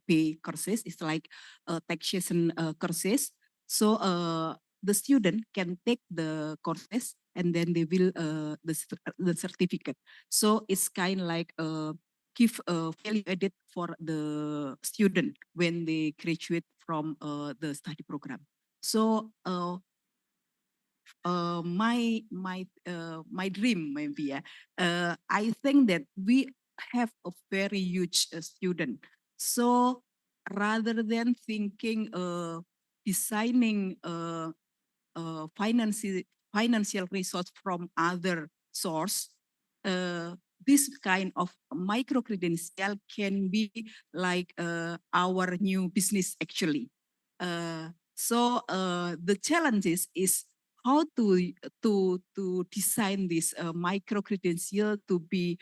B courses. It's like taxation courses. So the student can take the courses and then they will the certificate. So it's kind of like give value added for the student when they graduate from the study program. So my dream maybe, I think that we have a very huge student. So rather than thinking designing financial resource from other source, this kind of micro-credential can be like our new business actually. So the challenges is how to design this micro credential to be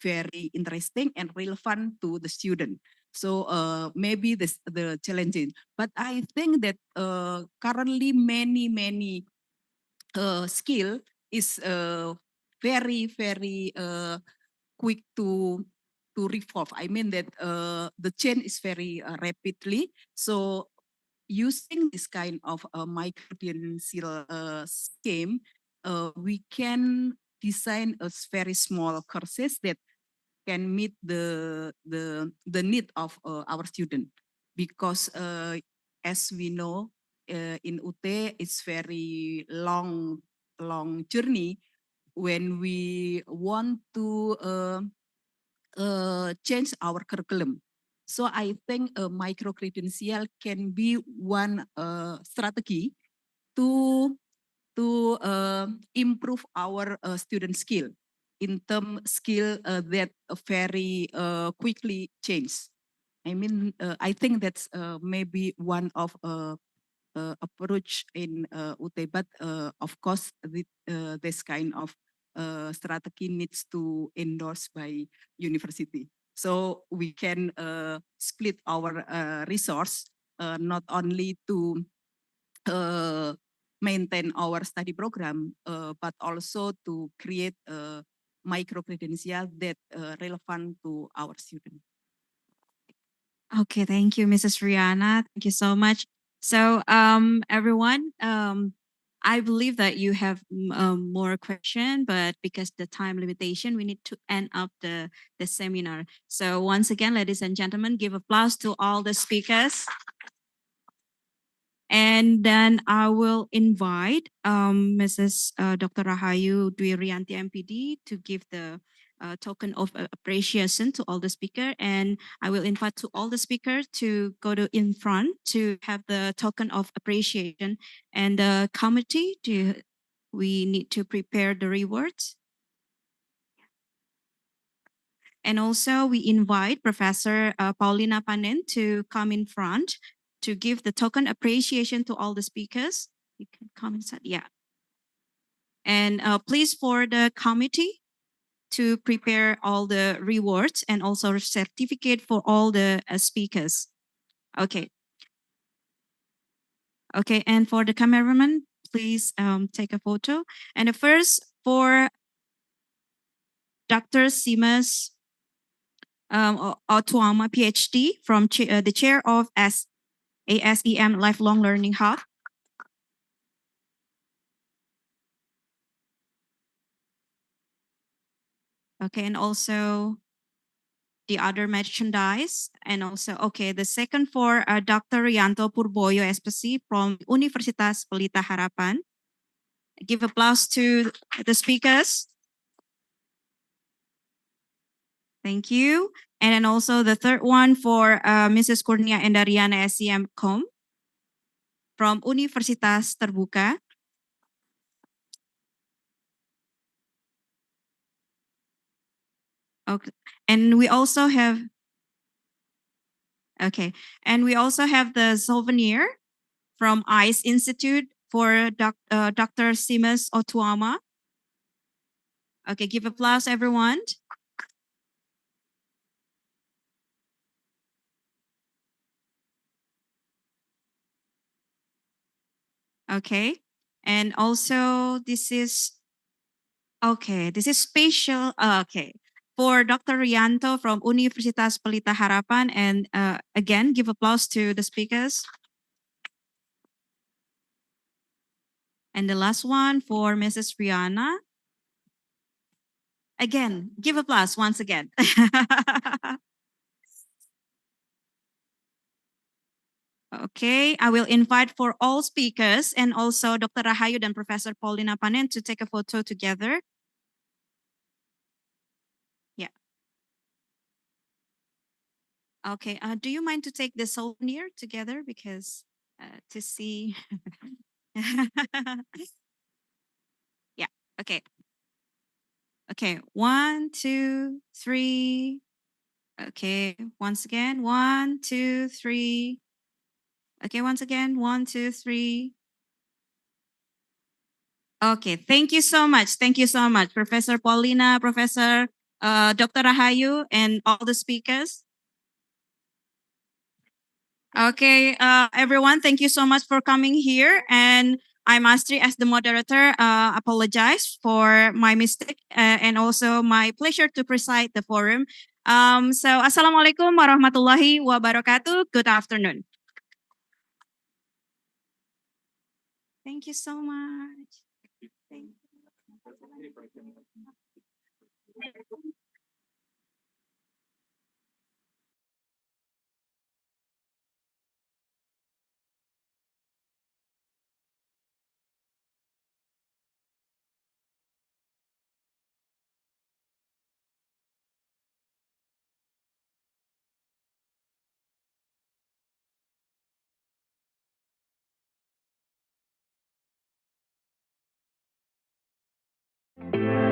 very interesting and relevant to the student. So maybe this the challenging, but I think that currently many skill is very quick to revolve. I mean that the change is very rapidly. So using this kind of micro-credential scheme, we can design a very small courses that can meet the need of our student. Because as we know, in UT, it's very long journey when we want to change our curriculum. So I think a micro-credential can be one strategy to improve our student skill in term skill that very quickly change. I mean, I think that's maybe one of approach in UT, but of course, this kind of strategy needs to endorse by university. So we can split our resource not only to maintain our study program, but also to create a micro-credential that relevant to our students. Okay, thank you, Mrs. Rihanna. Thank you so much. So, everyone, I believe that you have more question, but because the time limitation, we need to end up the seminar. So once again, ladies and gentlemen, give applause to all the speakers. And then I will invite Mrs. Dr. Rahayu Dwi Rianti MPD to give the token of appreciation to all the speaker, and I will invite to all the speakers to go to in front to have the token of appreciation, and the committee we need to prepare the rewards. And also we invite Professor Paulina Panen to come in front to give the token appreciation to all the speakers. You can come inside, yeah. And please for the committee to prepare all the rewards and also certificate for all the speakers. Okay. Okay, and for the cameraman, please take a photo. And first for Dr. Simas Otuama, PhD, from the chair of ASEM Lifelong Learning Hub. Okay, and also the other merchandise, and also, okay, the second for Dr. Rianto Purboyo, SPC, from Universitas Pelita Harapan. Give applause to the speakers. Thank you. And then also the third one for Mrs. Kurnia Endariana, SEM Com, from Universitas Terbuka. Okay, and we also have, okay, and we also have the souvenir from ICE Institute for Dr. Simas Otuama. Okay, give applause, everyone. Okay, and also this is, okay, this is special, okay, for Dr. Rianto from Universitas Pelita Harapan, and again, give applause to the speakers. And the last one for Mrs. Rihanna. Again, give applause once again. Okay, I will invite for all speakers and also Dr. Rahayu and Professor Paulina Panen to take a photo together. Yeah. Okay, do you mind to take the souvenir together, because to see? Yeah, okay. Okay, 1, 2, 3. Okay, once again, 1, 2, 3. Okay, once again, 1, 2, 3. Okay, thank you so much. Thank you so much, Professor Paulina, Professor Dr. Rahayu, and all the speakers. Okay, everyone, thank you so much for coming here. And I'm Astri as the moderator. Apologize for my mistake and also my pleasure to preside the forum. So, Assalamualaikum warahmatullahi wabarakatuh. Good afternoon. Thank you so much. Thank you. Thank you.